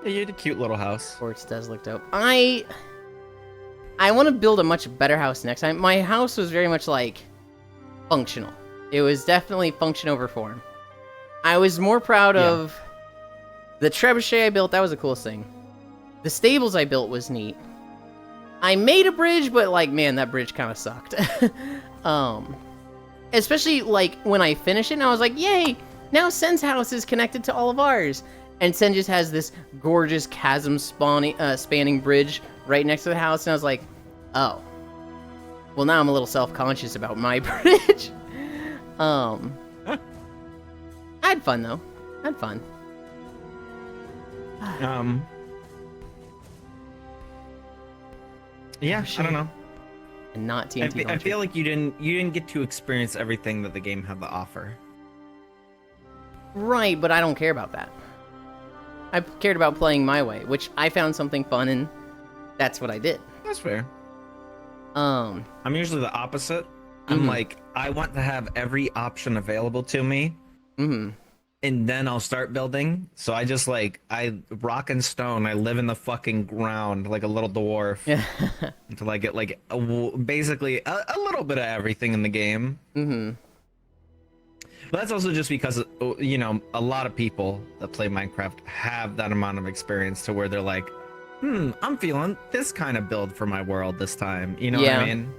Yeah, you had a cute little house. Quartz does look dope. I want to build a much better house next time. My house was very much like functional. It was definitely function over form. I was more proud of the trebuchet I built. That was the coolest thing. The stables I built was neat. I made a bridge, but like, man, that bridge kind of sucked. Especially like when I finished it, and I was like, yay! Now Sen's house is connected to all of ours. And Sen just has this gorgeous chasm spanning bridge right next to the house, and I was like, oh. Well, now I'm a little self-conscious about my bridge. I had fun, though. I had fun. Yeah, I don't know. And not TNT. I feel like you didn't get to experience everything that the game had to offer. Right, but I don't care about that. I cared about playing my way, which I found something fun, and that's what I did. That's fair. I'm usually the opposite. I'm like, I want to have every option available to me, and then I'll start building. So I just I rock and stone. I live in the fucking ground like a little dwarf until I get basically a little bit of everything in the game. But that's also just because, you know, a lot of people that play Minecraft have that amount of experience to where they're like, I'm feeling this kind of build for my world this time. You know what I mean?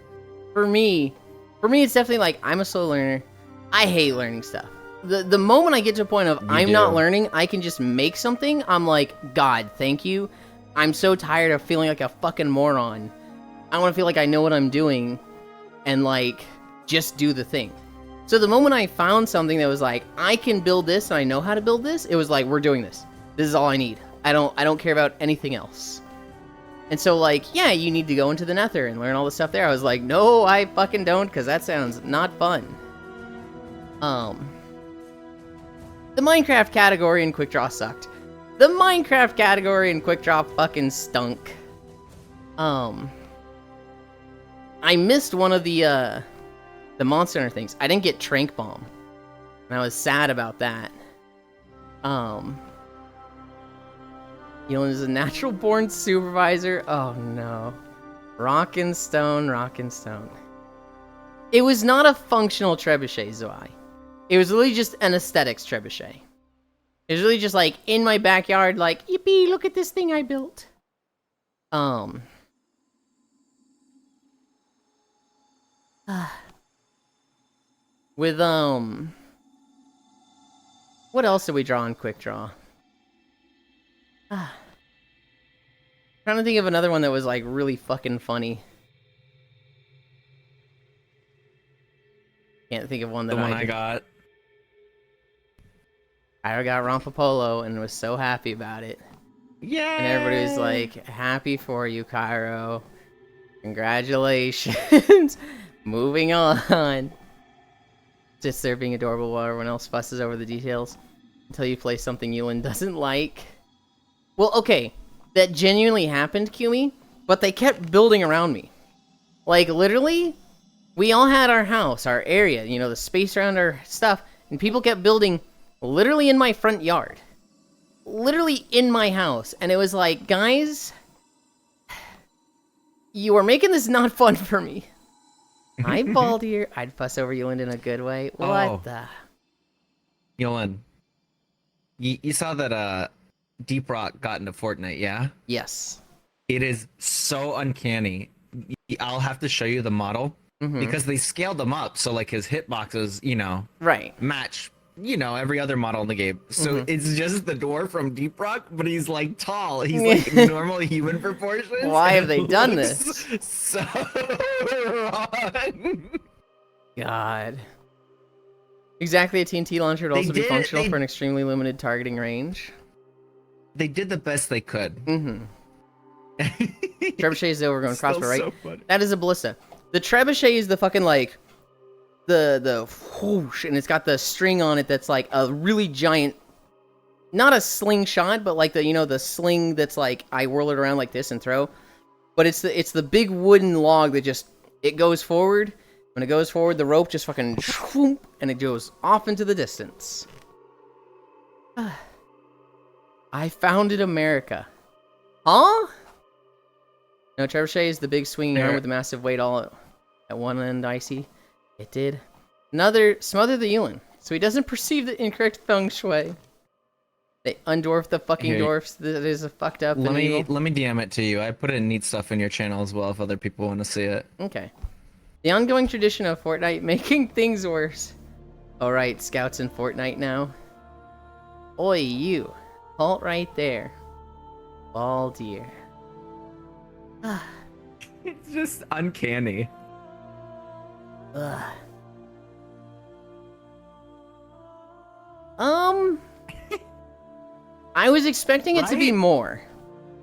For me, it's definitely like, I'm a slow learner. I hate learning stuff. The moment I get to a point of I'm not learning, I can just make something, I'm like, God, thank you. I'm so tired of feeling like a fucking moron. I want to feel like I know what I'm doing and like, just do the thing. So the moment I found something that was like, I can build this and I know how to build this, it was like, we're doing this. This is all I need. I don't care about anything else. And so like, yeah, you need to go into the nether and learn all the stuff there. I was like, no, I fucking don't, because that sounds not fun. The Minecraft category in Quick Draw sucked. The Minecraft category in Quick Draw fucking stunk. I missed one of the Monster Hunter things. I didn't get Trank Bomb. And I was sad about that. Yulind is a natural born supervisor. Oh no. Rock and stone, rock and stone. It was not a functional trebuchet, Zoai. It was really just an aesthetics trebuchet. It was really just like in my backyard, like, yippee, look at this thing I built. With, what else did we draw in Quick Draw? Trying to think of another one that was, like, really fucking funny. Can't think of one that I got. I got Rompapolo and was so happy about it. Yeah. And everybody was like, happy for you, Cairo. Congratulations. Moving on. Just there being adorable while everyone else fusses over the details until you play something Yulind doesn't like. Well, okay, that genuinely happened, Kumi, but they kept building around me. Like, literally, we all had our house, our area, you know, the space around our stuff, and people kept building literally in my front yard. Literally in my house. And it was like, guys, you are making this not fun for me. Hi, Baldir. I'd fuss over Yulind in a good way. What the? Yulind, you saw that Deep Rock got into Fortnite, yeah? Yes. It is so uncanny. I'll have to show you the model because they scaled them up so like his hitboxes, you know, Right. match, you know, every other model in the game. So it's just the dwarf from Deep Rock, but he's like tall. He's like normal human proportions. Why have they done this? So wrong. God. Exactly, a TNT launcher would also be functional for an extremely limited targeting range. They did the best they could. Trebuchet is the overgrown crossbow, right? So that is a ballista. The trebuchet is the fucking like the whoosh, and it's got the string on it that's like a really giant, not a slingshot, but like the, you know, the sling that's like I whirl it around like this and throw. But it's the big wooden log that just it goes forward. When it goes forward, the rope just fucking whoop, and it goes off into the distance. I founded America. Huh? No, trebuchet is the big swinging arm with the massive weight all at one end, icy. It did. Another, smother the Yulind, so he doesn't perceive the incorrect feng shui. They undwarf the fucking dwarfs. That is a fucked up Let and me evil. let me DM it to you. I put in neat stuff in your channel as well if other people want to see it. Okay. The ongoing tradition of Fortnite making things worse. Alright, scouts in Fortnite now. Oi, you. Halt right there. Baldir. It's just uncanny. Ugh. I was expecting it to be more.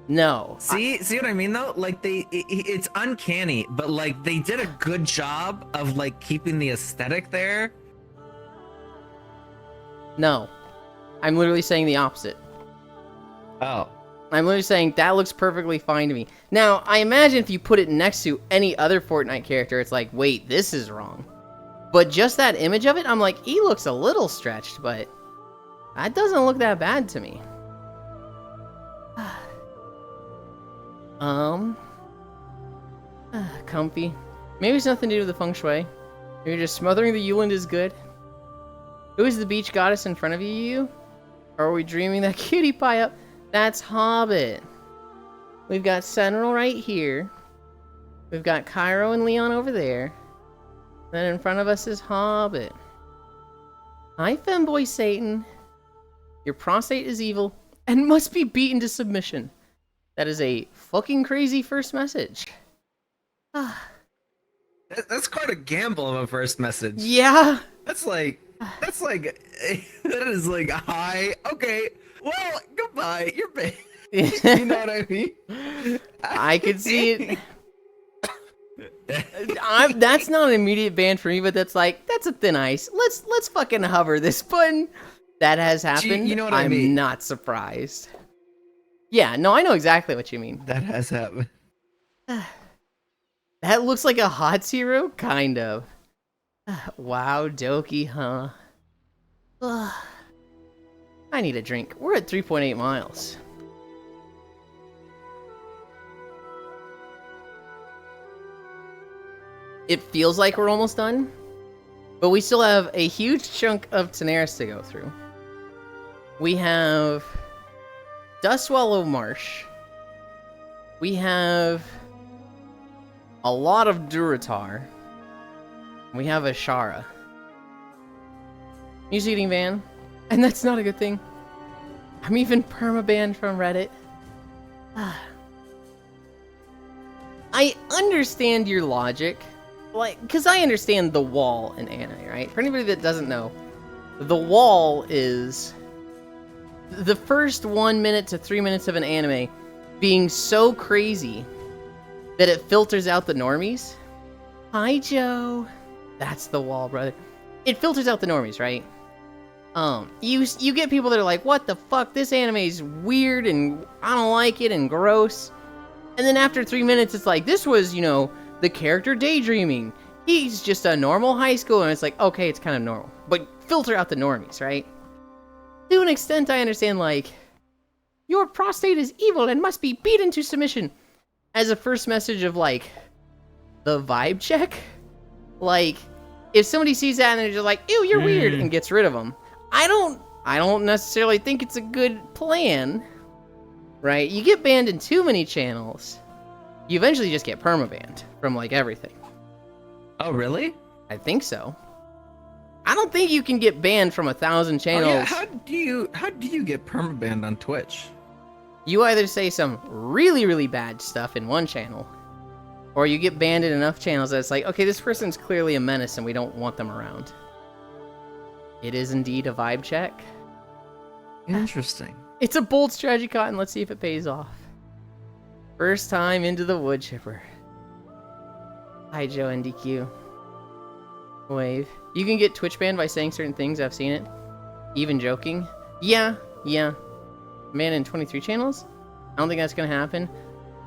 No. See what I mean though? Like it's uncanny, but like they did a good job of like keeping the aesthetic there. No. I'm literally saying the opposite. Oh. I'm literally saying that looks perfectly fine to me. Now, I imagine if you put it next to any other Fortnite character, it's like, wait, this is wrong. But just that image of it, I'm like, he looks a little stretched, but that doesn't look that bad to me. Comfy. Maybe it's nothing to do with the feng shui. Maybe just smothering the Yulind is good. Who is the beach goddess in front of you? Or are we dreaming that cutie pie up? That's Hobbit. We've got Sentinel right here. We've got Cairo and Leon over there. Then in front of us is Hobbit. Hi, femboy Satan. Your prostate is evil and must be beaten to submission. That is a fucking crazy first message. That's quite a gamble of a first message. Yeah. That's like that is like hi. Okay. Well, goodbye. You're big. You know what I mean? I could see it. That's not an immediate ban for me, but that's like, that's a thin ice. Let's fucking hover this button. That has happened. You know what I mean? I'm not surprised. Yeah, no, I know exactly what you mean. That has happened. That looks like a hot hero, kind of. Wow, Doki, huh? I need a drink. We're at 3.8 miles. It feels like we're almost done, but we still have a huge chunk of Tanaris to go through. We have Dustwallow Marsh. We have a lot of Duratar. We have Ashara. Music eating van. And that's not a good thing. I'm even permabanned from Reddit. I understand your logic. Like, because I understand the wall in anime, right? For anybody that doesn't know, the wall is the first 1 minute to 3 minutes of an anime being so crazy that it filters out the normies. Hi, Joe. That's the wall, brother. It filters out the normies, right? You get people that are like, what the fuck? This anime is weird and I don't like it and gross. And then after 3 minutes, it's like, this was, the character daydreaming. He's just a normal high schooler. And it's like, okay, it's kind of normal. But filter out the normies, right? To an extent, I understand, like, your prostate is evil and must be beaten to submission. As a first message of, like, the vibe check. Like, if somebody sees that and they're just like, ew, you're weird, and gets rid of them. I don't necessarily think it's a good plan. Right? You get banned in too many channels, you eventually just get permabanned from, like, everything. Oh, really? I think so. I don't think you can get banned from 1,000 channels. Oh, yeah. How do you get permabanned on Twitch? You either say some really, really bad stuff in one channel, or you get banned in enough channels that it's like, okay, this person's clearly a menace and we don't want them around. It is indeed a vibe check. Interesting. It's a bold strategy, Cotton. Let's see if it pays off. First time into the wood chipper. Hi, Joe NDQ. Wave. You can get Twitch banned by saying certain things. I've seen it. Even joking. Yeah. Man in 23 channels? I don't think that's gonna happen.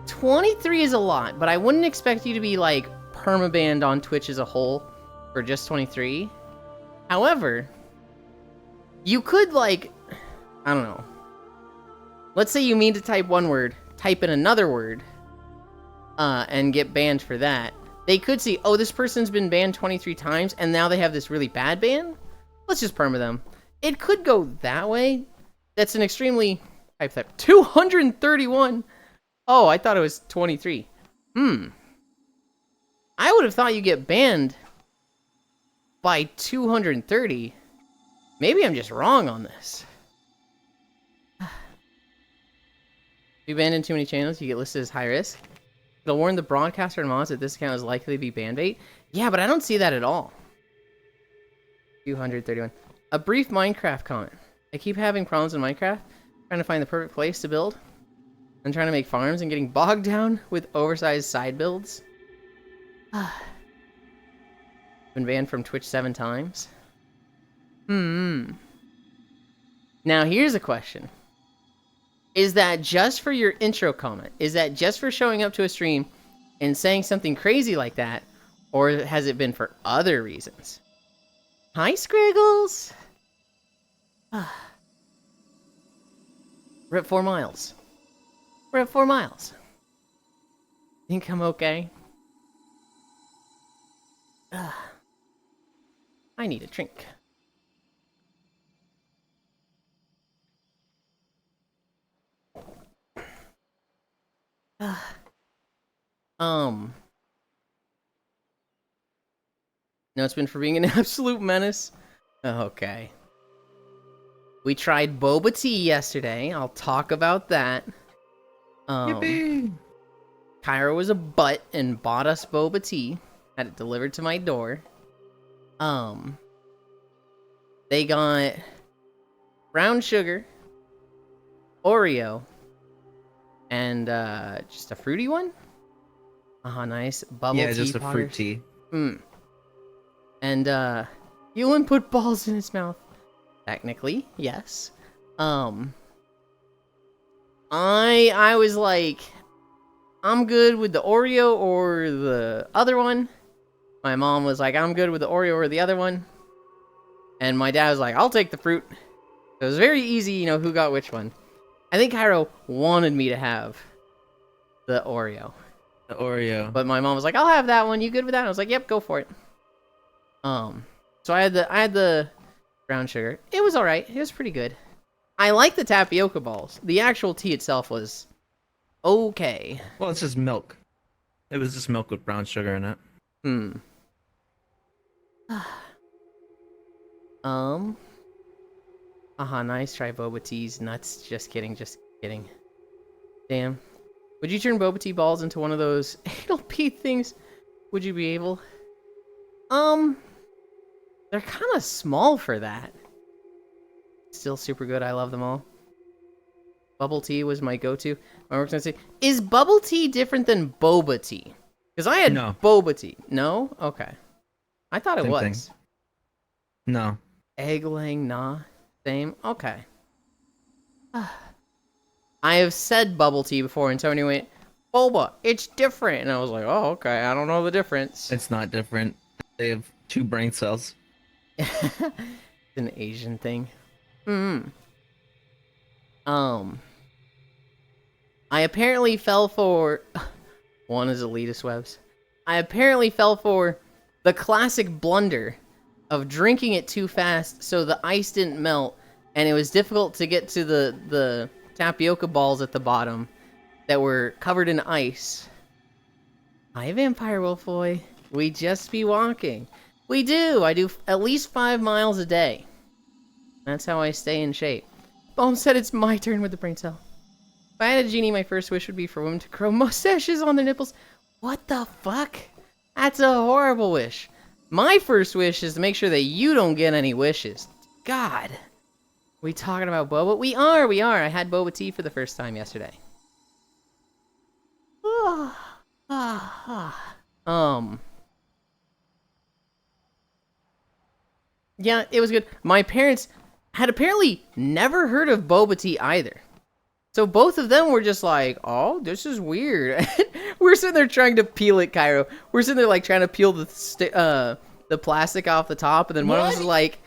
23 is a lot, but I wouldn't expect you to be, like, permabanned on Twitch as a whole for just 23. However, you could, like, I don't know. Let's say you mean to type one word, type in another word, and get banned for that. They could see, oh, this person's been banned 23 times, and now they have this really bad ban? Let's just perma them. It could go that way. That's an extremely... type 231! Oh, I thought it was 23. I would have thought you get banned by 230. Maybe I'm just wrong on this. If you banned in too many channels, you get listed as high risk. They'll warn the broadcaster and mods that this account is likely to be ban bait. Yeah, but I don't see that at all. 231. A brief Minecraft comment. I keep having problems in Minecraft, trying to find the perfect place to build. I'm trying to make farms and getting bogged down with oversized side builds. Been banned from Twitch 7 times. Now here's a question. Is that just for your intro comment? Is that just for showing up to a stream and saying something crazy like that? Or has it been for other reasons? Hi, Scriggles! We're at 4 miles. We're at 4 miles. Think I'm okay? I need a drink. No, it's been for being an absolute menace. Okay. We tried boba tea yesterday. I'll talk about that. Yippee! Cairo was a butt and bought us boba tea. Had it delivered to my door. They got brown sugar, Oreo, and just a fruity one. Nice bubble tea. Yeah, just a powders. fruit tea. And Yulind put balls in his mouth. Technically, yes. I was like, I'm good with the Oreo or the other one. My mom was like, I'm good with the Oreo or the other one. And my dad was like, I'll take the fruit. It was very easy, who got which one. I think Cairo wanted me to have the Oreo. The Oreo. But my mom was like, I'll have that one. You good with that? I was like, yep, go for it. So I had the brown sugar. It was alright. It was pretty good. I like the tapioca balls. The actual tea itself was okay. Well, it's just milk. It was just milk with brown sugar in it. Nice. Try boba teas. Nuts. Just kidding. Damn. Would you turn boba tea balls into one of those anal pee things? Would you be able? They're kind of small for that. Still super good. I love them all. Bubble tea was my go-to. My work's gonna say, is bubble tea different than boba tea? Because I had No. boba tea. No? Okay. I thought it Same was. thing. No. Egg laying, nah. Same? Okay. I have said bubble tea before, and Tony went, boba, it's different. And I was like, oh, okay, I don't know the difference. It's not different. They have 2 brain cells. It's an Asian thing. I apparently fell for... One is elitist webs. I apparently fell for the classic blunder of drinking it too fast so the ice didn't melt, and it was difficult to get to the tapioca balls at the bottom that were covered in ice. Hi, Vampire Wolf Boy. We just be walking. We do. I do at least 5 miles a day. That's how I stay in shape. Bohm said it's my turn with the brain cell. If I had a genie, my first wish would be for women to grow mustaches on their nipples. What the fuck? That's a horrible wish. My first wish is to make sure that you don't get any wishes. God. We talking about boba? We are. I had boba tea for the first time yesterday. Yeah, it was good. My parents had apparently never heard of boba tea either. So both of them were just like, oh, this is weird. We're sitting there trying to peel it, Cairo. We're sitting there like trying to peel the plastic off the top, and then one of us is like,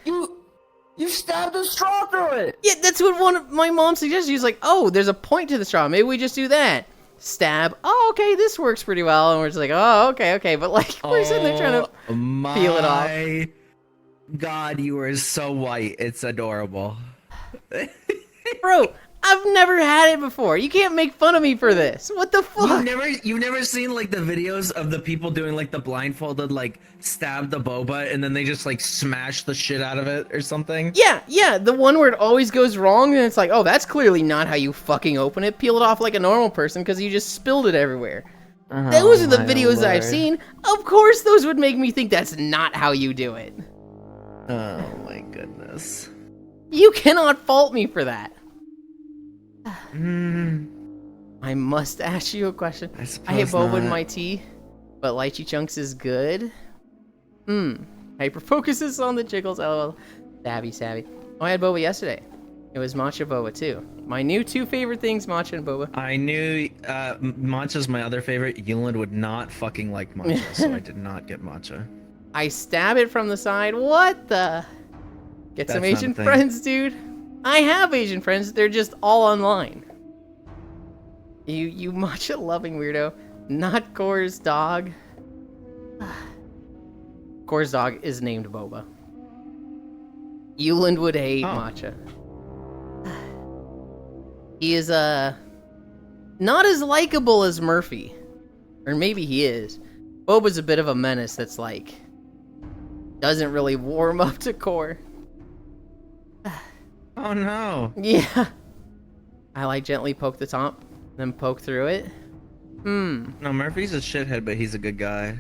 You stabbed a straw through it! yeah, that's what one of my mom suggested. She was like, oh, there's a point to the straw. Maybe we just do that. Stab. Oh, okay, this works pretty well. And we're just like, oh, okay. But like, we're sitting there trying to peel it off. God, you are so white. It's adorable. Bro, I've never had it before. You can't make fun of me for this. What the fuck? You've never seen like the videos of the people doing like the blindfolded like stab the boba and then they just like smash the shit out of it or something? Yeah, the one where it always goes wrong and it's like, oh, that's clearly not how you fucking open it. Peel it off like a normal person because you just spilled it everywhere. Those are the videos that I've seen. Of course those would make me think that's not how you do it. Oh my goodness. You cannot fault me for that. I must ask you a question. I hate boba in my tea, but lychee chunks is good. Hyper focuses on the jiggles. LOL. Savvy. Oh, I had boba yesterday. It was matcha boba too. My new 2 favorite things, matcha and boba. I knew matcha's my other favorite. Yulind would not fucking like matcha, so I did not get matcha. I stab it from the side. What the? Get some That's not Asian a thing. friends, dude. I have Asian friends. They're just all online. You matcha loving weirdo. Not Gore's dog. Gore's dog is named Boba. Yulind would hate matcha. He is not as likable as Murphy. Or maybe he is. Boba's a bit of a menace that's like doesn't really warm up to Core. Oh no. Yeah. I like gently poke the top, then poke through it. No, Murphy's a shithead, but he's a good guy.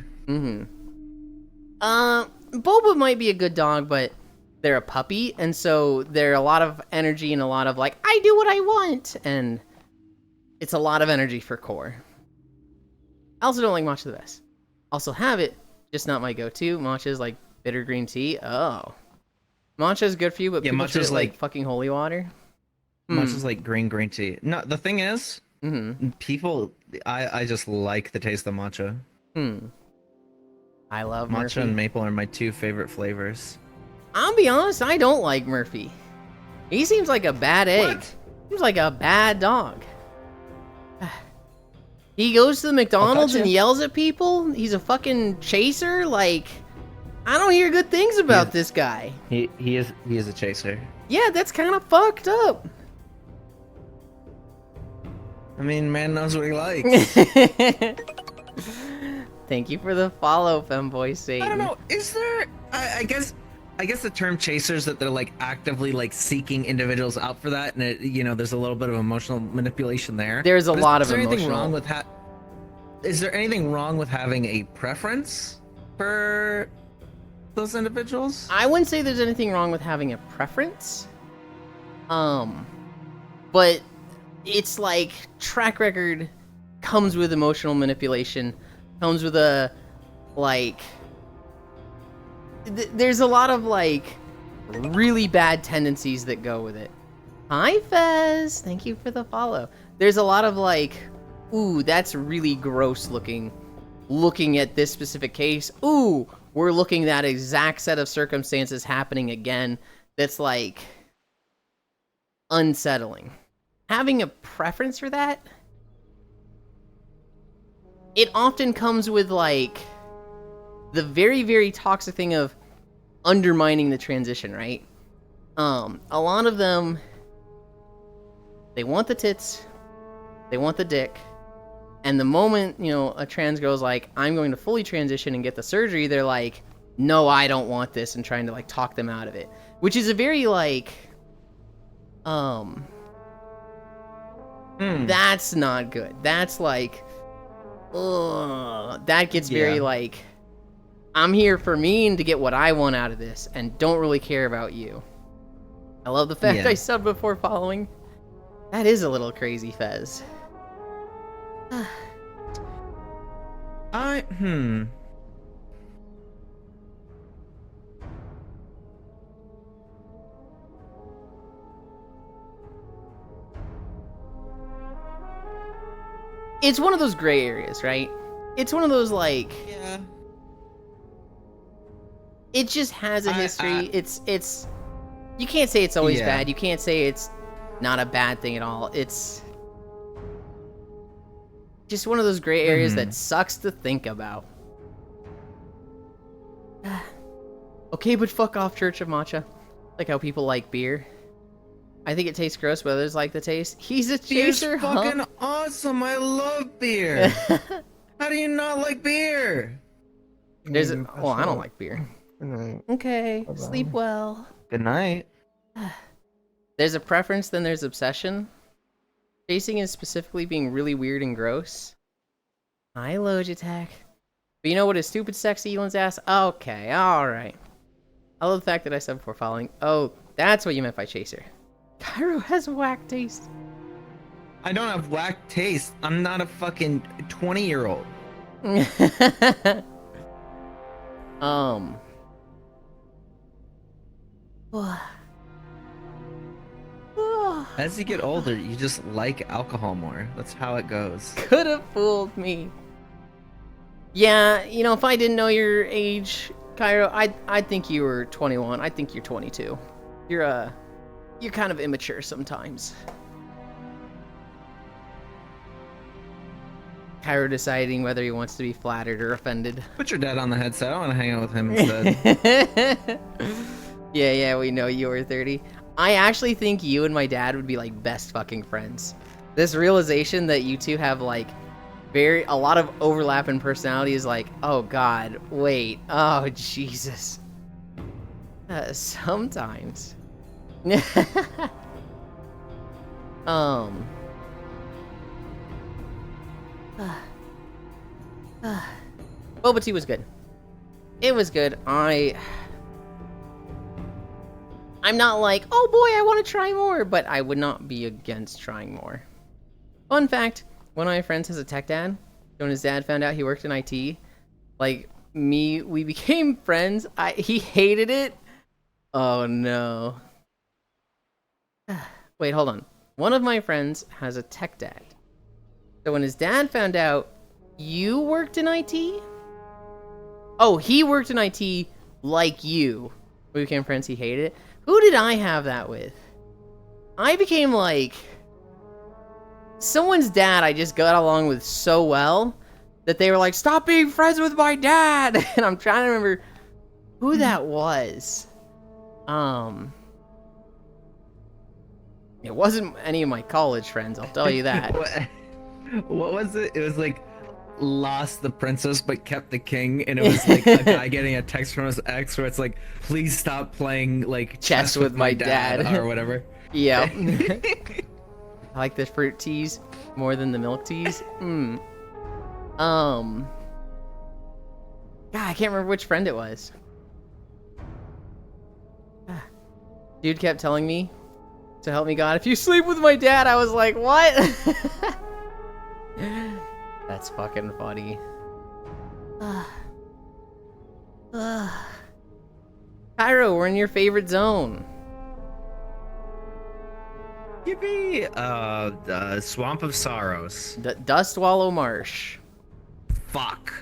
Boba might be a good dog, but they're a puppy, and so they're a lot of energy and a lot of like, I do what I want, and it's a lot of energy for Core. I also don't like matcha the best. Also have it, just not my go-to. Matcha is like bitter green tea. Oh. Matcha is good for you, but Yeah, people treat matcha's it like like- fucking holy water. Matcha's like green tea. No, the thing is, people, I just like the taste of matcha. I love Matcha Murphy. and maple are my 2 favorite flavors. I'll be honest, I don't like Murphy. He seems like a bad egg. What? Seems like a bad dog. He goes to the McDonald's and yells at people. He's a fucking chaser. Like, I don't hear good things about this guy. He is a chaser. Yeah, that's kind of fucked up. I mean, man knows what he likes. Thank you for the follow, femboy Satan. I don't know. Is there? I guess the term chasers that they're like actively like seeking individuals out for that, and it, you know, there's a little bit of emotional manipulation there. There's a But lot is of there anything emotional. wrong with Is there anything wrong with having a preference for those individuals? I wouldn't say there's anything wrong with having a preference. But it's like track record comes with emotional manipulation, comes with a like there's a lot of like really bad tendencies that go with it. Hi Fez, thank you for the follow. There's a lot of like, ooh, that's really gross looking at this specific case. Ooh, we're looking at that exact set of circumstances happening again. That's like unsettling. Having a preference for that, it often comes with like the very, very toxic thing of undermining the transition, right? A lot of them, they want the tits, they want the dick, and the moment, you know, a trans girl's like, I'm going to fully transition and get the surgery, they're like, no, I don't want this, and trying to like talk them out of it. Which is a very like, that's not good. That's like, ugh, that gets very like, I'm here for me and to get what I want out of this, and don't really care about you. I love the fact I subbed before following. That is a little crazy, Fez. It's one of those gray areas, right? It's one of those like, Yeah. it just has a history. It's you can't say it's always bad. You can't say it's not a bad thing at all. It's just one of those gray areas that sucks to think about. Okay, but fuck off, Church of Matcha. Like how people like beer. I think it tastes gross, but others like the taste. He's a chaser, Beer's fucking awesome. I love beer. How do you not like beer? There's a, well, I don't like beer. Okay, Bye-bye. sleep well. Good night. There's a preference, then there's obsession. Chasing is specifically being really weird and gross. Hi, Logitech. But you know what is stupid sexy, Yulin's ass? Okay, alright. I love the fact that I said before following. Oh, that's what you meant by chaser. Cairo has whack taste. I don't have whack taste. I'm not a fucking 20-year-old. As you get older, you just like alcohol more. That's how it goes. Could have fooled me. Yeah, you know, if I didn't know your age, Cairo, I'd think you were 21. I think you're 22. You're kind of immature sometimes. Cairo deciding whether he wants to be flattered or offended. Put your dad on the headset. I want to hang out with him instead. Yeah, we know you were 30. I actually think you and my dad would be like best fucking friends. This realization that you two have like a lot of overlap in personality is like, oh god, wait, oh Jesus. Sometimes. Boba tea was good. It was good. I'm not like, oh boy, I want to try more, but I would not be against trying more. Fun fact, one of my friends has a tech dad. When his dad found out he worked in IT, like me, we became friends. He hated it. Oh no. Wait, hold on. One of my friends has a tech dad. So when his dad found out you worked in IT? Oh, he worked in IT like you. We became friends, he hated it. Who did I have that with? I became like someone's dad I just got along with so well that they were like, stop being friends with my dad. And I'm trying to remember who that was. It wasn't any of my college friends, I'll tell you that. What was it? It was like lost the princess but kept the king, and it was like a guy getting a text from his ex where it's like, please stop playing like chess with my dad or whatever. Yeah. I like the fruit teas more than the milk teas. God, I can't remember which friend it was. Dude kept telling me So help me God, if you sleep with my dad, I was like, what? That's fucking funny. Cairo, we're in your favorite zone. Give me the Swamp of Sorrows. Dust Wallow Marsh. Fuck.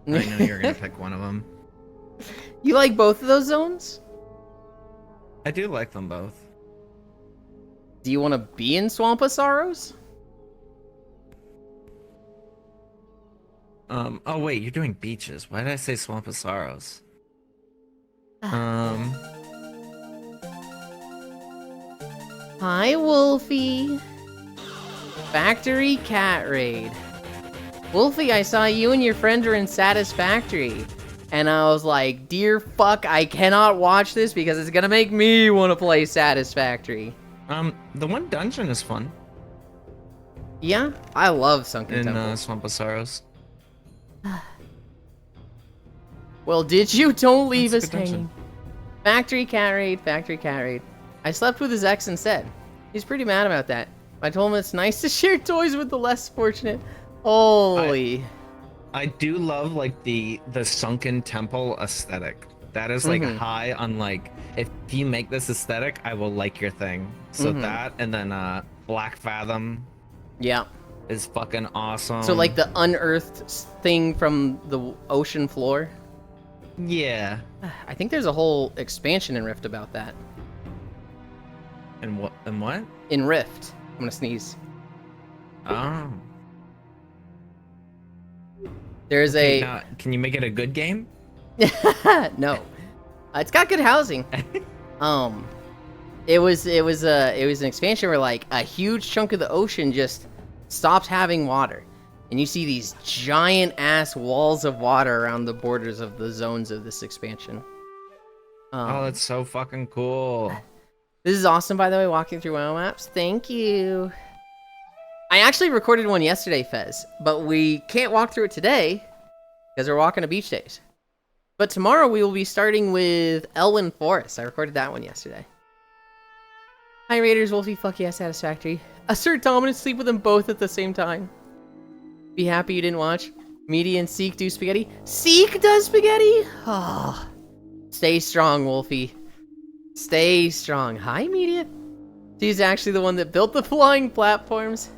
I knew you were gonna pick one of them. You like both of those zones? I do like them both. Do you want to be in Swamp of Sorrows? Oh wait, you're doing beaches. Why did I say Swamp of Sorrows? Hi, Wolfie. Factory Cat Raid. Wolfie, I saw you and your friend are in Satisfactory. And I was like, dear fuck, I cannot watch this because it's gonna make me want to play Satisfactory. The one dungeon is fun. Yeah, I love Sunken Temple. In Swamp of Sorrows. Well, did you? Don't leave That's us a good hanging. Factory Cat Raid, Factory Cat Raid. I slept with his ex instead. He's pretty mad about that. I told him it's nice to share toys with the less fortunate. Holy. I do love like the Sunken Temple aesthetic. That is like high on like, if you make this aesthetic, I will like your thing. So that, and then Black Fathom. Yeah. Is fucking awesome. So like the unearthed thing from the ocean floor. Yeah. I think there's a whole expansion in Rift about that. And what? And what? In Rift. I'm gonna sneeze. Oh. There's Okay, now, can you make it a good game? no. It's got good housing. It was an expansion where like a huge chunk of the ocean just stopped having water. And you see these giant ass walls of water around the borders of the zones of this expansion. Oh, that's so fucking cool. This is awesome, by the way, walking through WoW maps. Thank you. I actually recorded one yesterday, Fez, but we can't walk through it today because we're walking to beach days. But tomorrow we will be starting with Elwyn Forest. I recorded that one yesterday. Hi, Raiders, Wolfie, fuck yeah, Satisfactory. Assert dominance, sleep with them both at the same time. Be happy you didn't watch. Media and Seek do spaghetti. Seek does spaghetti? Oh. Stay strong, Wolfie. Stay strong. Hi, Media. She's actually the one that built the flying platforms.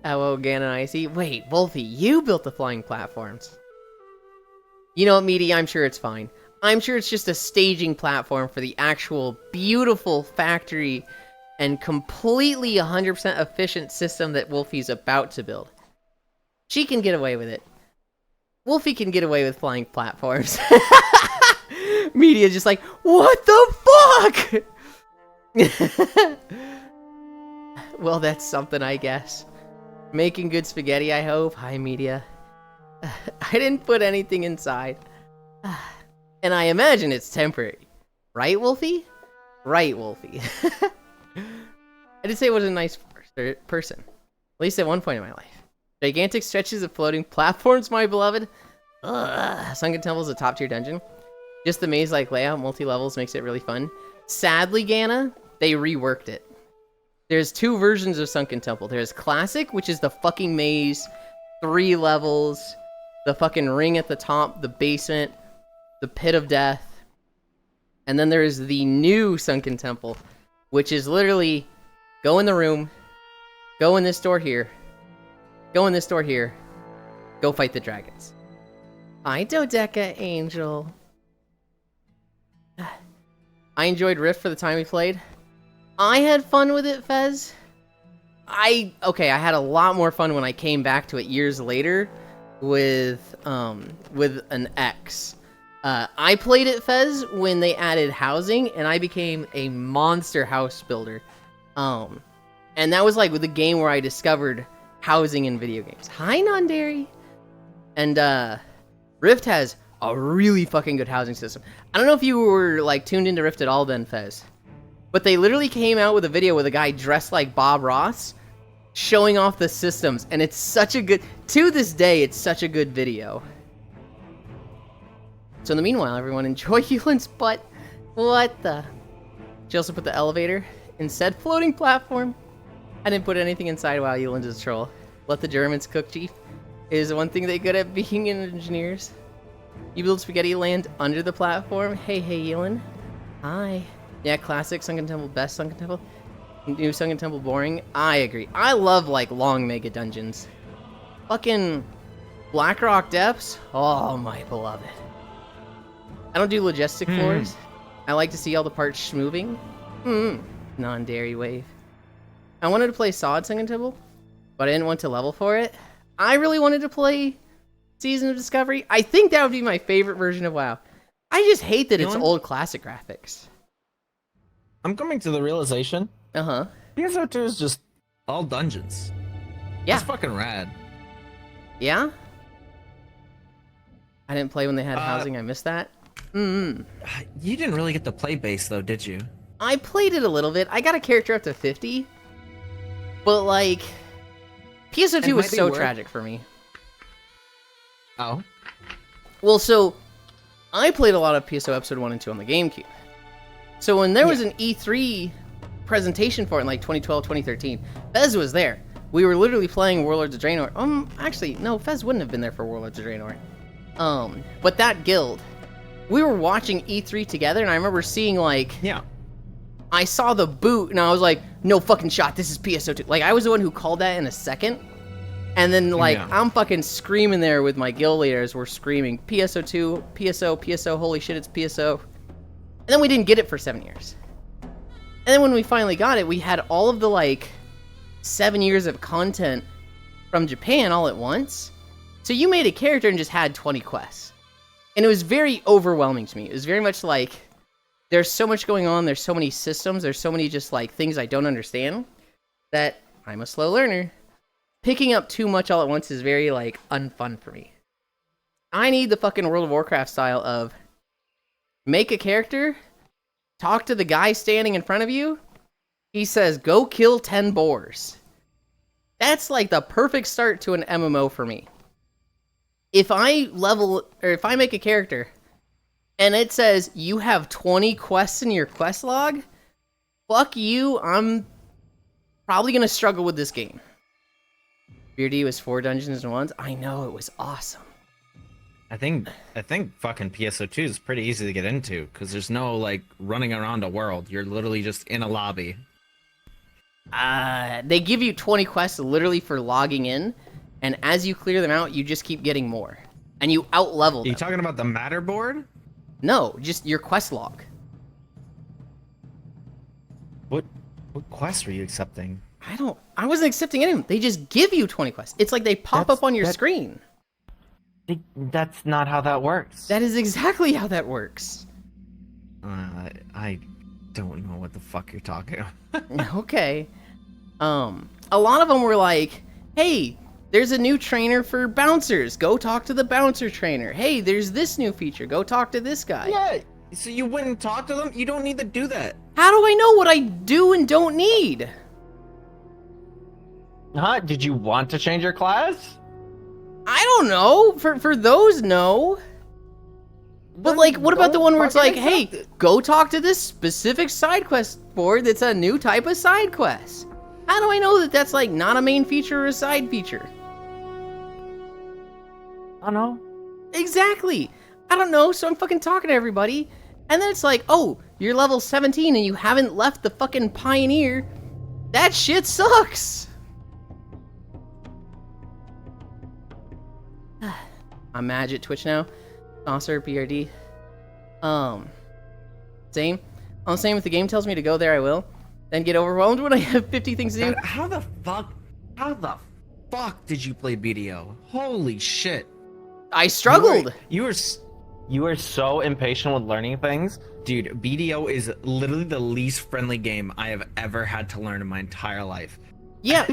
Oh, Gan and Icy. Wait, Wolfie, you built the flying platforms. You know what, Media? I'm sure it's fine. I'm sure it's just a staging platform for the actual beautiful factory and completely 100% efficient system that Wolfie's about to build. She can get away with it. Wolfie can get away with flying platforms. Media just like, what the fuck? Well, that's something, I guess. Making good spaghetti, I hope. Hi, Media. I didn't put anything inside. And I imagine it's temporary. Right, Wolfie? Right, Wolfie. I did say it was a nice person. At least at one point in my life. Gigantic stretches of floating platforms, my beloved. Sunken Temple is a top-tier dungeon. Just the maze-like layout, multi-levels, makes it really fun. Sadly, Ganna, they reworked it. There's two versions of Sunken Temple. There's Classic, which is the fucking maze, 3 levels, the fucking ring at the top, the basement, the pit of death. And then there's the new Sunken Temple, which is literally go in the room, go in this door here, go in this door here, go fight the dragons. Hi, Dodeca Angel. I enjoyed Rift for the time we played. I had fun with it, Fez. I had a lot more fun when I came back to it years later with an X. I played it, Fez, when they added housing, and I became a monster house builder. And that was like with the game where I discovered housing in video games. Hi, Non-Dairy. And Rift has a really fucking good housing system. I don't know if you were like tuned into Rift at all then, Fez, but they literally came out with a video with a guy dressed like Bob Ross showing off the systems, and it's such a good, to this day, it's such a good video. So in the meanwhile, everyone enjoy Yulind's butt. What the? She also put the elevator Instead, floating platform. I didn't put anything inside. Wow, Yulind is a troll. Let the Germans cook, chief. It is one thing they're good at being engineers. You build spaghetti land under the platform. Hey, Yulind. Hi. Yeah, classic Sunken Temple, best Sunken Temple. New Sunken Temple boring. I agree. I love like long mega dungeons. Fucking Blackrock Depths. Oh my beloved. I don't do logistic floors. I like to see all the parts moving. Non-dairy wave. I wanted to play Sod Sunken Temple, but I didn't want to level for it. I really wanted to play Season of Discovery. I think that would be my favorite version of WoW. I just hate that it's old classic graphics. I'm coming to the realization. Uh-huh. PSO2 is just all dungeons. Yeah. That's fucking rad. Yeah? I didn't play when they had housing. I missed that. You didn't really get to play base though, did you? I played it a little bit. I got a character up to 50. But like, PSO2 was so tragic for me. Oh. Well, so I played a lot of PSO Episode 1 and 2 on the GameCube. So when there was an E3 presentation for it in like 2012, 2013, Fez was there. We were literally playing Warlords of Draenor. Actually, no, Fez wouldn't have been there for Warlords of Draenor. But that guild, we were watching E3 together, and I remember seeing like, I saw the boot, and I was like, no fucking shot, this is PSO2. Like, I was the one who called that in a second. And then, like, I'm fucking screaming there with my guild leaders. We're screaming, PSO2, PSO, holy shit, it's PSO. And then we didn't get it for 7 years. And then when we finally got it, we had all of the, like, 7 years of content from Japan all at once. So you made a character and just had 20 quests. And it was very overwhelming to me. It was very much like, there's so much going on, there's so many systems, there's so many just, like, things I don't understand, that I'm a slow learner. Picking up too much all at once is very, like, unfun for me. I need the fucking World of Warcraft style of make a character, talk to the guy standing in front of you, he says, go kill 10 boars. That's, like, the perfect start to an MMO for me. If I make a character, and it says, you have 20 quests in your quest log, fuck you, I'm probably gonna struggle with this game. Beardy was 4 dungeons in ones. I know, it was awesome. I think fucking PSO2 is pretty easy to get into because there's no like running around a world. You're literally just in a lobby. They give you 20 quests literally for logging in, and as you clear them out, you just keep getting more, and you out-level them. Are you talking about the matter board? No, just your quest log. What quests were you accepting? I wasn't accepting any of them. They just give you 20 quests. It's like they pop up on your screen. That's not how that works. That is exactly how that works. I don't know what the fuck you're talking about. Okay. A lot of them were like, hey, there's a new trainer for bouncers. Go talk to the bouncer trainer. Hey, there's this new feature. Go talk to this guy. Yeah, so you wouldn't talk to them? You don't need to do that. How do I know what I do and don't need? Huh? Did you want to change your class? I don't know. For those, no. But like, what about the one where it's like, hey, go talk to this specific side quest board that's a new type of side quest? How do I know that that's like not a main feature or a side feature? I don't know. Exactly. I don't know, so I'm fucking talking to everybody. And then it's like, oh, you're level 17 and you haven't left the fucking Pioneer. That shit sucks. I'm mad at Twitch now. Saucer, BRD. Same. I'm saying if the game tells me to go there, I will. Then get overwhelmed when I have 50 things to do. How the fuck did you play BDO? Holy shit. I struggled. You were so impatient with learning things. Dude, BDO is literally the least friendly game I have ever had to learn in my entire life. Yeah,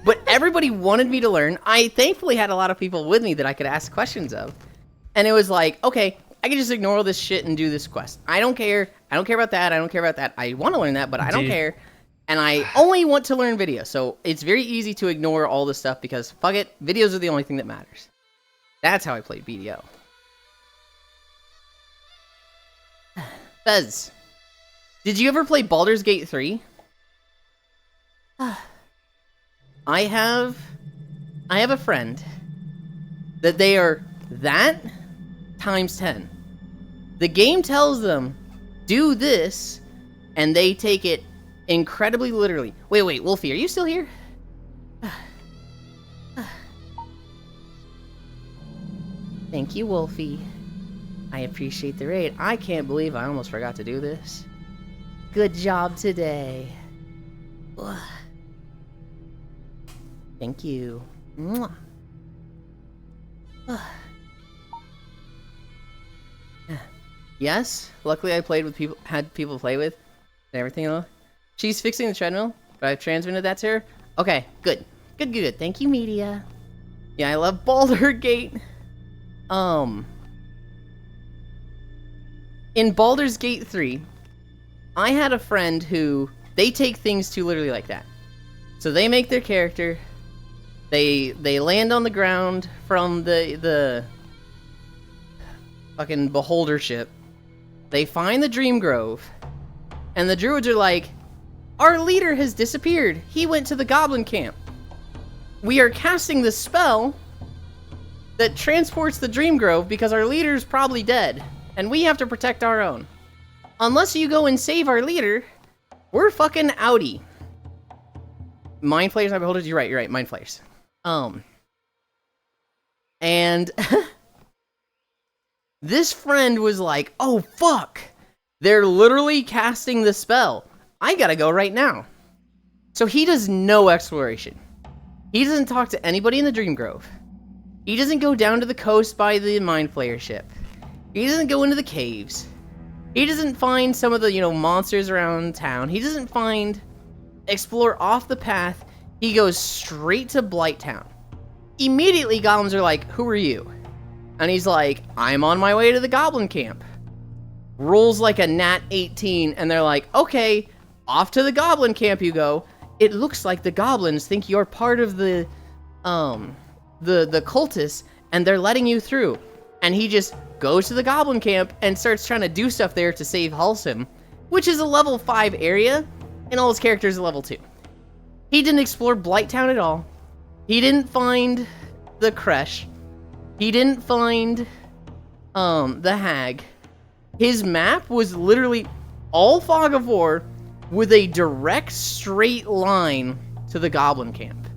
but everybody wanted me to learn. I thankfully had a lot of people with me that I could ask questions of. And it was like, okay, I can just ignore all this shit and do this quest. I don't care. I don't care about that. I don't care about that. I want to learn that, but I don't care. And I only want to learn video. So it's very easy to ignore all this stuff because, fuck it, videos are the only thing that matters. That's how I played BDO. Fez, did you ever play Baldur's Gate 3? I have a friend that they are that times 10. The game tells them, do this, and they take it incredibly literally. Wait, Wolfie, are you still here? Thank you, Wolfie. I appreciate the raid. I can't believe I almost forgot to do this. Good job today. Thank you. Mwah. Yes, luckily I played with people, had people to play with, and everything else. She's fixing the treadmill, but I've transmitted that to her. Okay, good. Good. Thank you, media. Yeah, I love Baldur's Gate. In Baldur's Gate 3, I had a friend who, they take things too literally like that. So they make their character, they land on the ground from the fucking beholder ship. They find the Dream Grove, and the druids are like, our leader has disappeared. He went to the goblin camp. We are casting the spell that transports the Dream Grove because our leader's probably dead, and we have to protect our own. Unless you go and save our leader, we're fucking outie. Mind Flayers, not Beholders, you're right, Mind Flayers. And this friend was like, oh fuck, they're literally casting the spell. I gotta go right now. So he does no exploration. He doesn't talk to anybody in the Dream Grove. He doesn't go down to the coast by the Mind Flayer ship. He doesn't go into the caves. He doesn't find some of the, monsters around town. He doesn't explore off the path. He goes straight to Blighttown. Immediately, goblins are like, who are you? And he's like, I'm on my way to the goblin camp. Rolls like a nat 18, and they're like, okay, off to the goblin camp you go. It looks like the goblins think you're part of the cultists, and they're letting you through. And he just goes to the goblin camp and starts trying to do stuff there to save Halsim, which is a level 5 area, and all his characters are level 2. He didn't explore Blighttown at all. He didn't find the Kresh. He didn't find the Hag. His map was literally all Fog of War with a direct straight line to the goblin camp.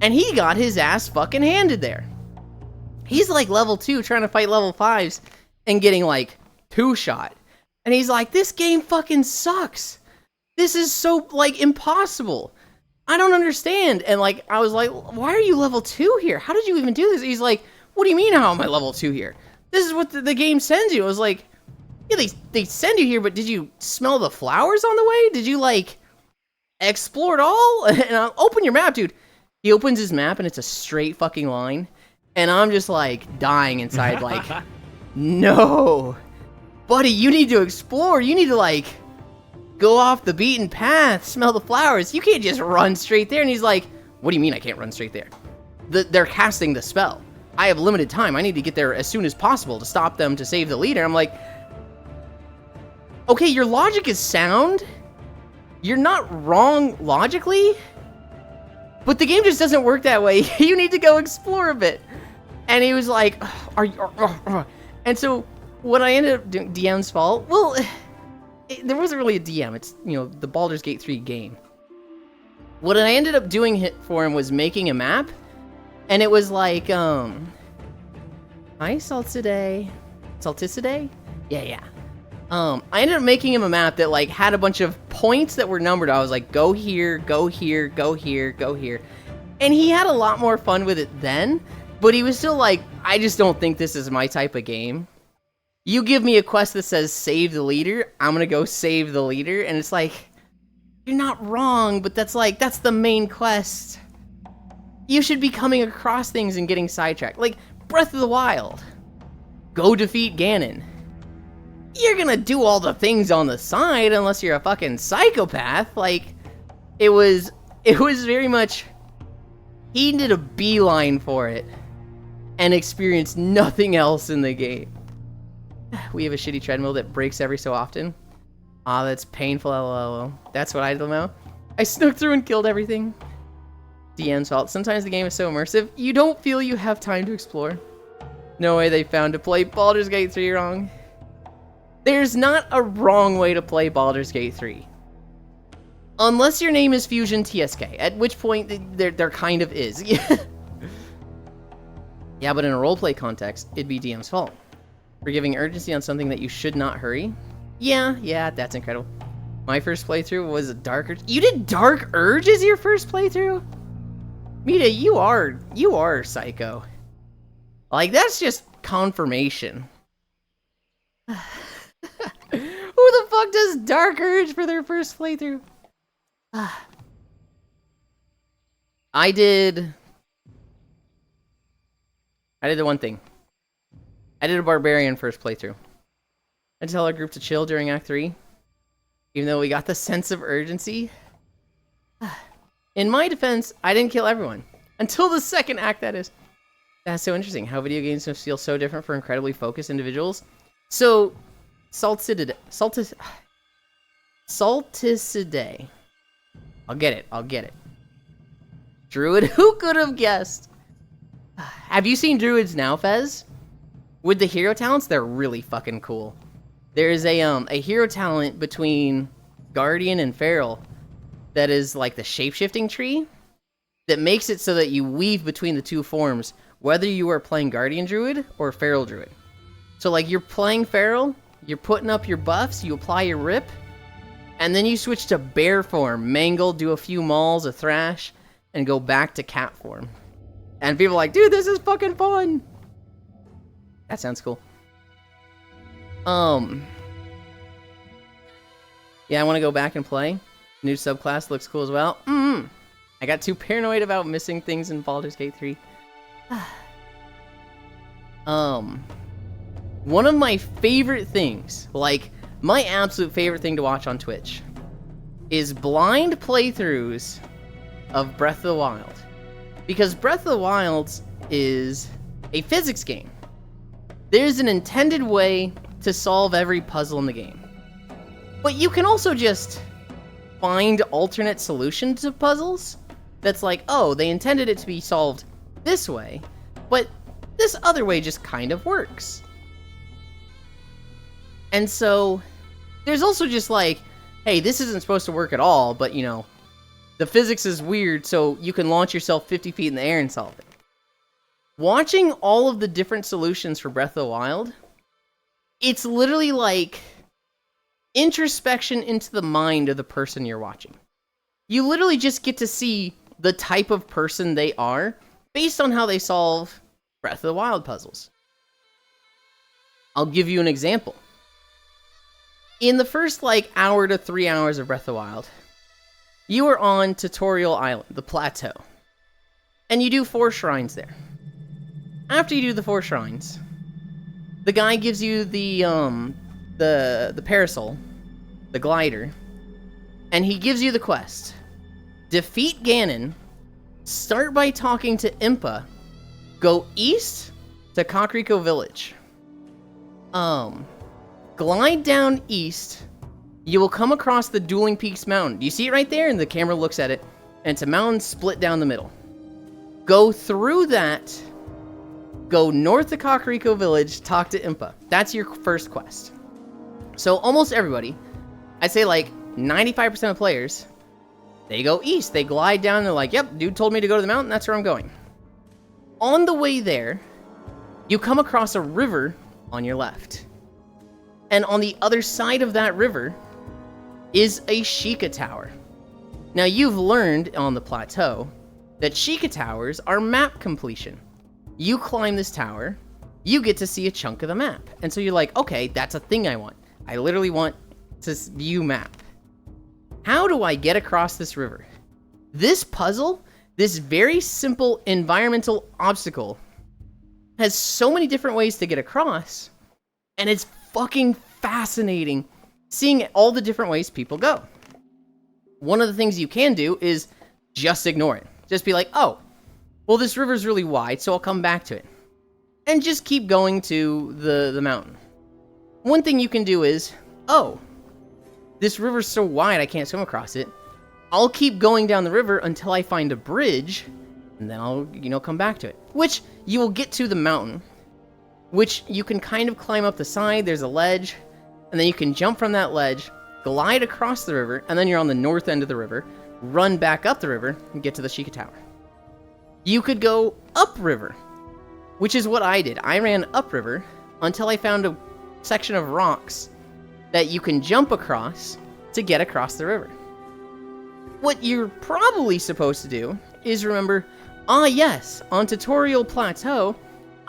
And he got his ass fucking handed there. He's like level 2 trying to fight level 5s and getting like 2-shot. And he's like, this game fucking sucks. This is so like impossible. I don't understand. And like, I was like, why are you level 2 here? How did you even do this? He's like, what do you mean how am I level 2 here? This is what the game sends you. I was like, yeah, they send you here, but did you smell the flowers on the way? Did you like explore it all? And I'll open your map, dude. He opens his map and it's a straight fucking line. And I'm just like dying inside like, no, buddy, you need to explore. You need to like go off the beaten path, smell the flowers. You can't just run straight there. And he's like, what do you mean I can't run straight there? They're casting the spell. I have limited time. I need to get there as soon as possible to stop them to save the leader. I'm like, okay, your logic is sound. You're not wrong logically, but the game just doesn't work that way. You need to go explore a bit. And he was like, are you... And so what I ended up doing, DM's fault. Well, there wasn't really a DM. It's, the Baldur's Gate 3 game. What I ended up doing for him was making a map. And it was like, hi, Salticidae. Salticidae? Yeah. I ended up making him a map that like had a bunch of points that were numbered. I was like, go here, go here, go here, go here. And he had a lot more fun with it then, but he was still like, I just don't think this is my type of game. You give me a quest that says save the leader, I'm gonna go save the leader, and it's like, you're not wrong, but that's the main quest. You should be coming across things and getting sidetracked. Like, Breath of the Wild. Go defeat Ganon. You're gonna do all the things on the side unless you're a fucking psychopath. Like, it was very much, he did a beeline for it and experienced nothing else in the game. We have a shitty treadmill that breaks every so often. Ah, that's painful, lol. That's what I don't know. I snuck through and killed everything. DM's fault. Sometimes the game is so immersive, you don't feel you have time to explore. No way they found to play Baldur's Gate 3 wrong. There's not a wrong way to play Baldur's Gate 3. Unless your name is Fusion TSK, at which point there kind of is. Yeah, but in a roleplay context, it'd be DM's fault. For giving urgency on something that you should not hurry. Yeah, that's incredible. My first playthrough was a Dark Urge. You did Dark Urge as your first playthrough? Mita, you are psycho. Like, that's just confirmation. Who the fuck does Dark Urge for their first playthrough? I did the one thing. I did a Barbarian first playthrough. I tell our group to chill during Act 3. Even though we got the sense of urgency. In my defense, I didn't kill everyone. Until the second act, that is. That's so interesting, how video games must feel so different for incredibly focused individuals. So, Salticidae. I'll get it. Druid, who could have guessed? Have you seen Druids now, Fez? With the hero talents, they're really fucking cool. There's a hero talent between Guardian and Feral that is like the shape-shifting tree that makes it so that you weave between the two forms, whether you are playing Guardian Druid or Feral Druid. So like you're playing Feral, you're putting up your buffs, you apply your rip, and then you switch to bear form, mangle, do a few mauls, a thrash, and go back to cat form. And people are like, dude, this is fucking fun! That sounds cool. Yeah, I want to go back and play. New subclass looks cool as well. I got too paranoid about missing things in Baldur's Gate 3. One of my favorite things, like my absolute favorite thing to watch on Twitch, is blind playthroughs of Breath of the Wild. Because Breath of the Wild is a physics game. There's an intended way to solve every puzzle in the game. But you can also just find alternate solutions to puzzles that's like, oh, they intended it to be solved this way, but this other way just kind of works. And so there's also just like, hey, this isn't supposed to work at all, but you know, the physics is weird, so you can launch yourself 50 feet in the air and solve it. Watching all of the different solutions for Breath of the Wild, it's literally like introspection into the mind of the person you're watching. You literally just get to see the type of person they are based on how they solve Breath of the Wild puzzles. I'll give you an example. In the first hour to 3 hours of Breath of the Wild, you are on Tutorial Island, the plateau, and you do 4 shrines there. After you do the 4 shrines, the guy gives you the parasol, the glider, and he gives you the quest. Defeat Ganon, start by talking to Impa, go east to Kakariko Village. Glide down east, you will come across the Dueling Peaks Mountain. Do you see it right there? And the camera looks at it, and it's a mountain split down the middle. Go through that, go north to Kakariko Village, talk to Impa. That's your first quest. So almost everybody, I'd say 95% of players, they go east. They glide down, they're like, yep, dude told me to go to the mountain, that's where I'm going. On the way there, you come across a river on your left. And on the other side of that river is a Sheikah Tower. Now you've learned on the plateau that Sheikah Towers are map completion. You climb this tower, you get to see a chunk of the map. And so you're like, okay, that's a thing I want. I literally want to view map. How do I get across this river? This puzzle, this very simple environmental obstacle, has so many different ways to get across, and it's fucking fascinating seeing all the different ways people go. One of the things you can do is just ignore it. Just be like, oh, well, this river's really wide, so I'll come back to it. And just keep going to the mountain. One thing you can do is, oh, this river's so wide I can't swim across it. I'll keep going down the river until I find a bridge, and then I'll, come back to it. Which, you will get to the mountain, which you can kind of climb up the side, there's a ledge, and then you can jump from that ledge, glide across the river, and then you're on the north end of the river, run back up the river, and get to the Sheikah Tower. You could go upriver, which is what I did. I ran upriver until I found a section of rocks that you can jump across to get across the river. What you're probably supposed to do is remember, yes, on Tutorial Plateau,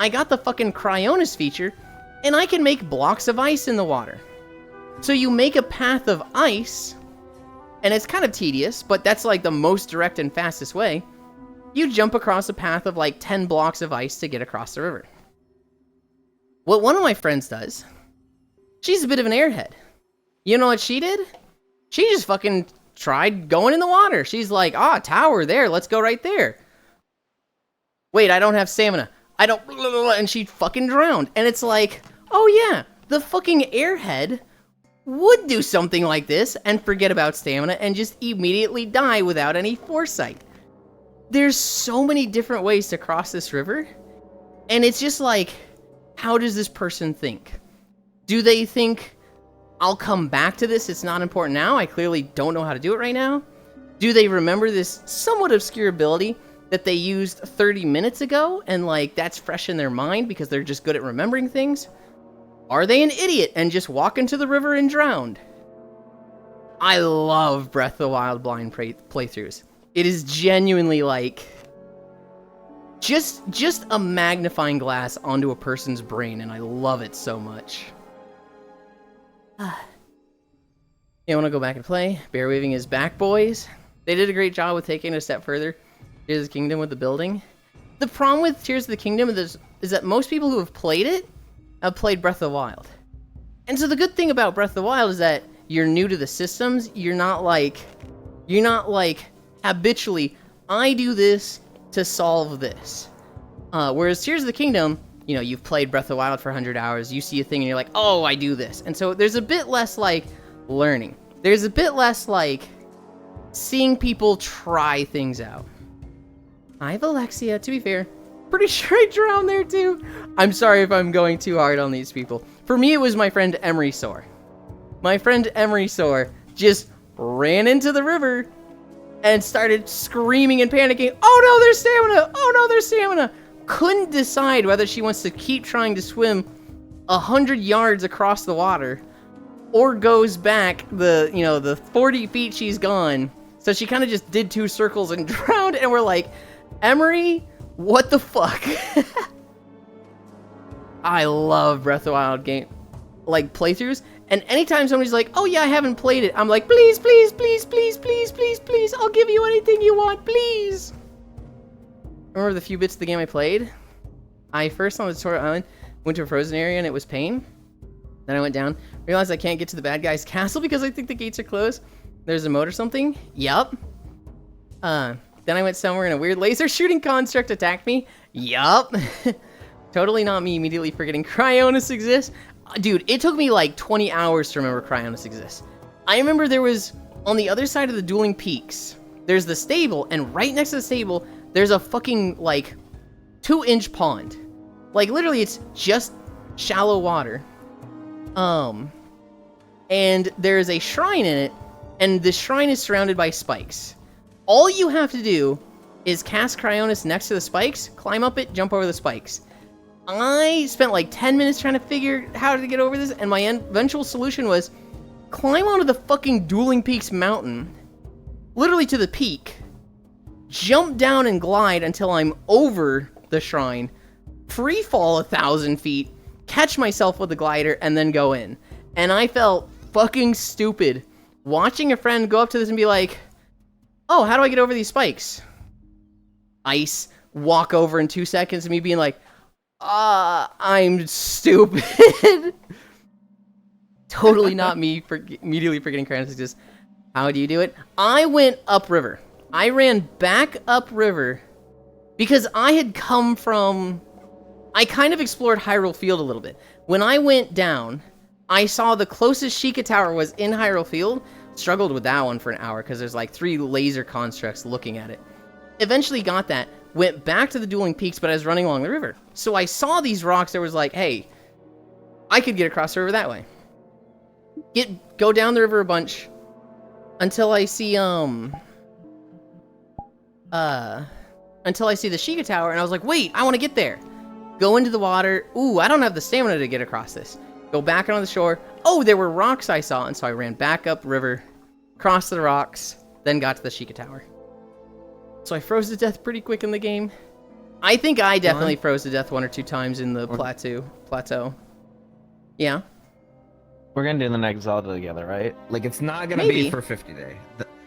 I got the fucking Cryonis feature, and I can make blocks of ice in the water. So you make a path of ice, and it's kind of tedious, but that's like the most direct and fastest way. You jump across a path of like 10 blocks of ice to get across the river. What one of my friends does, she's a bit of an airhead. You know what she did? She just fucking tried going in the water. She's like, tower there, let's go right there. Wait, I don't have stamina. I don't, and she fucking drowned. And it's like, oh yeah, the fucking airhead would do something like this and forget about stamina and just immediately die without any foresight. There's so many different ways to cross this river, and it's just like, how does this person think? Do they think, I'll come back to this, it's not important now, I clearly don't know how to do it right now? Do they remember this somewhat obscure ability that they used 30 minutes ago, and like, that's fresh in their mind because they're just good at remembering things? Are they an idiot and just walk into the river and drowned? I love Breath of the Wild blind playthroughs. It is genuinely like just a magnifying glass onto a person's brain, and I love it so much. You want to go back and play? Bear Weaving is back, boys. They did a great job with taking it a step further. Tears of the Kingdom with the building. The problem with Tears of the Kingdom is that most people who have played it have played Breath of the Wild. And so the good thing about Breath of the Wild is that you're new to the systems. You're not like habitually, I do this to solve this. Whereas Tears of the Kingdom, you've played Breath of the Wild for 100 hours, you see a thing and you're like, oh, I do this. And so there's a bit less like learning. There's a bit less like seeing people try things out. I have Alexia, to be fair. Pretty sure I drowned there too. I'm sorry if I'm going too hard on these people. For me, it was my friend Emery Soar. My friend Emery Soar just ran into the river and started screaming and panicking. Oh no, there's stamina! Oh no, there's stamina! Couldn't decide whether she wants to keep trying to swim 100 yards across the water or goes back the 40 feet she's gone. So she kind of just did 2 circles and drowned, and we're like, Emery, what the fuck? I love Breath of the Wild game, like playthroughs. And anytime somebody's like, oh yeah, I haven't played it, I'm like, please, please, please, please, please, please, please, I'll give you anything you want, please. Remember the few bits of the game I played? I first on the tutorial island went to a frozen area and it was pain. Then I went down, realized I can't get to the bad guy's castle because I think the gates are closed. There's a moat or something. Yup. Then I went somewhere and a weird laser shooting construct attacked me. Yup. Totally not me immediately forgetting Cryonis exists. Dude, it took me like 20 hours to remember Cryonis exists. I remember there was, on the other side of the Dueling Peaks, there's the stable, and right next to the stable, there's a fucking, like, 2-inch pond. Like, literally, it's just shallow water. And there's a shrine in it, and the shrine is surrounded by spikes. All you have to do is cast Cryonis next to the spikes, climb up it, jump over the spikes. I spent like 10 minutes trying to figure how to get over this, and my eventual solution was climb onto the fucking Dueling Peaks mountain, literally to the peak, jump down and glide until I'm over the shrine, free fall 1,000 feet, catch myself with the glider, and then go in. And I felt fucking stupid watching a friend go up to this and be like, oh, how do I get over these spikes? Ice, walk over in 2 seconds, and me being like, I'm stupid. Totally not me immediately forgetting Cryonis exists. How do you do it? I went upriver. I ran back upriver because I had come from... I kind of explored Hyrule Field a little bit. When I went down, I saw the closest Sheikah Tower was in Hyrule Field, Struggled with that one for an hour because there's like 3 laser constructs looking at it. Eventually got that, went back to the Dueling Peaks, but I was running along the river. So I saw these rocks that was like, hey, I could get across the river that way. Go down the river a bunch until I see until I see the Sheikah Tower, and I was like, wait, I want to get there. Go into the water. Ooh, I don't have the stamina to get across this. Go back onto the shore. Oh, there were rocks I saw, and so I ran back up river, crossed the rocks, then got to the Sheikah Tower. So I froze to death pretty quick in the game. I think I definitely froze to death 1 or 2 times in the plateau. Yeah. We're gonna do the next Zelda together, right? Like, it's not gonna Maybe. be for 50 day.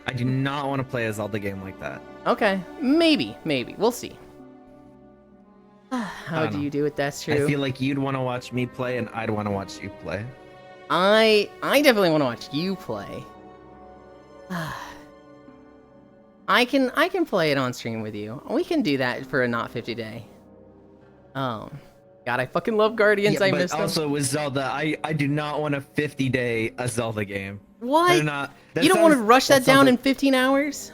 I do not want to play a Zelda game like that. Okay, maybe. We'll see. How do you do it? That's true. I feel like you'd want to watch me play, and I'd want to watch you play. I definitely want to watch you play. I can play it on stream with you. We can do that for a not 50 day. God, I fucking love Guardians. I missed them. Also with Zelda, I do not want a 50 day a Zelda game. What? You don't want to rush that down in 15 hours?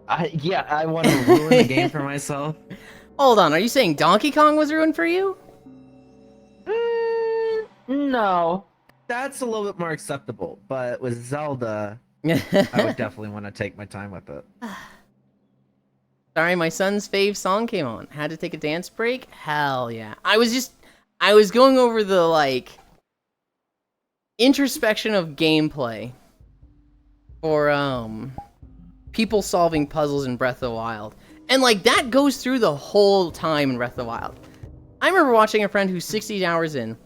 I want to ruin the game for myself. Hold on, are you saying Donkey Kong was ruined for you? No. That's a little bit more acceptable, but with Zelda, I would definitely want to take my time with it. Sorry, my son's fave song came on. Had to take a dance break? Hell yeah. I was going over the, like, introspection of gameplay for, people solving puzzles in Breath of the Wild. And, like, that goes through the whole time in Breath of the Wild. I remember watching a friend who's 60 hours in.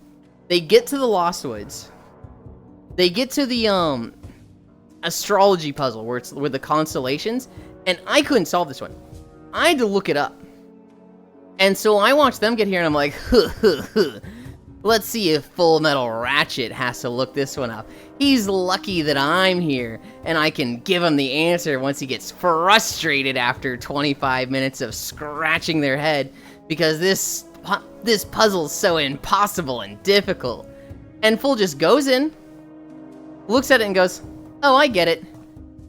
They get to the Lost Woods. They get to the, astrology puzzle where it's with the constellations, and I couldn't solve this one. I had to look it up. And so I watched them get here, and I'm like, let's see if Full Metal Ratchet has to look this one up. He's lucky that I'm here, and I can give him the answer once he gets frustrated after 25 minutes of scratching their head, because this puzzle's so impossible and difficult. And Full just goes in, looks at it and goes, oh, I get it.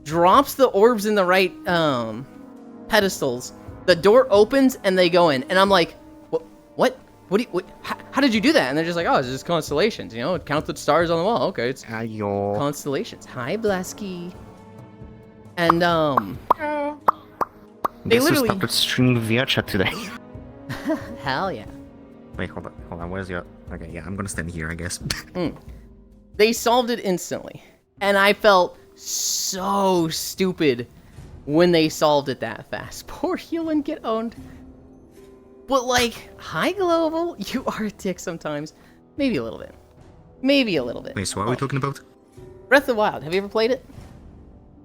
Drops the orbs in the right, pedestals. The door opens and they go in, and I'm like, what? How did you do that? And they're just like, oh, it's just constellations, you know? Count the stars on the wall. Okay, it's constellations. Hi, Blasky. And they literally started streaming via chat today. hell yeah. Wait, hold on. Where's your? Okay, yeah, I'm gonna stand here, I guess. They solved it instantly, and I felt so stupid when they solved it that fast. Poor Yulind get owned. But, like, hi, Global. You are a dick sometimes. Maybe a little bit. Wait, so what are we talking about? Breath of the Wild. Have you ever played it?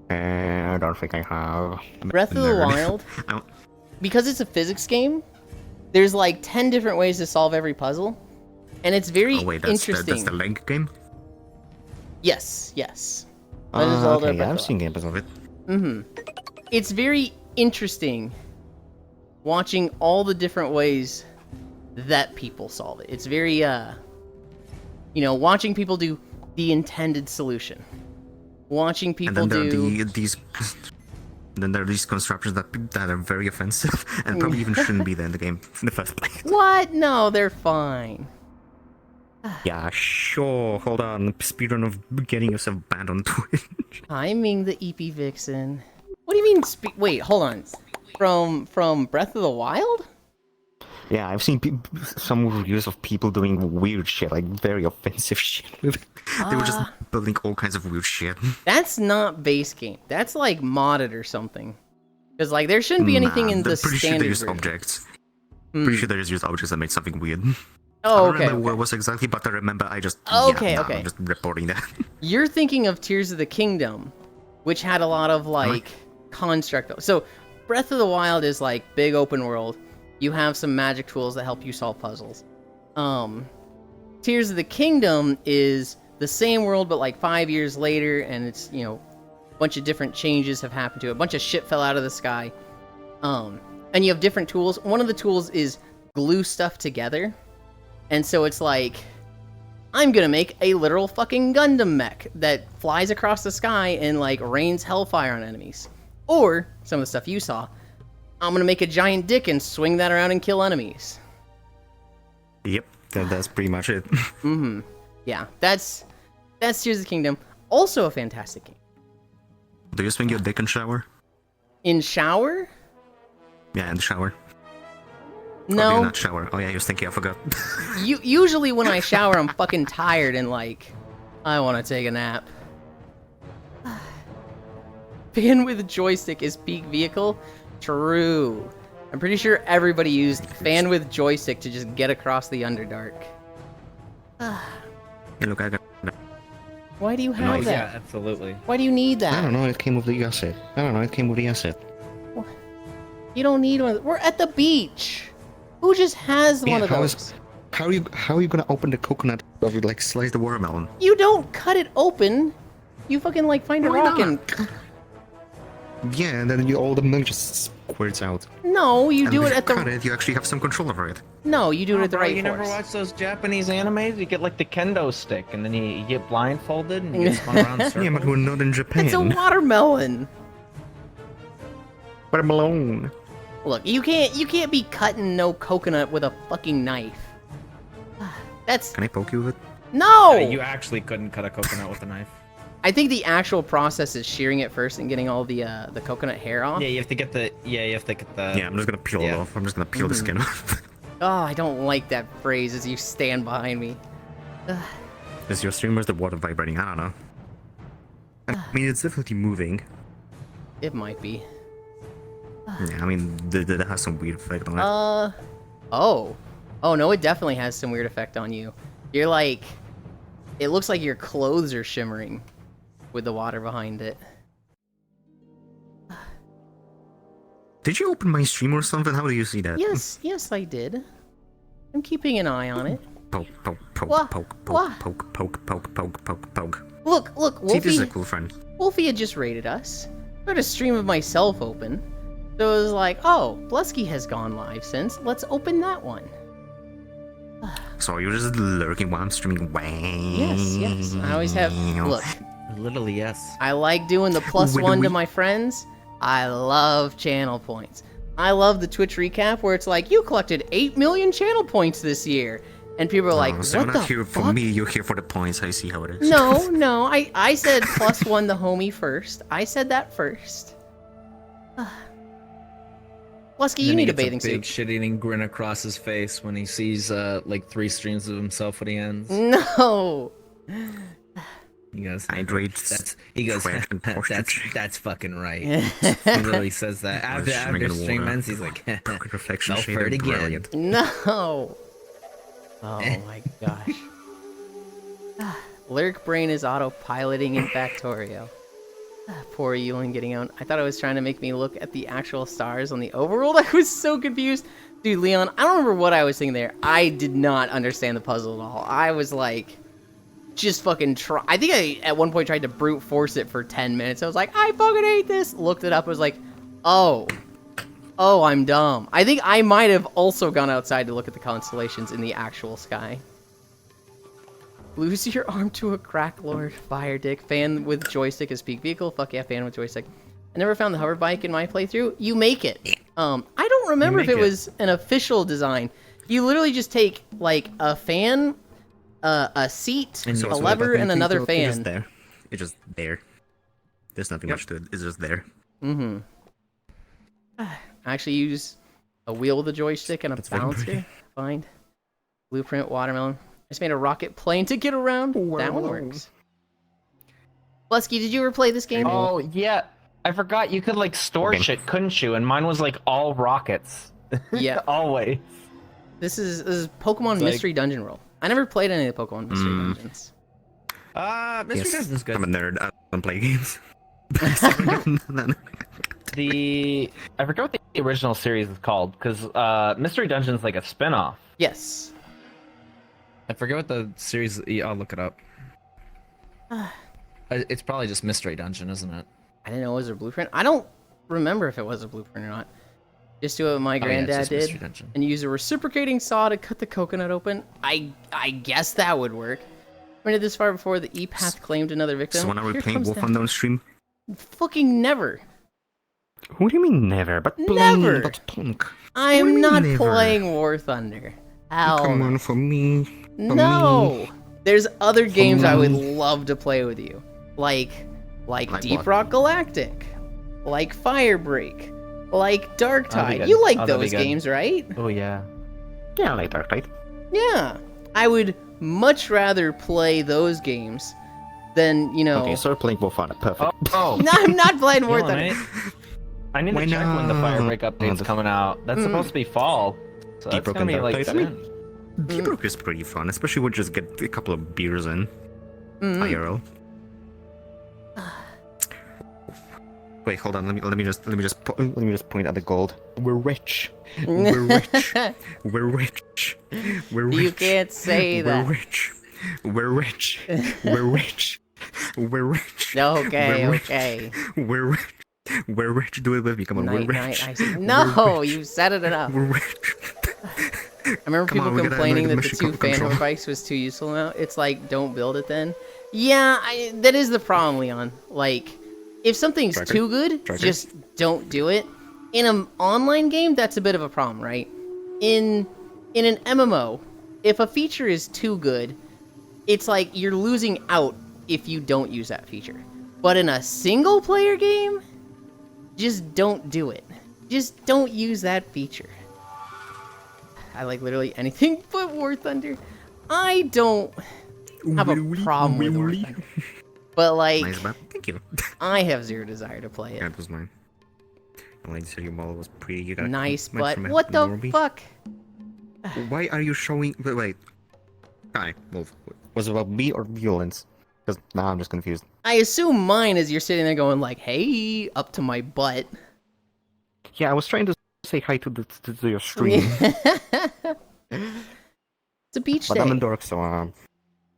I don't think I have. Breath of the Wild, because it's a physics game, there's like 10 different ways to solve every puzzle. And it's very interesting. That's the Link game? Yes. Legend of Zelda, okay, Breath yeah, of I've the seen games of it. It's very interesting watching all the different ways that people solve it. It's very, watching people do the intended solution. Watching people and then do... Then there are these constructions that are very offensive and probably even shouldn't be there in the game in the first place. What? No, they're fine. Yeah, sure. Hold on. Speedrun of getting yourself banned on Twitch. Timing the EP Vixen. What do you mean? Wait, hold on. From Breath of the Wild? Yeah, I've seen some reviews of people doing weird shit, like very offensive shit. They were just building all kinds of weird shit. That's not base game. That's like modded or something. Because like there shouldn't be anything in the pretty standard sure they used version. objects. Pretty sure they just used objects that made something weird. Oh, I don't okay. remember what it was exactly, but I remember I just... Okay. I'm just reporting that. You're thinking of Tears of the Kingdom, which had a lot of like construct. So Breath of the Wild is like big open world. You have some magic tools that help you solve puzzles. Tears of the Kingdom is the same world, but like 5 years later, and it's, a bunch of different changes have happened to it. A bunch of shit fell out of the sky. And you have different tools. One of the tools is glue stuff together. And so it's like, I'm gonna make a literal fucking Gundam mech that flies across the sky and like rains hellfire on enemies. Or some of the stuff you saw, I'm gonna make a giant dick and swing that around and kill enemies. Yep, that's pretty much it. Yeah, that's Tears of the Kingdom. Also a fantastic game. Do you swing your dick in shower? In shower? Yeah, in the shower. Or do you No. not shower? Oh yeah, I was thinking, I forgot. Usually when I shower, I'm fucking tired and like, I want to take a nap. Fan with joystick is peak vehicle? True. I'm pretty sure everybody used fan with joystick to just get across the Underdark. Hey, look, I got. Why do you have that? Yeah, absolutely. Why do you need I don't that? know. It came with the asset. I don't know. It came with the asset. You don't need one. We're at the beach. Who just has one of those? How are you gonna open the coconut? Of it, like slice the watermelon? You don't cut it open. You fucking like find a Why rock not? and Yeah, and then all the milk just squirts out. no, you And do if it you at cut the it, you actually have some control over it. no, you do it at the Bro, right you never force. watch those Japanese animes? You get like the kendo stick, and then you get blindfolded and you get spun around in circles. Yeah, but we're not in Japan. It's a watermelon. Watermelon. Look, you can't be cutting no coconut with a fucking knife. That's Can I poke you with it? no. You actually couldn't cut a coconut with a knife. I think the actual process is shearing it first and getting all the coconut hair off. Yeah, you have to get the. Yeah, you have to get the. Yeah, I'm just gonna peel it yeah. off. I'm just gonna peel the skin off. Oh, I don't like that phrase as you stand behind me. Is your stream or is the water vibrating? I don't know. I mean, it's definitely moving. It might be. Yeah, I mean, that has some weird effect on it. Oh no, it definitely has some weird effect on you. You're like, it looks like your clothes are shimmering with the water behind it. Did you open my stream or something? How do you see that? Yes, I did. I'm keeping an eye on it. Poke, poke, poke, Wha- poke, wha- poke, poke, poke, poke, poke, poke. Look, See, this is a Wolfie. cool friend. Wolfie had just raided us. I had a stream of myself open. So it was like, oh, Blusky has gone live since. Let's open that one. So you're just lurking while I'm streaming. Yes. I always have. Look, Literally, yes. I like doing the plus When one to we- my friends. I love channel points. I love the Twitch recap where it's like, you collected 8 million channel points this year. And people are like, So what you're the not here for fuck? me, you're here for the points. I see how it is. No, I said plus one the homie first. I said that first. Lusky, you Then he need a gets bathing big suit. shit-eating grin across his face when he sees like 3 streams of himself when he ends. No. He goes, Hydrate. he goes, sweat, and posture. that's fucking right. He literally says that after Swimming in stream water. ends. He's like, Perfect reflection fell shade for it and again. brilliant. No. Oh my gosh. Lyric Brain is autopiloting in Factorio. Poor Yulind getting out. I thought it was trying to make me look at the actual stars on the overworld. I was so confused. Dude, Leon, I don't remember what I was thinking there. I did not understand the puzzle at all. I was like, just fucking try. I think I, at one point, tried to brute force it for 10 minutes. I was like, I fucking hate this. Looked it up. I was like, oh, I'm dumb. I think I might have also gone outside to look at the constellations in the actual sky. Lose your arm to a crack lord. Fire dick. Fan with joystick is peak vehicle. Fuck yeah, fan with joystick. I never found the hover bike in my playthrough. You make it. I don't remember if make it it. was an official design. You literally just take like a fan, a seat, And you a also lever, and another It's just fan. there. It's just there. There's nothing much to it. It's just there. Mm-hmm. I actually use a wheel with a joystick and a That's very bouncer. pretty. Find blueprint watermelon. I just made a rocket plane to get around. That one works. Lusky, did you ever play this game? oh yeah, I forgot you could like store Okay. shit, couldn't you? And mine was like all rockets. Yeah. Always. This is Pokemon It's like- Mystery Dungeon Roll. I never played any of the Pokemon Mystery Mm. Dungeons. Mr. Yes, Dungeon's good. I'm a nerd. I don't play games. I forget what the original series is called, because Mystery Dungeon's like a spin-off. Yes. I forget what the series. I'll look it up. It's probably just Mystery Dungeon, isn't it? I didn't know it was a blueprint. I don't remember if it was a blueprint or not. Just do what my Oh, yeah, it's granddad just Mystery did Dungeon. and use a reciprocating saw to cut the coconut open. I guess that would work. Made it this far before the E-Path claimed another victim. So when are we Here playing comes Wolf the- on downstream? Fucking never. What do you mean never? But Never. But Tonk. I What do you am mean not never? playing War Thunder. Hell Come no. on for me. For No. There's other games I would me. love to play with you. Like Like Deep what? Rock Galactic. Like Firebreak. Like Dark That'd be Tide. good. You like Oh, that'd be those good. games, right? Oh yeah. Yeah, like Dark Tide. Yeah. I would much rather play those games than, you know... Okay, so we're playing Wolf on it. Perfect. Oh. No, I'm not playing War Yulind, Thunder. I need Why to check when the not? Firebreak update's coming out. That's supposed to be fall. So Deep that's Rock gonna and be Dark like Tide. I mean, soon. Deep Rock is pretty fun, especially when you just get a couple of beers in. IRL. Wait, hold on. Let me just point at the gold. We're rich. We're rich. We're rich. We're rich. You can't say We're that. rich. We're rich. We're rich. We're rich. Okay, We're rich. okay. We're rich. We're rich. Do it with me. Come on. Night, We're night, rich. I see. No, you said it enough. We're rich. I remember Come people on, we gotta complaining learn that the the two mission fan control. hover bikes was too useful now. It's like, don't build it then. Yeah, that is the problem, Leon. Like, if something's Tracker? too good, Tracker? just don't do it. In an online game, that's a bit of a problem, right? In an MMO, if a feature is too good, it's like you're losing out if you don't use that feature. But in a single player game, just don't do it. Just don't use that feature. I like literally anything but War Thunder. I don't have a problem with War Thunder. But like, Nice, but thank you. I have zero desire to play Yeah, it. it was mine. I like to say your model was pretty. You got Nice, comments but from a what the Normie? fuck? Why are you showing? Wait. Hi, Wolf. Was it about me or Yulind's? Because now I'm just confused. I assume mine is you're sitting there going like, hey, up to my butt. Yeah, I was trying to say hi to your stream, It's a beach but day. I'm in Dork, so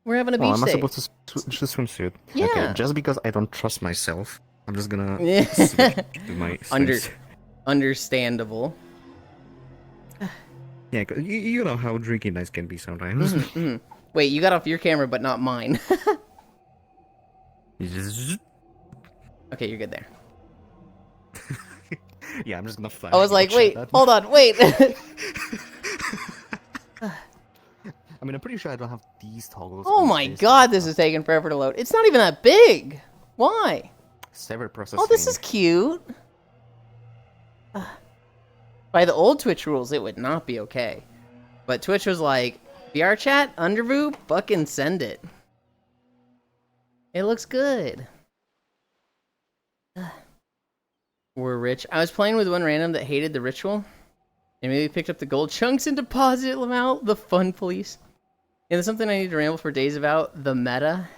We're having a well, beach am I day. supposed to swimsuit? Yeah. Okay, just because I don't trust Trust myself. I'm just gonna Yeah. switch to my Under- swings. Understandable. Yeah, 'cause you know how drinking nights can be sometimes. Mhm. Wait, you got off your camera, but not mine. Okay, you're good there. Yeah, I'm just gonna flash. I was like, glitch wait, that. hold on, wait. I mean, I'm pretty sure I don't have these toggles. Oh on my this. god, this is taking forever to load. It's not even that big. Why? Server processing. Oh, this is cute. By the old Twitch rules, it would not be okay. But Twitch was like, VR chat, underboob, fucking send it. It looks good. We're rich. I was playing with one random that hated the ritual. And maybe picked up the gold chunks and deposited them out. The fun police. And there's something I need to ramble for days about. The meta.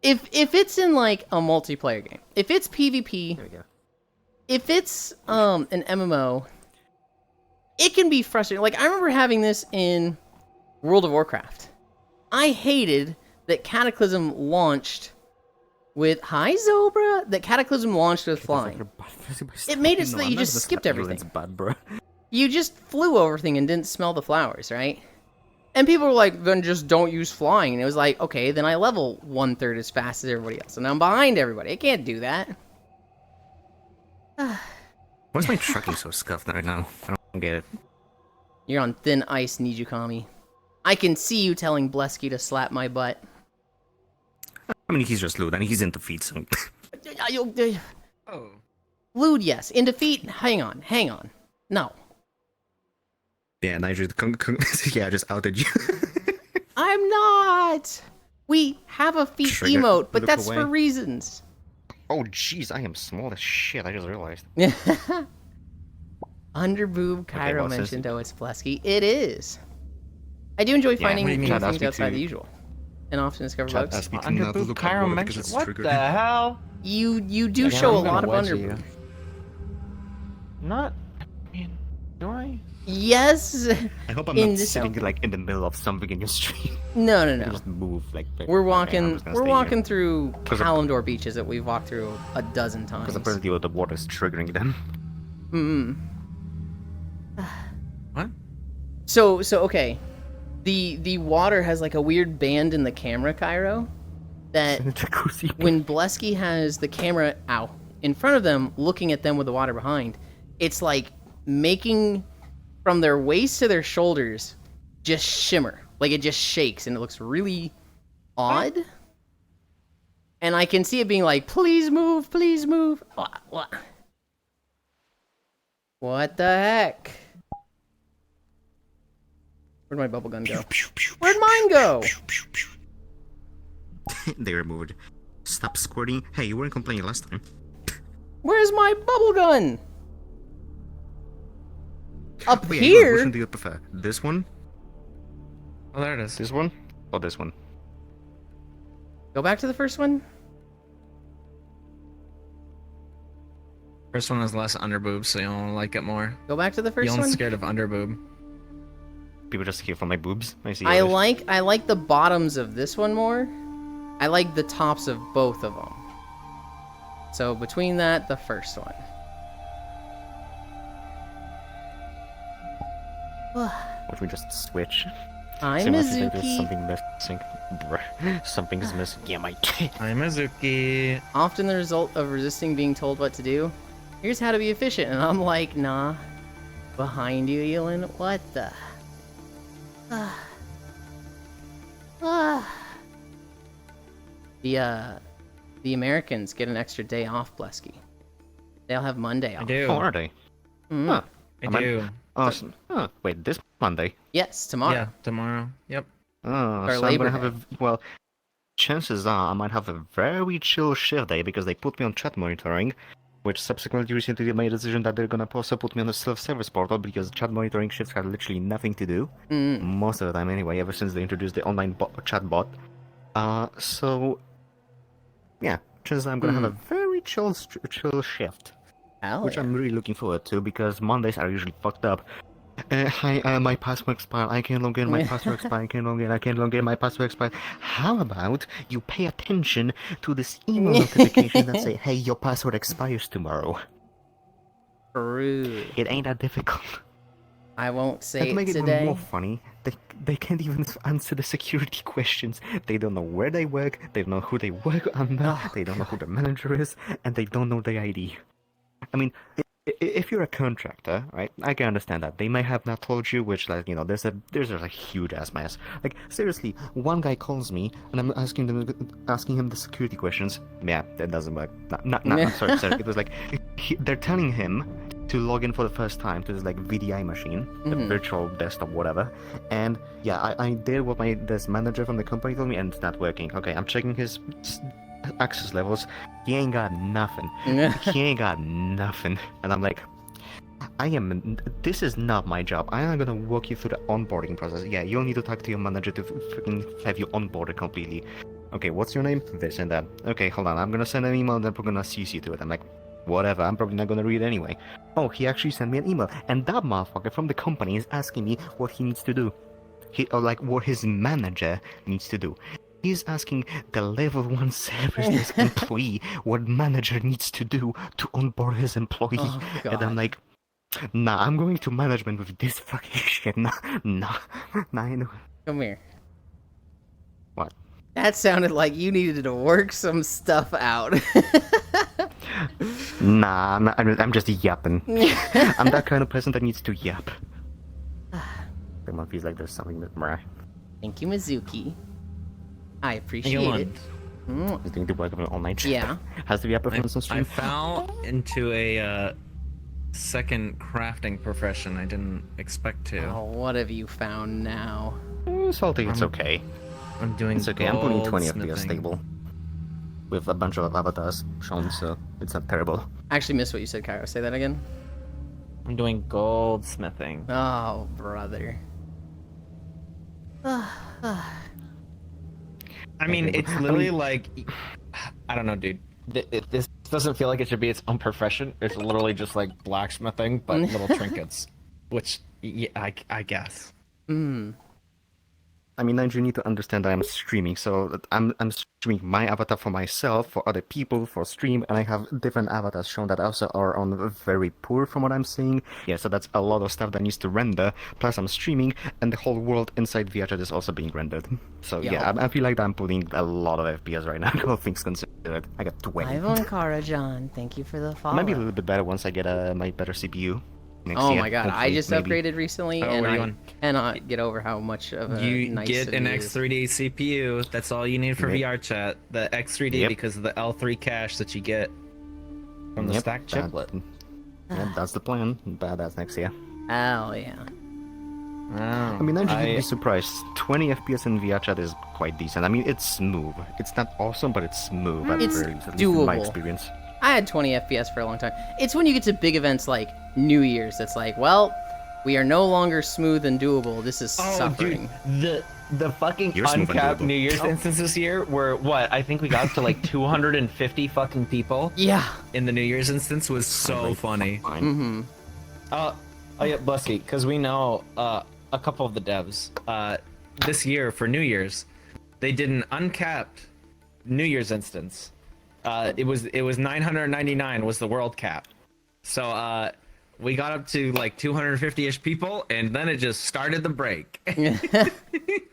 If it's in like a multiplayer game, if it's PvP, There we go. if it's an MMO, it can be frustrating. Like I remember having this in World of Warcraft. I hated that Cataclysm launched with Zobra. That Cataclysm launched with flying. It made it so that you just skipped everything. Bad, bro. You just flew over everything and didn't smell the flowers, right? And people were like, then just don't use flying. And it was like, okay, then I level 1/3 as fast as everybody else. And I'm behind everybody. I can't do that. Why's my trucking so scuffed right now? I don't get it. You're on thin ice, Nijukami. I can see you telling Blesky to slap my butt. I mean, he's just loot, and he's in defeat, so. Oh. Lewd, yes. In defeat, hang on. No. Yeah, Niger, yeah, I just outed you. I'm not! We have a feet Trigger. emote, but Look that's away. for reasons. Oh, jeez, I am small as shit. I just realized. Underboob Cairo well, since- mentioned, oh, it's Blesky. It is. I do enjoy finding what do you new mean? Chat things asked me outside to- the usual. And often discover Chat bugs. asked me to not Underboob look Cairo at water because mentioned. it's What triggered. the hell? You do Yeah, show a I'm gonna lot of wedge underboob. you. Not. I mean, do I? Yes. I hope I'm In not this sitting outfit. like in the middle of something in your stream. No. You just move like. We're okay, I'm walking. just gonna We're stay walking here. through Because of- Kalimdor beaches that we've walked through a dozen times. Because apparently the water is triggering them. Mm. What? So okay. The water has like a weird band in the camera, Cairo, that In a jacuzzi. when Blesky has the camera out in front of them, looking at them with the water behind, it's like making from their waist to their shoulders just shimmer. Like it just shakes and it looks really odd. And I can see it being like, please move, please move. What the heck? Where'd my bubble gun go? Where'd mine go? They removed. Stop squirting. Hey, you weren't complaining last time. Where's my bubble gun? Up Oh, yeah, here? which one do you prefer? This one? Oh, there it is. This one? Or this one? Go back to the first one. First one is less underboob, so you'll like it more. Go back to the first You'll one. scared of underboob. People just here for my boobs. I see. I like the bottoms of this one more. I like the tops of both of them. So between that, the first one. Which we just switch. I'm So much as like there's Mizuki. something missing. Bruh. Something's missing. Yeah, my. Hi, Mizuki. Often the result of resisting being told what to do. Here's how to be efficient, and I'm like, nah. Behind you, Yulind. What the? The Americans get an extra day off, Blesky. They'll have Monday I off. do. How are they? Mhm. Huh. I Am I- do. Awesome. Oh, wait, this Monday. Yes, tomorrow. Yeah, tomorrow. Yep. Oh, Or so Labor I'm gonna have Day. a well. Chances are I might have a very chill shift day because they put me on chat monitoring, which subsequently recently made a decision that they're gonna also put me on a self-service portal because chat monitoring shifts have literally nothing to do Mm. most of the time anyway. Ever since they introduced the online chat bot, so yeah, chances are I'm gonna have a very chill shift. Hell Which yeah. I'm really looking forward to because Mondays are usually fucked up. Hi, my password expired. I can't log in. My password expired. I can't log in. I can't log in. My password expired. How about you pay attention to this email notification that say, "Hey, your password expires tomorrow." Rude. It ain't that difficult. I won't And say to it make it even today. more funny, they can't even answer the security questions. They don't know where they work. They don't know who they work under. Oh, They don't know who the manager is, and they don't know their ID. I mean, if you're a contractor, right? I can understand that they may have not told you, which, like, you know, there's a huge ass mess. Like, seriously, one guy calls me and I'm asking him the security questions. Yeah, that doesn't work. I'm sorry. It was like they're telling him to log in for the first time to this like VDI machine, the virtual desktop, whatever. And yeah, I did what this manager from the company told me, and it's not working. Okay, I'm checking his access levels. He ain't got nothing. He ain't got nothing. And I'm like, this is not my job. I am gonna walk you through the onboarding process. Yeah, you'll need to talk to your manager to freaking have you onboarded completely. Okay, what's your name? This and that. Okay, hold on. I'm gonna send an email and then we're gonna CC to it. I'm like, whatever. I'm probably not gonna read it anyway. Oh, he actually sent me an email. And that motherfucker from the company is asking me what he needs to do. What his manager needs to do. He's asking the level 1 service desk employee what manager needs to do to onboard his employee. Oh, And I'm God. like, nah, I'm going to management with this fucking shit. Nah, I know. Come here. What? That sounded like you needed to work some stuff out. Nah, I'm just yapping. I'm that kind of person that needs to yap. Someone feels like there's something that Thank you, Mizuki. I appreciate Yulind. it. Mm. is doing the work of an online chat. Yeah. Has to be performance on I stream. fell into a second crafting profession I didn't expect to. Oh, what have you found now? Salty, it's okay. I'm doing It's okay, I'm putting 20 FPS goldsmithing. stable. With a bunch of avatars shown, so it's not terrible. I actually missed what you said, Cairo. Say that again. I'm doing goldsmithing. Oh, brother. I mean, it's literally like, I don't know, dude. This doesn't feel like it should be its own profession. It's literally just like blacksmithing, but little trinkets. Which, yeah, I guess. Mm. I mean, you need to understand that I'm streaming, so that I'm streaming my avatar for myself, for other people, for stream, and I have different avatars shown that also are on very poor from what I'm seeing. Yeah, so that's a lot of stuff that needs to render. Plus, I'm streaming, and the whole world inside VRChat is also being rendered. So yeah, I feel like I'm pulling a lot of FPS right now. All things considered, I got 20. Ivan Karajan, thank you for the follow. Might be a little bit better once I get my better CPU. Next Oh year, my god, I hopefully, just maybe. upgraded recently, Oh, and what are you I on? cannot get over how much of a You nice get an CPU is. X3D CPU. That's all you need for Yep. VR chat. The X3D Yep. because of the L3 cache that you get from the Yep, stack chiplet. Yeah, that's the plan. Badass next year. Oh yeah. Wow. I mean, you'd be surprised. 20 FPS in VR chat is quite decent. I mean, it's smooth. It's not awesome, but it's smooth. At It's the very least, at least in my doable. experience. I had 20 FPS for a long time. It's when you get to big events like New Year's that's like, well, we are no longer smooth and doable. This is suffering. Dude, the fucking You're smooth and uncapped doable. New Year's instance this year were what? I think we got to like 250 fucking people Yeah. in the New Year's instance was so funny. Fine. Mm-hmm. Oh yeah, Busky, because we know a couple of the devs this year for New Year's, they did an uncapped New Year's instance. It was 999 was the world cap. So we got up to like 250-ish people, and then it just started the break.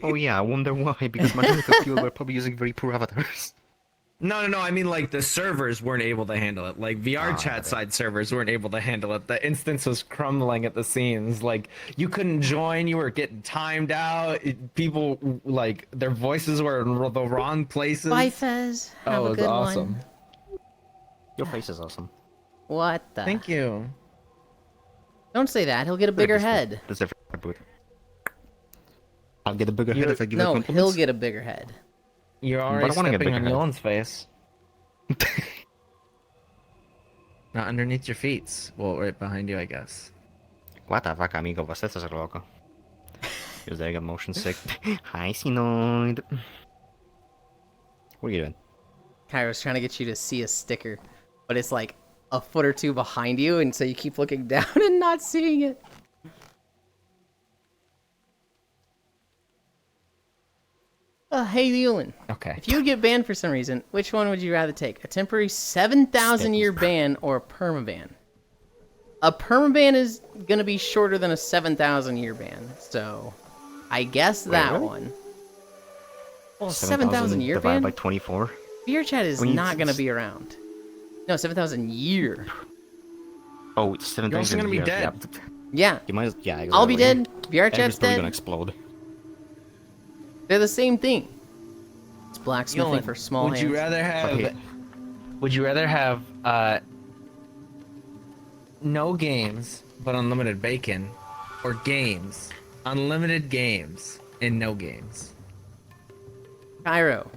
Oh yeah, I wonder why. Because majority of people were probably using very poor avatars. No. I mean, like, the servers weren't able to handle it. Like, VR chat side servers weren't able to handle it. The instance was crumbling at the seams. Like, you couldn't join. You were getting timed out. People, like, their voices were in the wrong places. Bye, Fez. Have Oh, a it was good awesome. one. Your face is awesome. What the? Thank you. Don't say that. He'll get a bigger head. That's every boot. I'll get a bigger head if I give No, it he'll compliments. get a bigger head. You're I already wanna get stepping bigger on head. Yulind's face. Not underneath your feet. Well, right behind you, I guess. What the fuck, amigo? Was dat zo loco? Is there a motion sick? Hi, Sinoid. What are you doing? Kairo's trying to get you to see a sticker, but it's like a foot or two behind you, and so you keep looking down and not seeing it. Hey, Yulind. Okay. If you would get banned for some reason, which one would you rather take? A temporary 7,000-year ban or a permaban? A permaban is going to be shorter than a 7,000-year ban, so I guess that really? one. Well, 7,000-year divided ban? by 24. VRChat is I mean, not going to it's- be around. No, 7,000-year. Oh, it's 7,000 You're also gonna be years, dead. Yeah, Yeah, you might, yeah exactly. I'll be dead. VRChat's Everybody's probably gonna dead. explode. They're the same thing. It's blacksmithing Yulin, for small would hands. you rather have? Okay. Would you rather have no games but unlimited bacon, or games, unlimited games and no games? Cairo,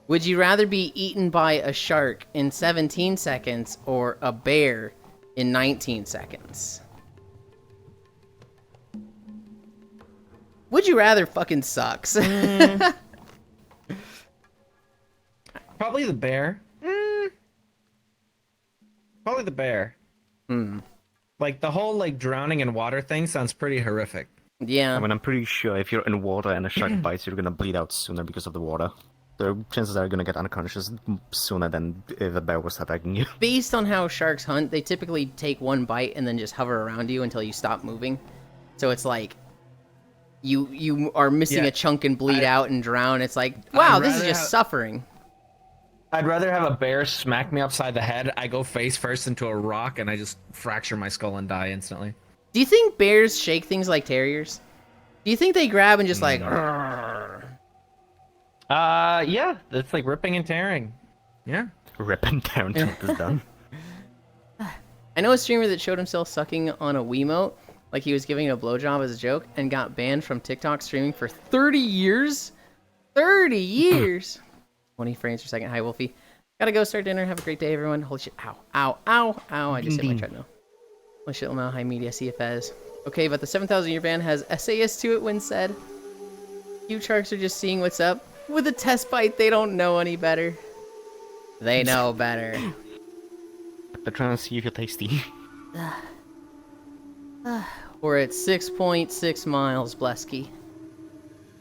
would you rather be eaten by a shark in 17 seconds or a bear in 19 seconds? Would you rather fucking sucks. Probably the bear. Probably the bear. Like the whole like drowning in water thing sounds pretty horrific. Yeah. I mean, I'm pretty sure if you're in water and a shark bites, you're gonna bleed out sooner because of the water. The chances are you're gonna get unconscious sooner than if a bear was attacking you. Based on how sharks hunt, they typically take one bite and then just hover around you until you stop moving. So it's like you are missing Yeah, a chunk and bleed out and drown. It's like, wow, this is rather just have- suffering. I'd rather have a bear smack me upside the head. I go face first into a rock and I just fracture my skull and die instantly. Do you think bears shake things like terriers? Do you think they grab and just like, "Arrgh"? Yeah, that's like ripping and tearing. Yeah. Ripping down till it is done. I know a streamer that showed himself sucking on a Wiimote like he was giving a blowjob as a joke and got banned from TikTok streaming for 30 years? 30 years! 20 frames per second. Hi, Wolfie. Gotta go start dinner. Have a great day, everyone. Holy shit. Ow, ow, ow, ow. I just hit my treadmill. Holy shit, Lamau. Hi, Media CFS. Okay, but the 7,000-year ban has SAS to it when said. You sharks are just seeing what's up. With a test bite, they don't know any better. They know better. They're trying to see if you're tasty. We're at 6.6 miles, Blesky.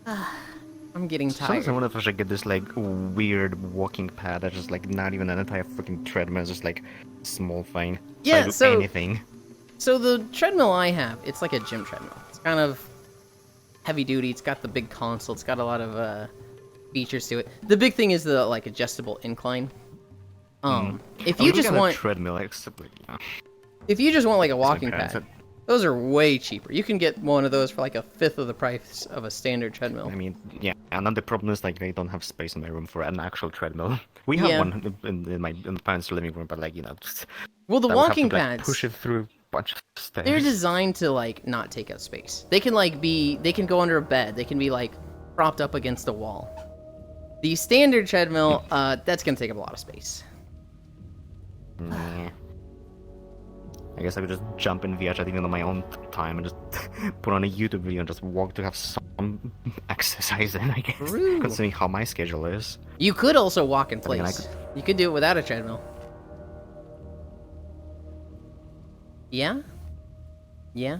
I'm getting tired. Sometimes I wonder if I should get this like weird walking pad that's just like not even an entire freaking treadmill, it's just like small thing. Yeah, I do so- anything. So the treadmill I have, it's like a gym treadmill. It's kind of heavy duty. It's got the big console. It's got a lot of features to it. The big thing is the like adjustable incline. If you just want a treadmill, except like, if you just want like a walking bad, pad, those are way cheaper. You can get one of those for like a fifth of the price of a standard treadmill. I mean, yeah, and then the problem is like they don't have space in my room for an actual treadmill. We have Yeah. one in my parents' living room, but like just Well, the I would have walking to, like, pads, push it through a bunch of stairs. they're designed to like not take up space. They can like they can go under a bed. They can be like propped up against a wall. The standard treadmill, that's gonna take up a lot of space. Nah. I guess I could just jump in VHS even on my own time and just put on a YouTube video and just walk to have some exercise in, I guess. True. Considering how my schedule is. You could also walk in I mean, I place. You could do it without a treadmill. Yeah? Yeah?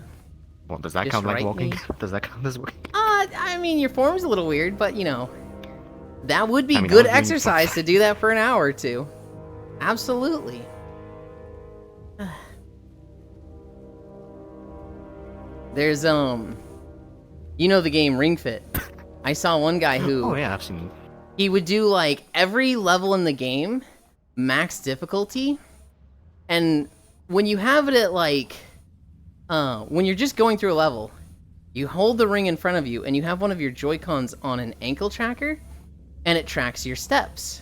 Well, does that Just count like right walking? knee. Does that count as walking? I mean, your form's a little weird, but you know, that would be I mean, good I was doing exercise to do that for an hour or two. Absolutely. There's, you know the game Ring Fit. I saw one guy who, Oh yeah, I've seen. he would do like every level in the game, max difficulty, and when you have it at like, when you're just going through a level, you hold the ring in front of you and you have one of your Joy-Cons on an ankle tracker, and it tracks your steps.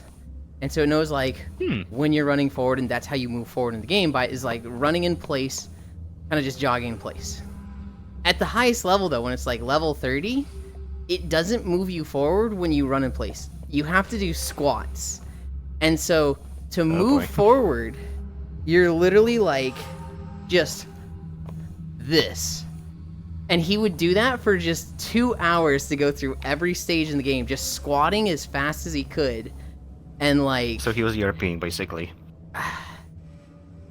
And so it knows like when you're running forward, and that's how you move forward in the game by is like running in place, kind of just jogging in place. At the highest level though, when it's like level 30, it doesn't move you forward when you run in place. You have to do squats. And so to move boy. forward, you're literally like just this. And he would do that for just 2 hours to go through every stage in the game, just squatting as fast as he could. And like, So he was European, basically.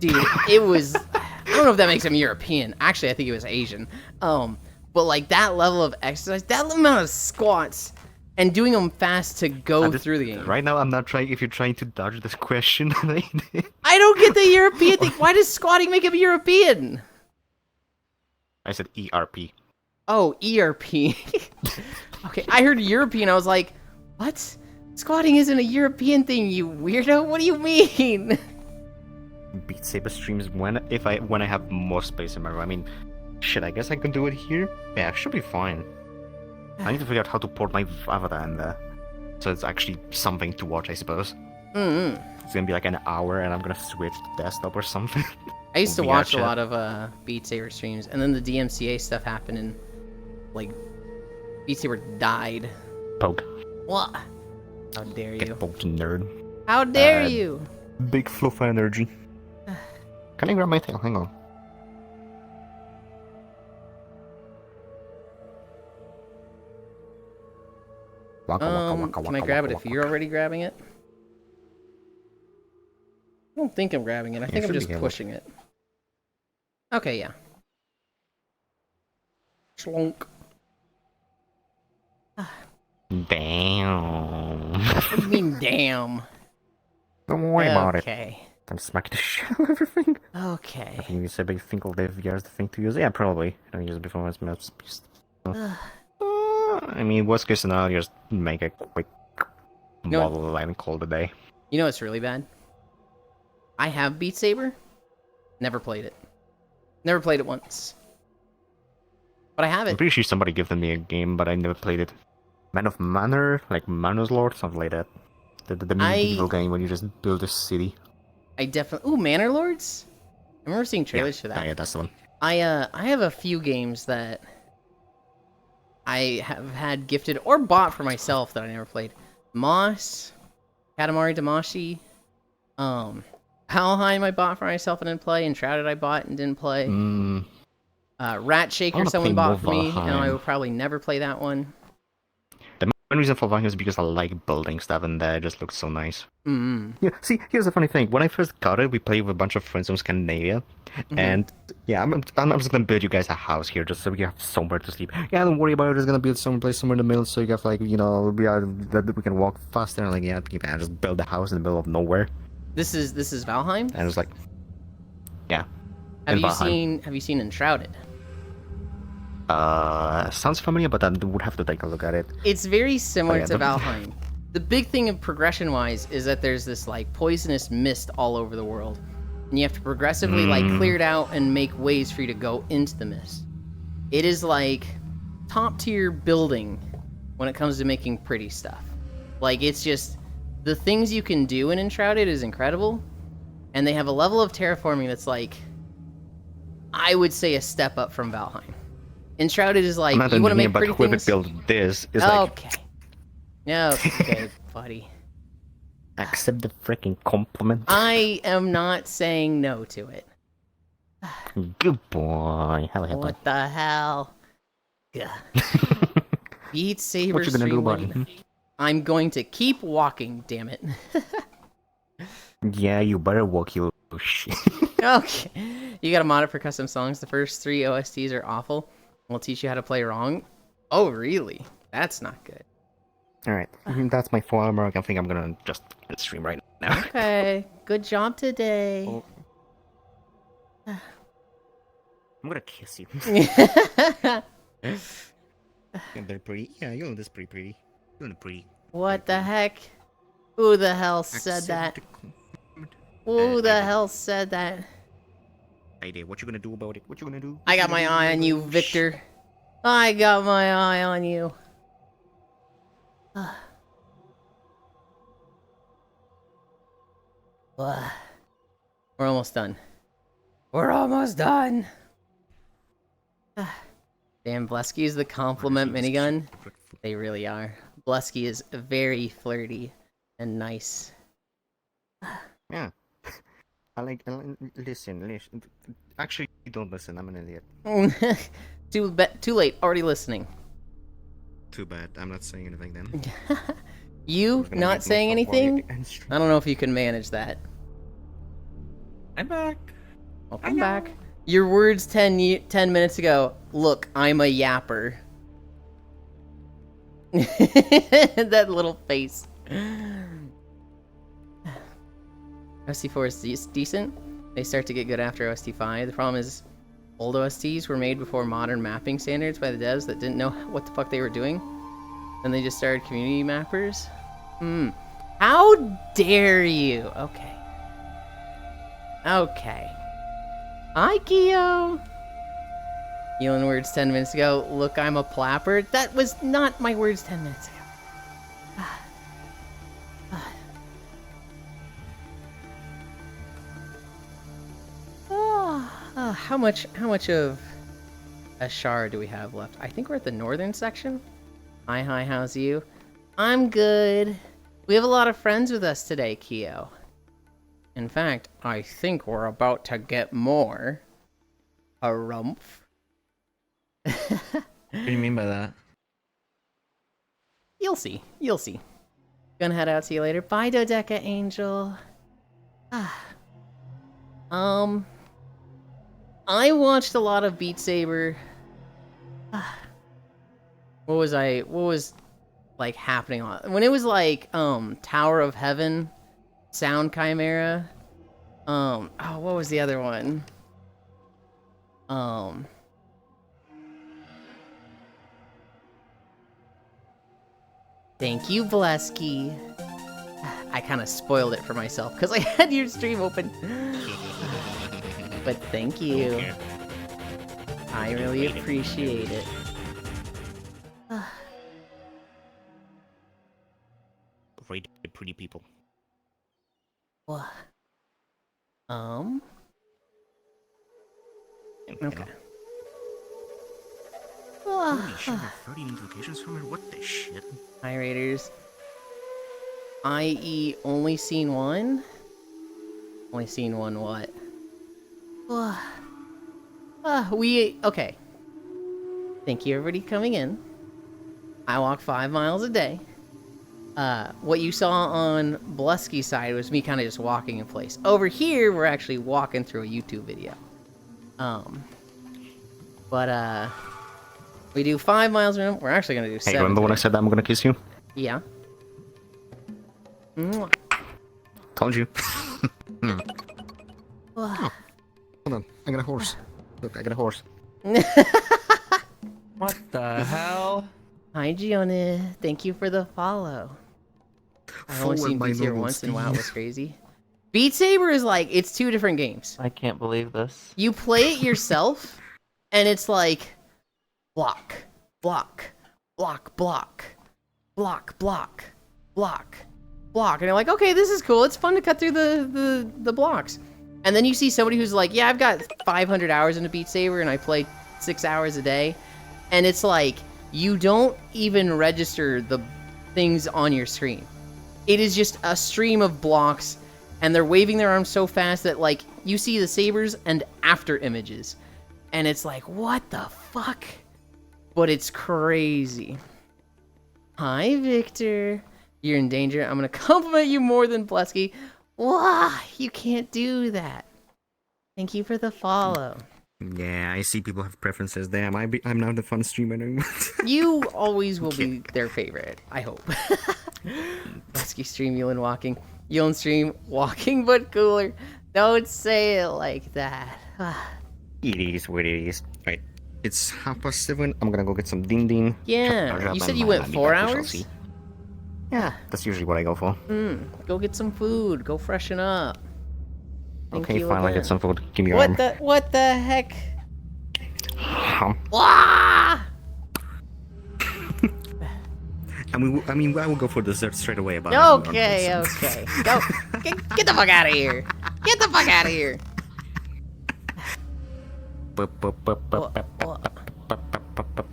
dude, it was, I don't know if that makes him European. Actually, I think he was Asian. But like that level of exercise, that amount of squats, and doing them fast to go through the game. Right now, I'm not trying. If you're trying to dodge this question, I don't get the European thing. Why does squatting make him European? I said ERP. Oh, ERP. Okay, I heard European. I was like, what? Squatting isn't a European thing, you weirdo. What do you mean? Beat Saber streams when I have more space in my room. I mean, shit. I guess I can do it here. Yeah, it should be fine. I need to figure out how to port my avatar in there, so it's actually something to watch, I suppose. Mm-hmm. It's gonna be like an hour, and I'm gonna switch to desktop or something. I used to watch a Gotcha. lot of Beat Saber streams, and then the DMCA stuff happened, and like Beat Saber died. Poke. What? How dare you? Get poked, nerd. How dare Uh, you? Big fluff energy. Can I grab my tail? Hang on. Can I grab it if you're already grabbing it? I don't think I'm grabbing it. I think I'm should just be able to. pushing it. Okay, yeah. Slunk. Damn. What do you mean, damn? Don't worry about it. Okay. I'm smacking the shit out of everything. Okay. I think you said, but you think all the VR is the thing to use? Yeah, probably. I don't use it before it's mouse. I mean, worst case scenario, just make a quick know what? model and call it a day. You know what's really bad? I have Beat Saber. Never played it. Never played it once. But I have I'm it. pretty sure somebody gave me a game, but I never played it. Man of Manor, like Manor's Lord, something like that. The medieval game when you just build a city. I definitely. Ooh, Manor Lords. I remember seeing trailers for that. Yeah, that's the one. I have a few games that I have had gifted or bought for myself that I never played. Moss, Katamari Damacy, Valheim I bought for myself and didn't play, and Shrouded I bought and didn't play. Rat I Shaker wanna someone play bought for more me, and I Valheim. will probably never play that one. One reason for Valheim is because I like building stuff in there. It just looks so nice. Mm-hmm. Yeah, see, here's the funny thing. When I first got it, we played with a bunch of friends from Scandinavia. And yeah, I'm just gonna build you guys a house here just so we have somewhere to sleep. Yeah, don't worry about it. Just gonna build some place somewhere in the middle so you have like, that we can walk faster. And like, yeah, just build a house in the middle of nowhere. This is Valheim? And it's like, yeah. Have in Valheim. you seen Enshrouded? Sounds familiar, but I would have to take a look at it. It's very similar yeah, to the- Valheim. The big thing of progression-wise is that there's this like poisonous mist all over the world, and you have to progressively like clear it out and make ways for you to go into the mist. It is like top tier building when it comes to making pretty stuff. Like it's just the things you can do in Enshrouded is incredible, and they have a level of terraforming that's like, I would say, a step up from Valheim. Enshrouded is like, I'm not you want to engineer, make but pretty whoever things. built this is like, Okay. Okay, buddy. accept the freaking compliment. I am not saying no to it. Good boy. Hell yeah, bud. What the hell? Gah. Beat Saber What you gonna do about Streamlane. it? I'm going to keep walking, damn it. Yeah, you better walk, you shit. Okay. You gotta mod it for custom songs. The first 3 OSTs are awful. We'll teach you how to play wrong. Oh, really? That's not good. Alright, that's my forearm. I think I'm gonna just end the stream right now. Okay. Good job today. Oh. I'm gonna kiss you. You're very pretty. Yeah, you look this pretty. You look pretty. What the heck? Who the hell said that? Who the hell said that? Hey there, what you gonna do about it? What you gonna do? I got my eye on you, Victor. I got my eye on you. We're almost done. We're almost done. Damn, Blesky is the compliment minigun. They really are. Blesky is very flirty and nice. Yeah. Listen. Actually, don't listen. I'm an idiot. Too late. Already listening. Too bad. I'm not saying anything then. You not saying anything? I don't know if you can manage that. I'm back. Welcome back. Your words 10 minutes ago. Look, I'm a yapper. That little face. OST4 is decent. They start to get good after OST5. The problem is, old OSTs were made before modern mapping standards by the devs that didn't know what the fuck they were doing. Then they just started community mappers. How dare you? Okay. Okay. Hi, Kyo! Yulind words 10 minutes ago. Look, I'm a plapper. That was not my words 10 minutes ago. How much of a shard do we have left? I think we're at the northern section. Hi, how's you? I'm good. We have a lot of friends with us today, Kyo. In fact, I think we're about to get more. Harumph. What do you mean by that? You'll see. You'll see. Gonna head out. See you later. Bye, Dodeca Angel. I watched a lot of Beat Saber. What was like happening on when it was like Tower of Heaven, Sound Chimera. Oh, what was the other one? Thank you, Blesky. I kind of spoiled it for myself because I had your stream open. But thank you. I really appreciate it. Very pretty people. What? You Okay. know. Holy shit, 30 notifications from it? What the shit? Hi, Raiders. I.e. only seen one? Only seen one what? Okay. Thank you, everybody, coming in. I walk 5 miles a day. What you saw on Blusky's side was me kind of just walking in place. Over here, we're actually walking through a YouTube video. But we do 5 miles. We're actually gonna do 7. Hey, remember when I today. said that I'm gonna kiss you? Yeah. Mwah. Told you. Mwah. Hold on, I got a horse. Look, I got a horse. What the hell? Hi, Giona. Thank you for the follow. I've only seen Beat Saber once, and wow, it was crazy. Beat Saber is like, it's 2 different games. I can't believe this. You play it yourself, and it's like, block, block, block, block, block, block, block, block. And you're like, okay, this is cool. It's fun to cut through the blocks. And then you see somebody who's like, yeah, I've got 500 hours into Beat Saber, and I play 6 hours a day. And it's like, you don't even register the things on your screen. It is just a stream of blocks, and they're waving their arms so fast that, like, you see the sabers and after images. And it's like, what the fuck? But it's crazy. Hi, Victor. You're in danger. I'm gonna compliment you more than Blesky. Wah! You can't do that. Thank you for the follow. Yeah, I see people have preferences. Damn, I'm not the fun streamer anymore. You always will be their favorite, I hope. Blesky stream, Yulind walking. Yulind stream, walking but cooler. Don't say it like that. It is what it is. Right. It's 7:30. I'm gonna go get some din din. Yeah, you said you went 4 hours? Yeah, that's usually what I go for. Go get some food. Go freshen up. Thank Okay, you fine, I again. get some food. Give me your arm. What the heck? Hum. Wah! I mean, I will go for dessert straight away. But Okay. Go. Get the fuck out of here. Get the fuck out of here.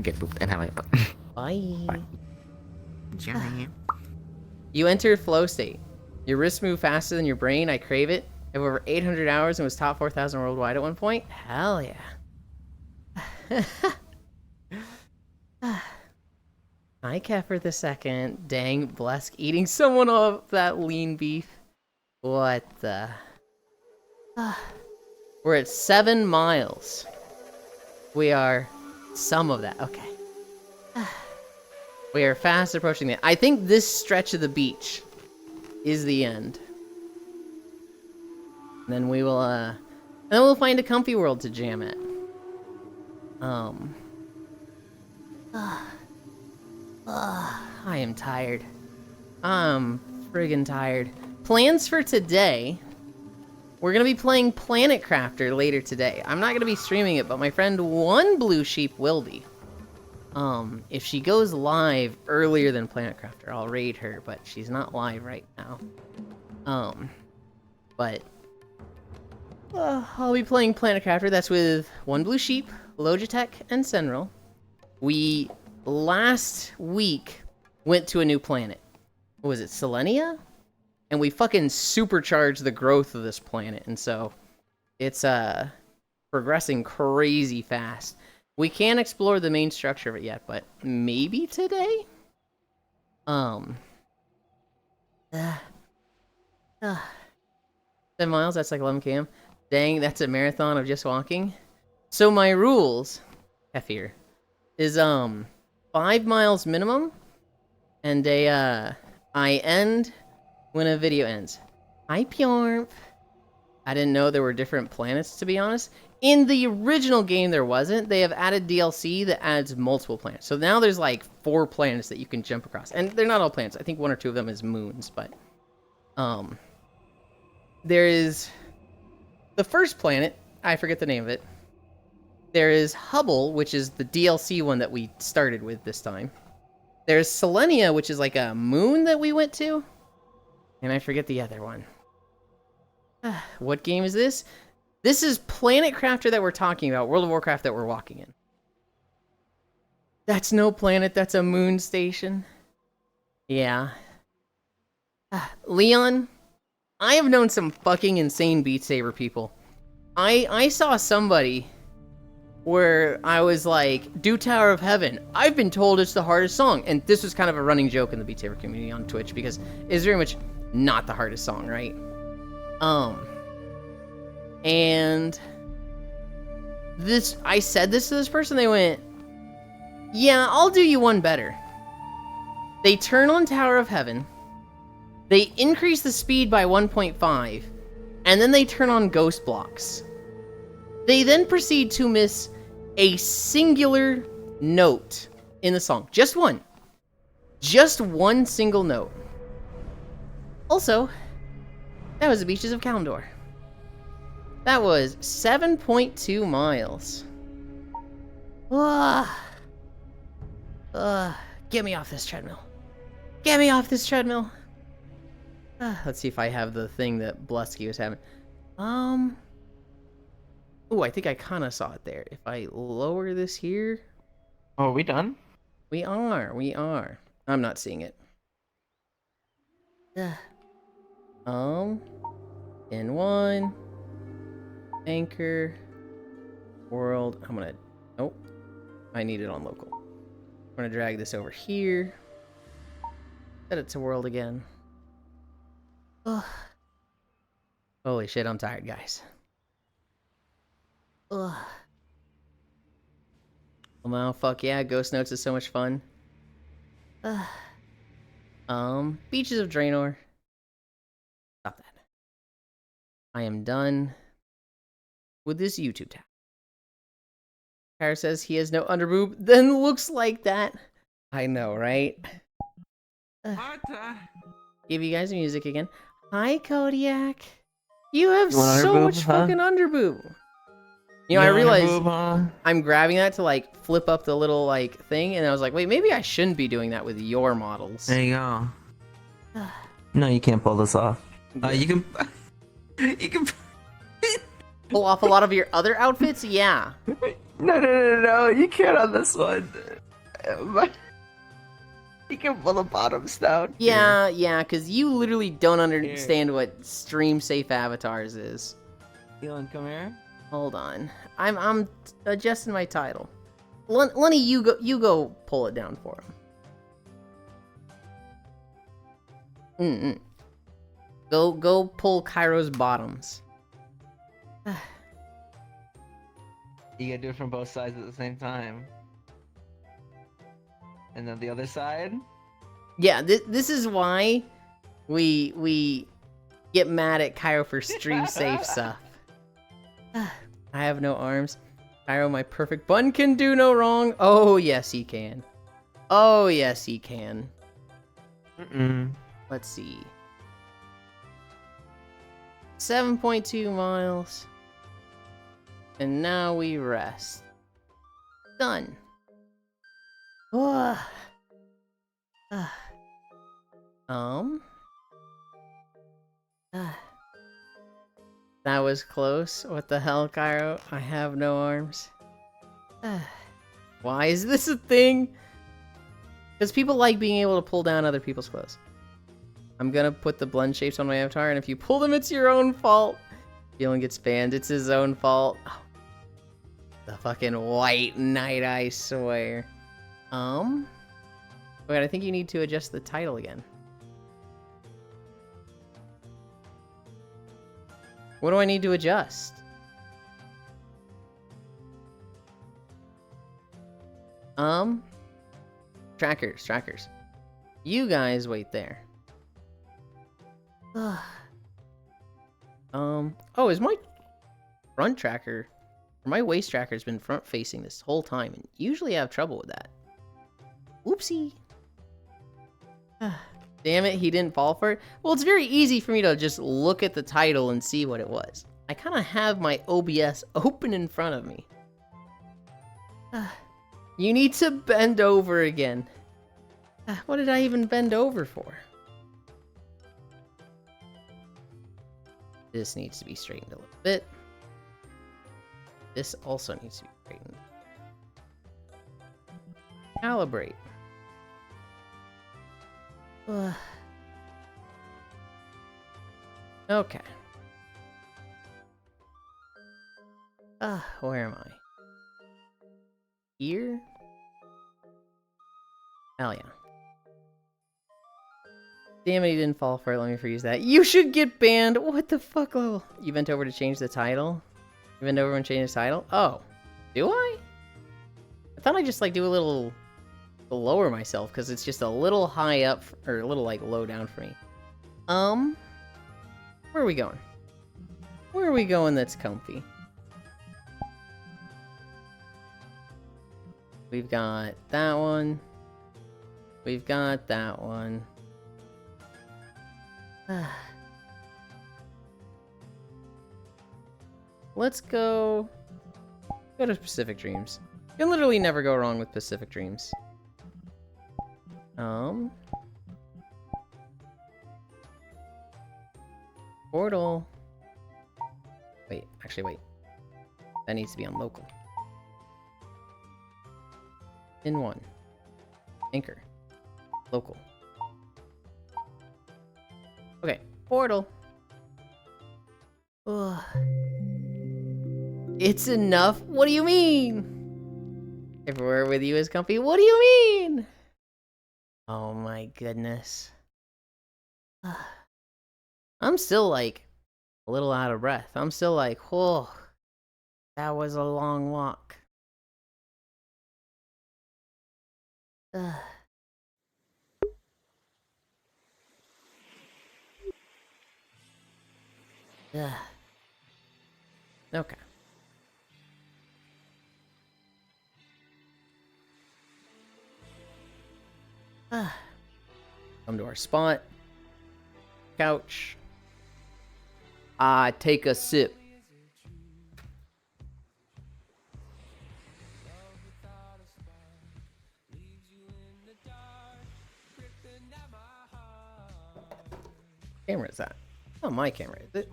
Get pooped and have it. Bye. Johnny. You enter flow state. Your wrists move faster than your brain. I crave it. I have over 800 hours and was top 4,000 worldwide at one point. Hell yeah. Hi, Kefir the second. Dang, Blesk eating someone off that lean beef. What the? We're at 7 miles. We are some of that. Okay. We are fast approaching the end. I think this stretch of the beach is the end. And then we will, and then we'll find a comfy world to jam at. I am tired. I'm friggin' tired. Plans for today. We're gonna be playing Planet Crafter later today. I'm not gonna be streaming it, but my friend One Blue Sheep will be. If she goes live earlier than Planet Crafter, I'll raid her, but she's not live right now. But I'll be playing Planet Crafter. That's with One Blue Sheep, Logitech, and Senril. We last week went to a new planet. What was it, Selenia? And we fucking supercharged the growth of this planet, and so it's progressing crazy fast. We can't explore the main structure of it yet, but maybe today? 7 miles, that's like 11 km. Dang, that's a marathon of just walking. So my rules, Kefir, is 5 miles minimum, and I end when a video ends. Hi, Pjorp. I didn't know there were different planets, to be honest. In the original game, there wasn't. They have added DLC that adds multiple planets. So now there's like 4 planets that you can jump across. And they're not all planets. I think 1 or 2 of them is moons, but... there is... the first planet, I forget the name of it. There is Hubble, which is the DLC one that we started with this time. There's Selenia, which is like a moon that we went to. And I forget the other one. What game is this? This is Planet Crafter that we're talking about. World of Warcraft that we're walking in. That's no planet. That's a moon station. Yeah. Leon, I have known some fucking insane Beat Saber people. I saw somebody where I was like, do Tower of Heaven. I've been told it's the hardest song. And this was kind of a running joke in the Beat Saber community on Twitch because it's very much not the hardest song, right? And I said this to this person, they went, yeah, I'll do you one better. They turn on Tower of Heaven, they increase the speed by 1.5, and then they turn on Ghost Blocks. They then proceed to miss a singular note in the song. Just one. Just one single note. Also, that was the Beaches of Kalimdor. That was 7.2 miles. Get me off this treadmill. Get me off this treadmill. Let's see if I have the thing that Blusky was having. Oh, I think I kind of saw it there. If I lower this here. Oh, are we done? We are. I'm not seeing it. N1. Anchor. World. Nope. I need it on local. I'm gonna drag this over here. Set it to world again. Ugh. Holy shit, I'm tired, guys. Ugh. Well, fuck yeah, Ghost Notes is so much fun. Beaches of Draenor. Stop that. I am done with this YouTube tab. Kara says he has no underboob, then looks like that. I know, right? Give you guys music again. Hi, Kodiak. You have so underboob, much huh? fucking underboob. You know, I realized I'm grabbing that to like flip up the little like thing, and I was like, wait, maybe I shouldn't be doing that with your models. There you go. No, you can't pull this off. You can. You can. Pull off a lot of your other outfits? Yeah. No. You can't on this one. You can pull the bottoms down. Yeah, because you literally don't understand what stream safe avatars is. Yulind, come here. Hold on. I'm adjusting my title. Lenny, you go pull it down for him. Go pull Cairo's bottoms. You gotta do it from both sides at the same time. And then the other side. Yeah, this is why we get mad at Cairo for stream safe stuff. I have no arms. Cairo, my perfect bun can do no wrong. Oh yes, he can. Oh yes, he can. Let's see. 7.2 miles. And now we rest. Done. That was close. What the hell, Cairo? I have no arms. Why is this a thing? Because people like being able to pull down other people's clothes. I'm gonna put the blend shapes on my avatar, and if you pull them, it's your own fault. Yulind gets banned. It's his own fault. Oh, the fucking white knight, I swear. Wait, I think you need to adjust the title again. What do I need to adjust? Trackers. You guys wait there. Oh, is my front tracker, or my waist tracker's been front facing this whole time, and usually I have trouble with that. Oopsie. Damn it, he didn't fall for it. Well, it's very easy for me to just look at the title and see what it was. I kind of have my OBS open in front of me. You need to bend over again. What did I even bend over for? This needs to be straightened a little bit. This also needs to be straightened. Calibrate. Okay. Where am I? here. Hell yeah. Damn it, he didn't fall for it. Let me freeze that. You should get banned. What the fuck? Oh, you bent over to change the title? You bent over and change the title? Oh, do I? I thought I just like do a little lower myself because it's just a little high up or a little like low down for me. Where are we going? Where are we going that's comfy? We've got that one. We've got that one. Let's go to Pacific Dreams. You can literally never go wrong with Pacific Dreams. Portal. Wait, actually wait. That needs to be on local. In 1. Anchor. Local. Okay, portal. Ugh. It's enough? What do you mean? Everywhere with you is comfy? What do you mean? Oh my goodness. I'm still like a little out of breath. I'm still like, whoa, that was a long walk. Ugh. Ugh. Okay. Come to our spot. Couch. Take a sip. Camera is that? Not my camera, is it?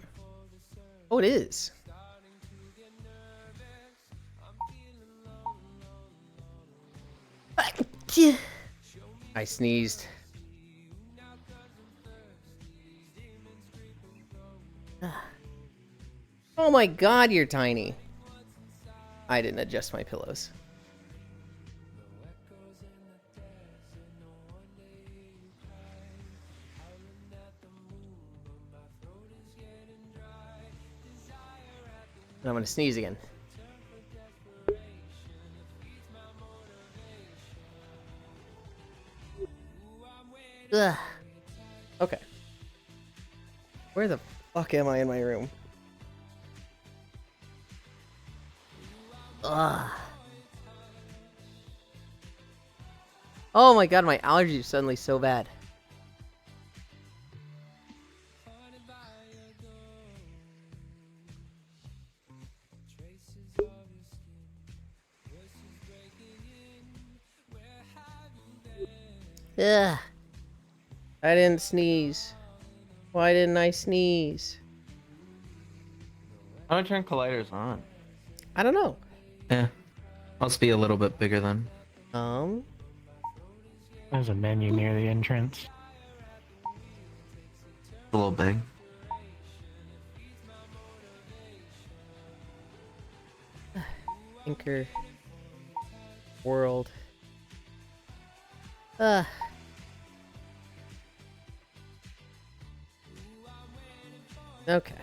Oh, it is. I sneezed. Oh my god, you're tiny. I didn't adjust my pillows. And I'm gonna sneeze again. Ugh. Okay. Where the fuck am I in my room? Ugh. Oh my god, my allergies are suddenly so bad. Ugh. I didn't sneeze. Why didn't I sneeze? How do I turn colliders on? I don't know. Yeah. Must be a little bit bigger then. There's a menu near the entrance. A little big. Anchor. World. Okay.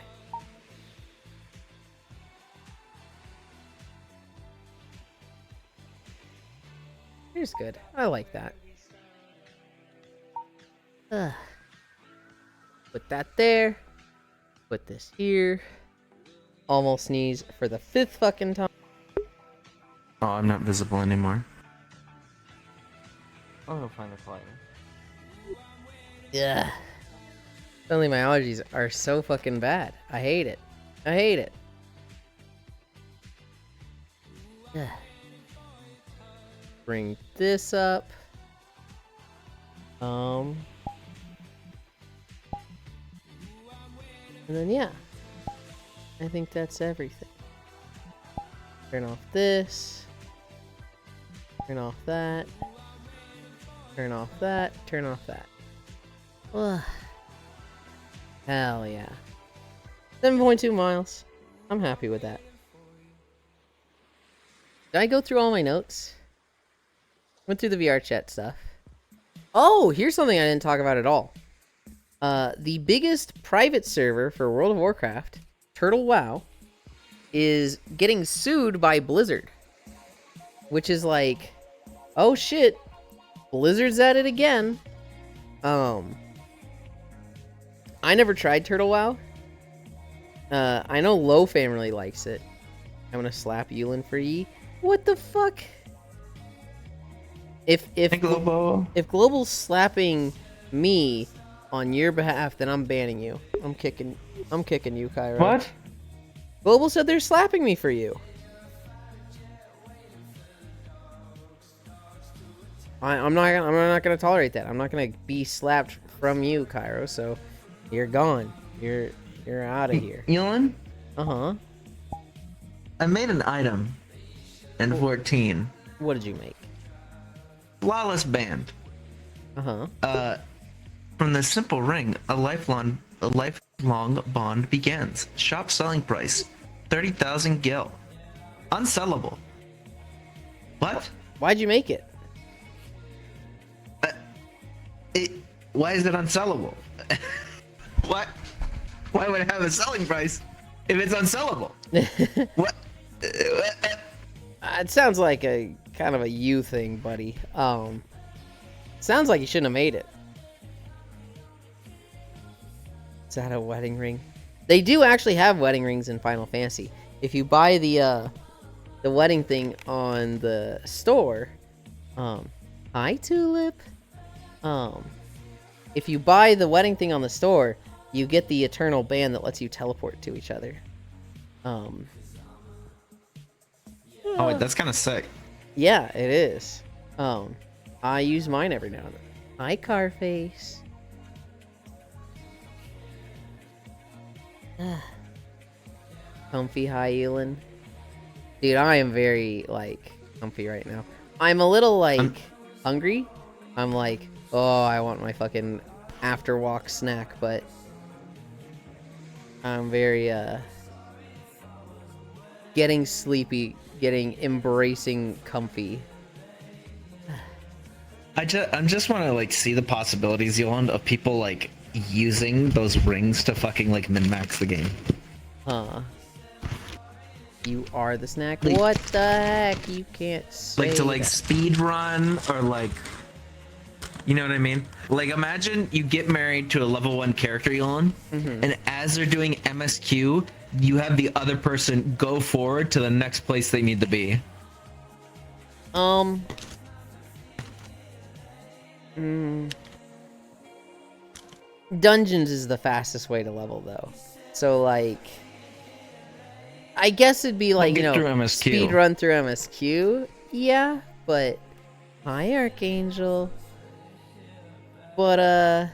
Here's good. I like that. Put that there. Put this here. Almost sneeze for the 5th fucking time. Oh, I'm not visible anymore. I'll go find the collider. Yeah. Suddenly my allergies are so fucking bad. I hate it. I hate it. Bring this up. And then yeah. I think that's everything. Turn off this. Turn off that. Turn off that. Turn off that. Ugh. Hell yeah. 7.2 miles. I'm happy with that. Did I go through all my notes? Went through the VR chat stuff. Oh, here's something I didn't talk about at all. The biggest private server for World of Warcraft, Turtle WoW, is getting sued by Blizzard. Which is like, oh shit, Blizzard's at it again. I never tried Turtle WoW. I know Low Family likes it. I'm gonna slap Yulind for ye. What the fuck? If Global's slapping me on your behalf, then I'm banning you. I'm kicking you, Kyra. What? Global said they're slapping me for you. I'm not gonna tolerate that. I'm not gonna be slapped from you, Cairo. So you're gone. You're out of here. Yulind? Uh-huh. I made an item in 14. What did you make? Flawless band. Uh-huh. From the simple ring, a lifelong bond begins. Shop selling price 30,000 gil. Unsellable. What? Why'd you make it? Why is it unsellable? What? Why would it have a selling price if it's unsellable? What? It sounds like a kind of a you thing, buddy. Sounds like you shouldn't have made it. Is that a wedding ring? They do actually have wedding rings in Final Fantasy. If you buy the wedding thing on the store, hi Tulip. If you buy the wedding thing on the store, you get the eternal band that lets you teleport to each other. Oh wait, that's kind of sick. Yeah, it is. I use mine every now and then. Hi, Carface. Comfy, hi, Elin. Dude, I am very, like, comfy right now. I'm a little, like, hungry. I'm like, oh, I want my fucking after-walk snack, but I'm very, getting sleepy, embracing comfy. I just want to like see the possibilities, Yulind, of people like using those rings to fucking like min-max the game. Huh. You are the snack? Like, what the heck? You can't say like to like that. speed run or like, you know what I mean? Like imagine you get married to a level 1 character, Yulind, and as they're doing MSQ, you have the other person go forward to the next place they need to be. Dungeons is the fastest way to level, though. So, like, I guess it'd be like, you know, through MSQ. speed run through MSQ. Yeah, but hi, Archangel. But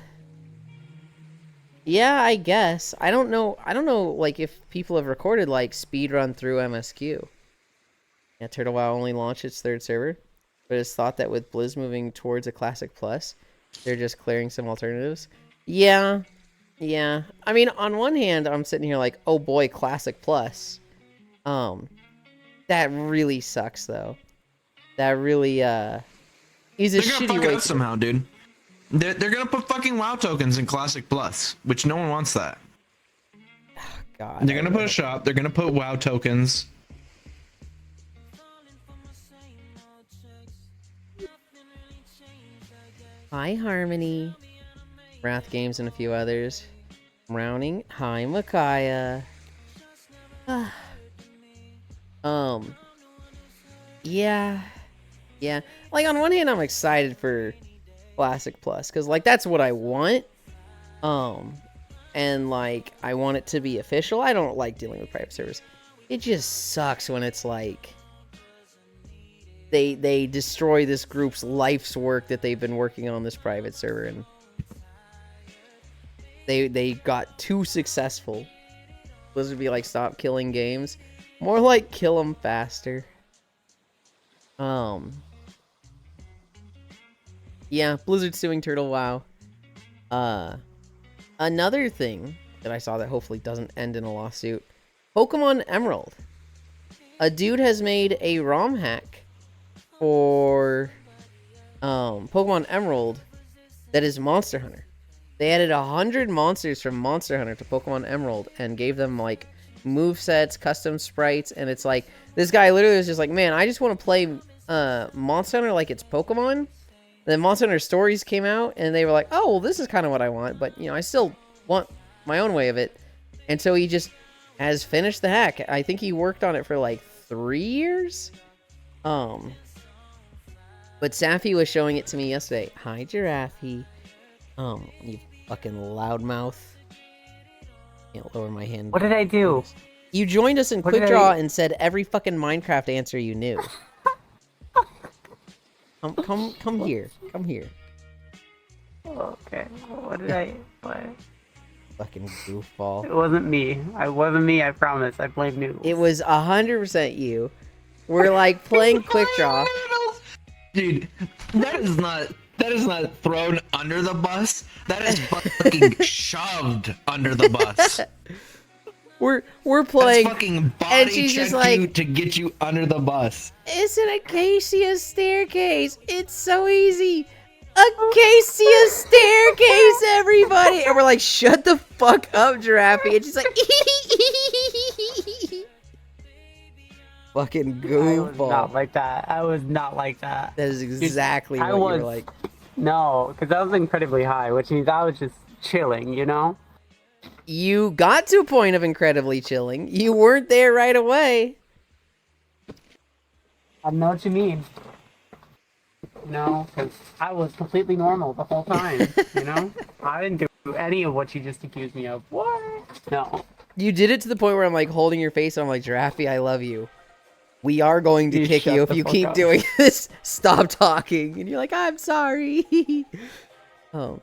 yeah, I guess. I don't know, like, if people have recorded, like, speed run through MSQ. Yeah, Turtle WoW only launched its 3rd server, but it's thought that with Blizz moving towards a Classic Plus, they're just clearing some alternatives. Yeah. I mean, on one hand, I'm sitting here like, oh boy, Classic Plus. That really sucks, though. That really, is a They're shitty gonna fuck way us somehow, dude. They're gonna put fucking WoW tokens in Classic Plus, which no one wants that. God, They're gonna put a shop. They're gonna put WoW tokens. Hi, Harmony. Wrath Games and a few others. Browning. Hi, Micaiah. Yeah. Like, on one hand, I'm excited for Classic Plus, because, like, that's what I want. And, like, I want it to be official. I don't like dealing with private servers. It just sucks when it's, like, they destroy this group's life's work that they've been working on this private server, and they got too successful. Blizzard be like, stop killing games. More like, kill them faster. Yeah, Blizzard suing Turtle WoW. Another thing that I saw that hopefully doesn't end in a lawsuit. Pokemon Emerald. A dude has made a ROM hack for Pokemon Emerald that is Monster Hunter. They added 100 monsters from Monster Hunter to Pokemon Emerald and gave them like movesets, custom sprites, and it's like this guy literally was just like, man, I just want to play Monster Hunter like it's Pokemon. And then Monster Hunter Stories came out, and they were like, oh, well, this is kind of what I want, but you know, I still want my own way of it. And so he just has finished the hack. I think he worked on it for like 3 years. But Safi was showing it to me yesterday. Hi, Giraffe. You fucking loudmouth. Can't lower my hand. What did I do? You joined us in What did Quick Draw I- and said every fucking Minecraft answer you knew. Come here. Come here. Okay. What did I? What? Fucking goofball. It wasn't me. I wasn't me. I promise. I blame Noodles. It was 100% you. We're like playing Quick Draw. Dude, that is not thrown under the bus. That is fucking shoved under the bus. We're That's playing. fucking body and she's just checked you like- to get you under the bus. It's an acacia staircase. It's so easy. Acacia staircase, everybody. And we're like, shut the fuck up, Giraffe. And she's like, fucking I was goofball. not like that. I was not like that. That is exactly I what you was- were like. No, because I was incredibly high, which means I was just chilling, you know? You got to a point of incredibly chilling. You weren't there right away. I know what you mean. No, because I was completely normal the whole time, you know? I didn't do any of what you just accused me of. What? No. You did it to the point where I'm like holding your face and I'm like, Giraffe, I love you. We are going to You kick shut you if the you fuck keep up. doing this. Stop talking. And you're like, I'm sorry. Oh,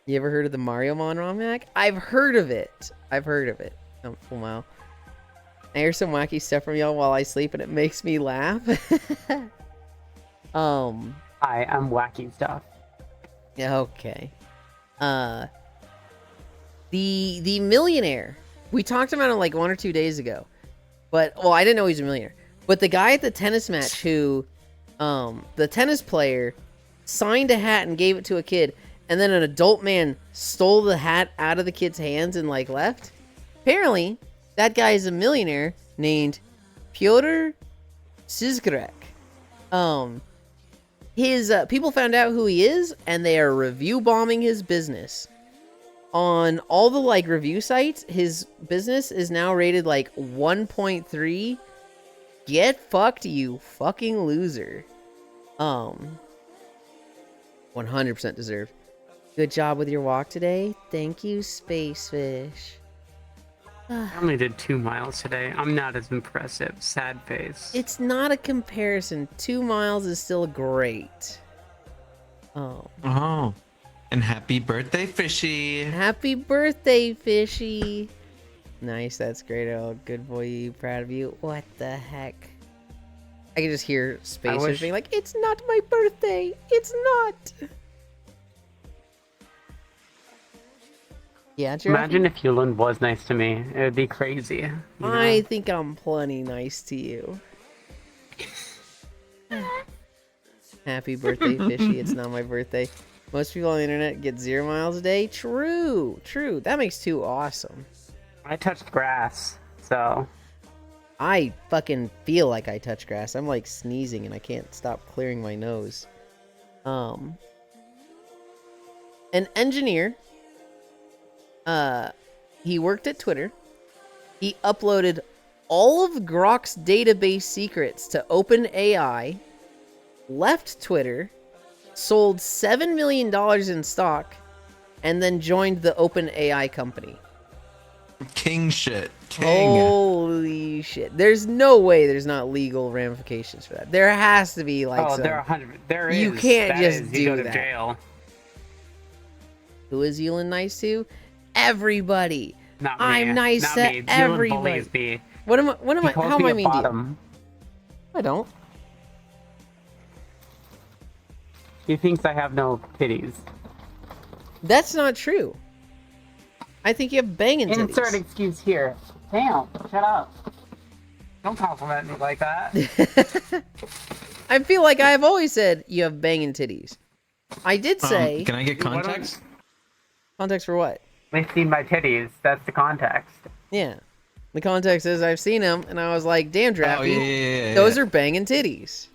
you ever heard of the Mario Mon hack? I've heard of it. Oh, wow. I hear some wacky stuff from y'all while I sleep and it makes me laugh. I am wacky stuff. Okay. The millionaire. We talked about him like 1 or 2 days ago. But, well, I didn't know he was a millionaire. But the guy at the tennis match who, the tennis player signed a hat and gave it to a kid, and then an adult man stole the hat out of the kid's hands and, like, left. Apparently, that guy is a millionaire named Pyotr Sizgrek. His, people found out who he is, and they are review bombing his business. On all the, like, review sites, his business is now rated, like, 1.3. Get fucked, you fucking loser. 100% deserved. Good job with your walk today. Thank you, Space Fish. I only did 2 miles today. I'm not as impressive. Sad face. It's not a comparison. 2 miles is still great. Oh. Oh. And happy birthday, Fishy. Happy birthday, Fishy. Nice, that's great. Oh, good boy, proud of you. What the heck? I can just hear Space Fish being like, it's not my birthday. It's not. Yeah, Giraffe? Imagine if Yulind was nice to me. It would be crazy. You know? I think I'm plenty nice to you. Happy birthday, Fishy. It's not my birthday. Most people on the internet get 0 miles a day. True. That makes 2 awesome. I touched grass, so I fucking feel like I touch grass. I'm like sneezing and I can't stop clearing my nose. An engineer. He worked at Twitter. He uploaded all of Grok's database secrets to OpenAI, left Twitter, sold $7 million in stock, and then joined the OpenAI company. King shit. King. Holy shit. There's no way there's not legal ramifications for that. There has to be like some... there are 100. There is. You can't That just is, do you go to that. jail. Who is Yulind nice to? Everybody. Not me. I'm nice Not to me. Yulind everybody. bullies me. What am I He calls how am me I a mean to you? bottom. I don't. He thinks I have no titties. That's not true. I think you have banging titties. Insert excuse here. Damn, shut up. Don't compliment me like that. I feel like I've always said you have banging titties. I did say Can I get Why don't- context? context for what? They've seen my titties. That's the context. Yeah. The context is I've seen him, and I was like, damn, Drappy, Oh, yeah. those are banging titties.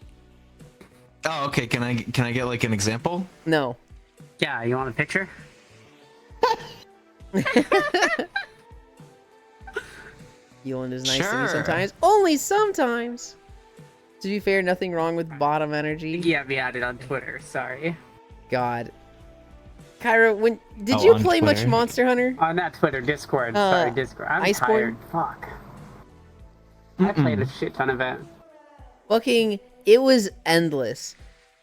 Oh, okay. Can I get like an example? No. Yeah, you want a picture? Yulind is nice to me Sure. sometimes. Only sometimes. To be fair, nothing wrong with bottom energy. Yeah, we added on Twitter. Sorry. God. Kyra, did Oh, you on play much Twitter? Monster Hunter? Not Twitter, Discord. Sorry, Discord. I'm Iceborne? tired. Fuck. I played a shit ton of it. Fucking, it was endless.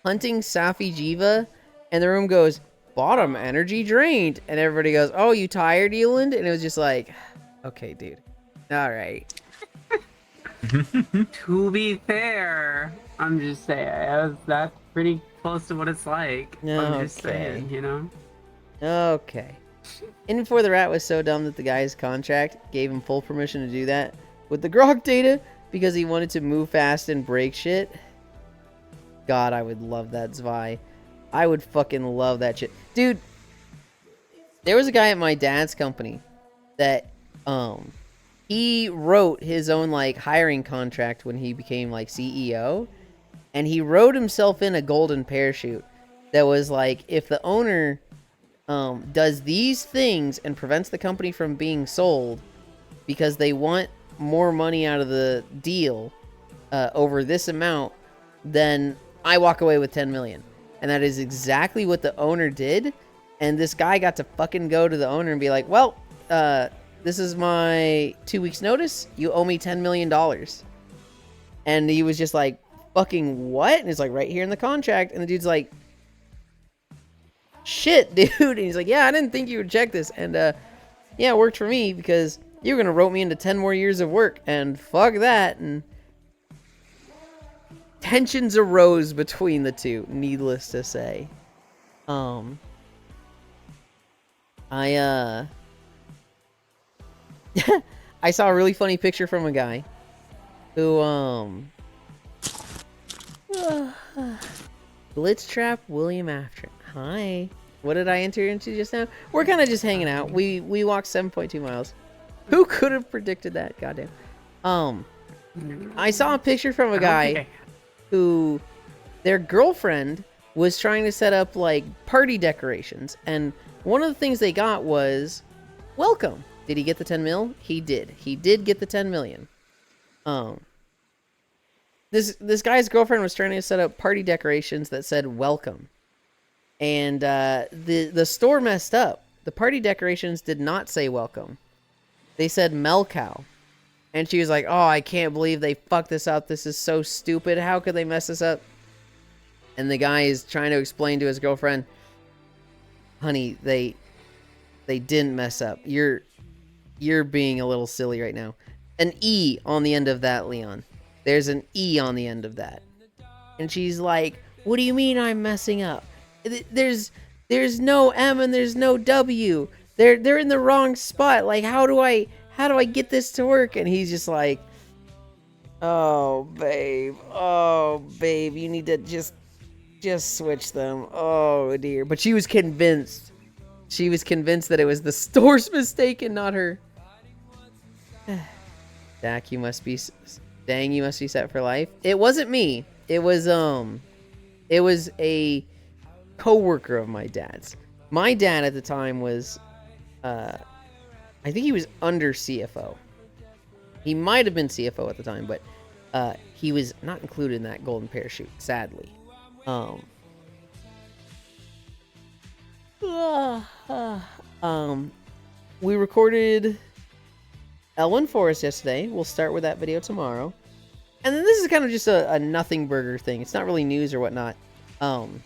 Hunting Safi Jiva, and the room goes, bottom energy drained. And everybody goes, oh, you tired, Yulind? And it was just like, okay, dude. All right. To be fair, I'm just saying, that's pretty close to what it's like. I'm just Okay. saying, you know? Okay. In Before the Rat was so dumb that the guy's contract gave him full permission to do that with the grog data because he wanted to move fast and break shit. God, I would love that Zwei. I would fucking love that shit. Dude, there was a guy at my dad's company that, he wrote his own, like, hiring contract when he became, like, CEO. And he wrote himself in a golden parachute that was like, if the owner does these things and prevents the company from being sold because they want more money out of the deal over this amount, then I walk away with 10 million. And that is exactly what the owner did. And this guy got to fucking go to the owner and be like, well, this is my 2 weeks notice. You owe me $10 million. And he was just like, fucking what? And it's like, right here in the contract. And the dude's like, shit, dude. And he's like, yeah, I didn't think you would check this. And yeah, it worked for me because you were gonna rope me into 10 more years of work, and fuck that. And tensions arose between the two, needless to say. I saw a really funny picture from a guy who Blitztrap William After. Hi. What did I enter into just now? We're kind of just hanging out. We walked 7.2 miles. Who could have predicted that? Goddamn. I saw a picture from a guy who their girlfriend was trying to set up like party decorations, and one of the things they got was welcome. Did he get the 10 mil? He did. He did get the 10 million. This guy's girlfriend was trying to set up party decorations that said welcome. And the store messed up. The party decorations did not say welcome. They said Melcow. And she was like, oh, I can't believe they fucked this up. This is so stupid. How could they mess this up? And the guy is trying to explain to his girlfriend, honey, they didn't mess up. You're being a little silly right now. An E on the end of that, Leon. There's an E on the end of that. And she's like, what do you mean I'm messing up? There's no M and there's no W. They're in the wrong spot. Like, how do I get this to work? And he's just like, oh babe, you need to just switch them. Oh dear. But she was convinced. She was convinced that it was the store's mistake and not her. Dak, you must be dang, you must be set for life. It wasn't me. It was a coworker of my dad's. My dad at the time was I think he was under CFO. He might have been CFO at the time, but he was not included in that golden parachute, sadly. We recorded L1 Forest yesterday. We'll start with that video tomorrow. And then this is kind of just a nothing burger thing. It's not really news or whatnot. The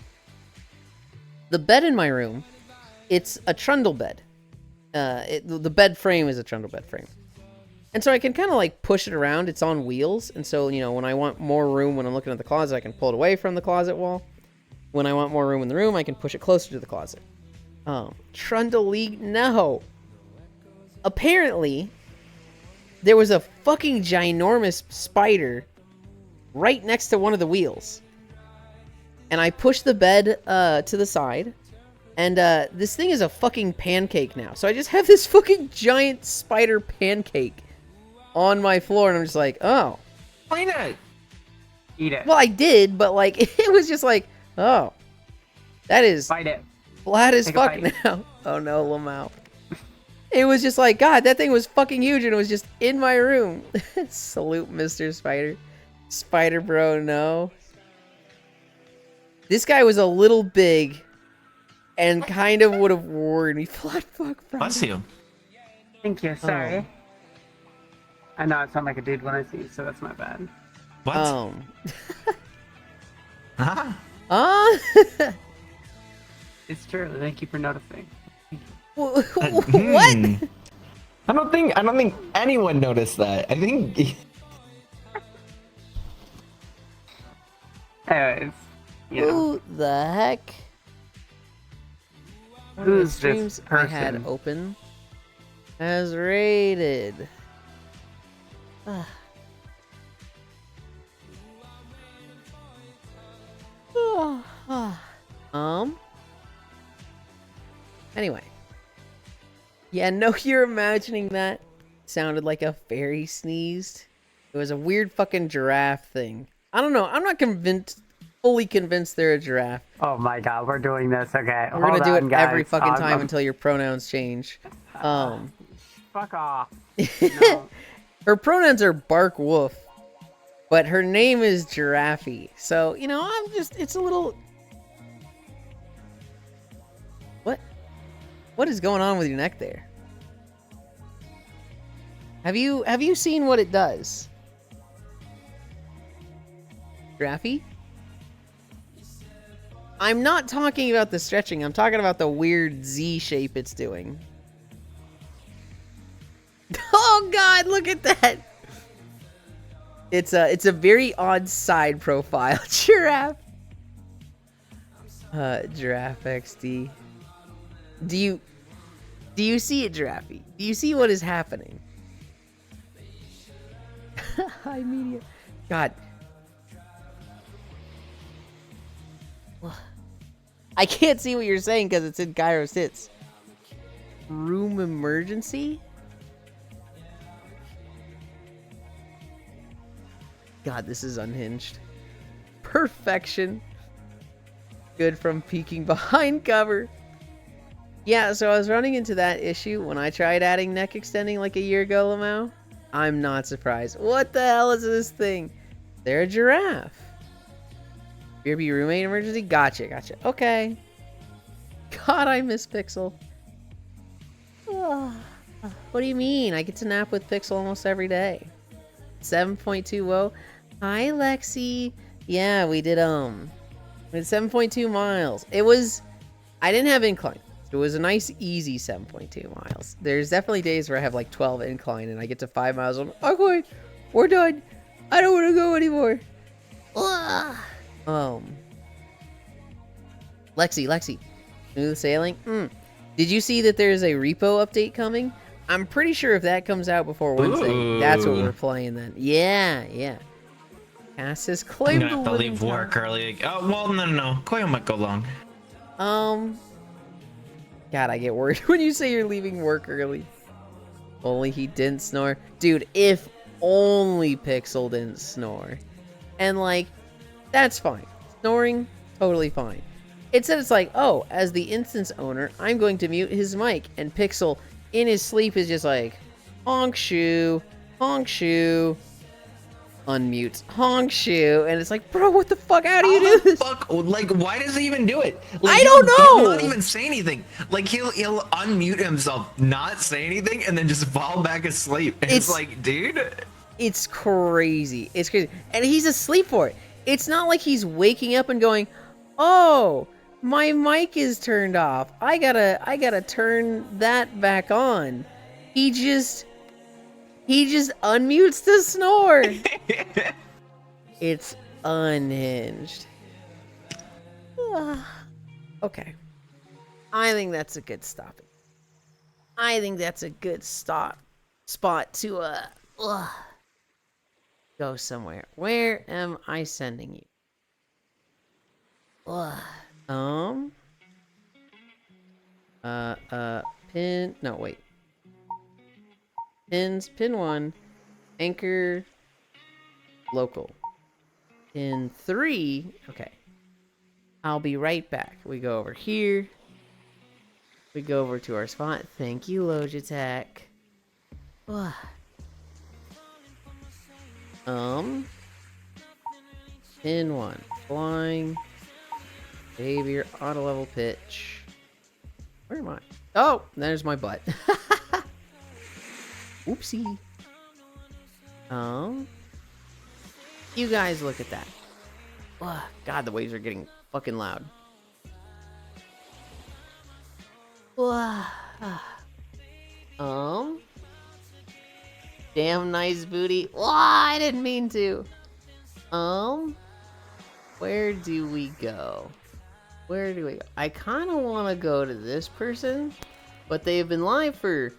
bed in my room, it's a trundle bed. The bed frame is a trundle bed frame. And so I can kind of like push it around. It's on wheels. And so, you know, when I want more room when I'm looking at the closet, I can pull it away from the closet wall. When I want more room in the room, I can push it closer to the closet. Trundle leak? No. Apparently, there was a fucking ginormous spider right next to one of the wheels. and I push the bed to the side, and this thing is a fucking pancake now. So I just have this fucking giant spider pancake on my floor, and I'm just like, oh. Clean it. Eat it. Well, I did, but like it was just like, oh, that is Fight it. flat as Take a fuck bite. now. Oh no, Lamau. It was just like, God, that thing was fucking huge, and it was just in my room. Salute, Mr. Spider. Spider bro, no. This guy was a little big and kind of would have worried me. Flat fuck, Bless Friday. you. Thank you. Sorry. Oh. I know I sound like a dude when I see you, so that's my bad. What? Huh? It's true. Thank you for noticing. What? I don't think anyone noticed that. I think Anyways, you know, Who the heck? One of the who's this streams I had person? open has raided. Ah. Anyway. Yeah, no, you're imagining that. Sounded like a fairy sneezed. It was a weird fucking giraffe thing. I don't know. I'm not fully convinced they're a giraffe. Oh my god, we're doing this. Okay, We're gonna do it every fucking time I'm- until your pronouns change. Fuck off. No. Her pronouns are bark wolf, but her name is Giraffe. So, you know, it's a little... What is going on with your neck there? Have you seen what it does? Giraffe? I'm not talking about the stretching. I'm talking about the weird Z shape it's doing. Oh god, look at that. It's a very odd side profile. Giraffe. Giraffe XD. Do you see it, Giraffe? Do you see what is happening? Hi, media. God. I can't see what you're saying because it's in Gyro's hits. Room emergency? God, this is unhinged. Perfection. Good from peeking behind cover. Yeah, so I was running into that issue when I tried adding neck extending like a year ago, Lamau. I'm not surprised. What the hell is this thing? They're a giraffe. BRB roommate emergency? Gotcha. Okay. God, I miss Pixel. What do you mean? I get to nap with Pixel almost every day. 7.2 whoa. Hi, Lexi. Yeah, we did 7.2 miles. I didn't have incline. It was a nice, easy 7.2 miles. There's definitely days where I have like 12 incline and I get to 5 miles. I'm like, we're done. I don't want to go anymore. Lexi, smooth sailing. Did you see that there's a repo update coming? I'm pretty sure if that comes out before Wednesday, that's what we're playing then. Yeah. Cass has I'm claimed gonna have the to living leave work early. Oh well, no. Koyo might go long. God, I get worried when you say you're leaving work early. Only he didn't snore. Dude, if only Pixel didn't snore. And like, that's fine. Snoring, totally fine. Instead it's like, oh, as the instance owner, I'm going to mute his mic. And Pixel, in his sleep, is just like, honk shoe, unmute, honk shoe. And it's like, bro, what the fuck? How do you do this? Fuck, like, why does he even do it? Like, I don't know! He'll not even say anything. Like, he'll unmute himself, not say anything, and then just fall back asleep. And it's like, dude. It's crazy. And he's asleep for it. It's not like he's waking up and going, oh, my mic is turned off. I gotta turn that back on. He just unmutes to snore. It's unhinged. Okay. I think that's a good stop. I think that's a good spot to go somewhere. Where am I sending you? Ugh. Pin. No, wait. Pins. Pin 1. Anchor. Local. Pin 3. Okay. I'll be right back. We go over here. We go over to our spot. Thank you, Logitech. Ugh. Pin 1. Flying. Behavior. Auto level pitch. Where am I? Oh, there's my butt. Oopsie. You guys look at that. Ugh, God, the waves are getting fucking loud. Ugh. Damn nice booty. I didn't mean to. Where do we go? Where do we go? I kind of want to go to this person, but they've been live for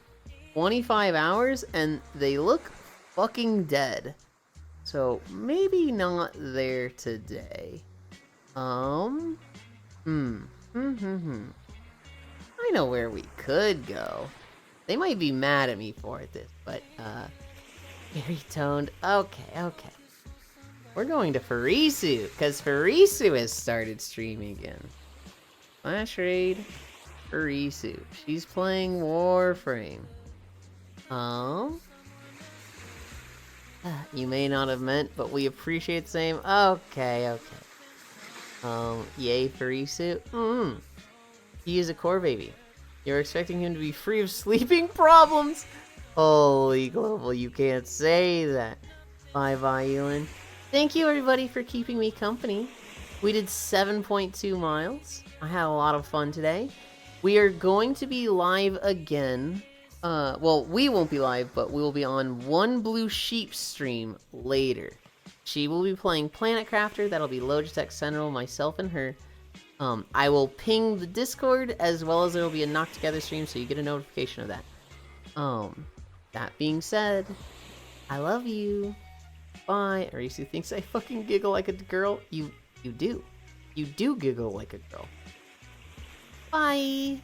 25 hours and they look fucking dead. So maybe not there today. I know where we could go. They might be mad at me for this, but very toned. Okay. We're going to Farisu, because Farisu has started streaming again. Flash Raid, Farisu. She's playing Warframe. You may not have meant, but we appreciate the same. Okay. Yay, Farisu. He is a core baby. You're expecting him to be free of sleeping problems? Holy global, you can't say that. Bye, Yulind. Thank you, everybody, for keeping me company. We did 7.2 miles. I had a lot of fun today. We are going to be live again. Well, we won't be live, but we will be on One Blue Sheep stream later. She will be playing Planet Crafter. That'll be Logitech Central, myself, and her. I will ping the Discord, as well as there will be a Knock Together stream, so you get a notification of that. That being said, I love you. Bye. Arisu thinks I fucking giggle like a girl. You do. You do giggle like a girl. Bye.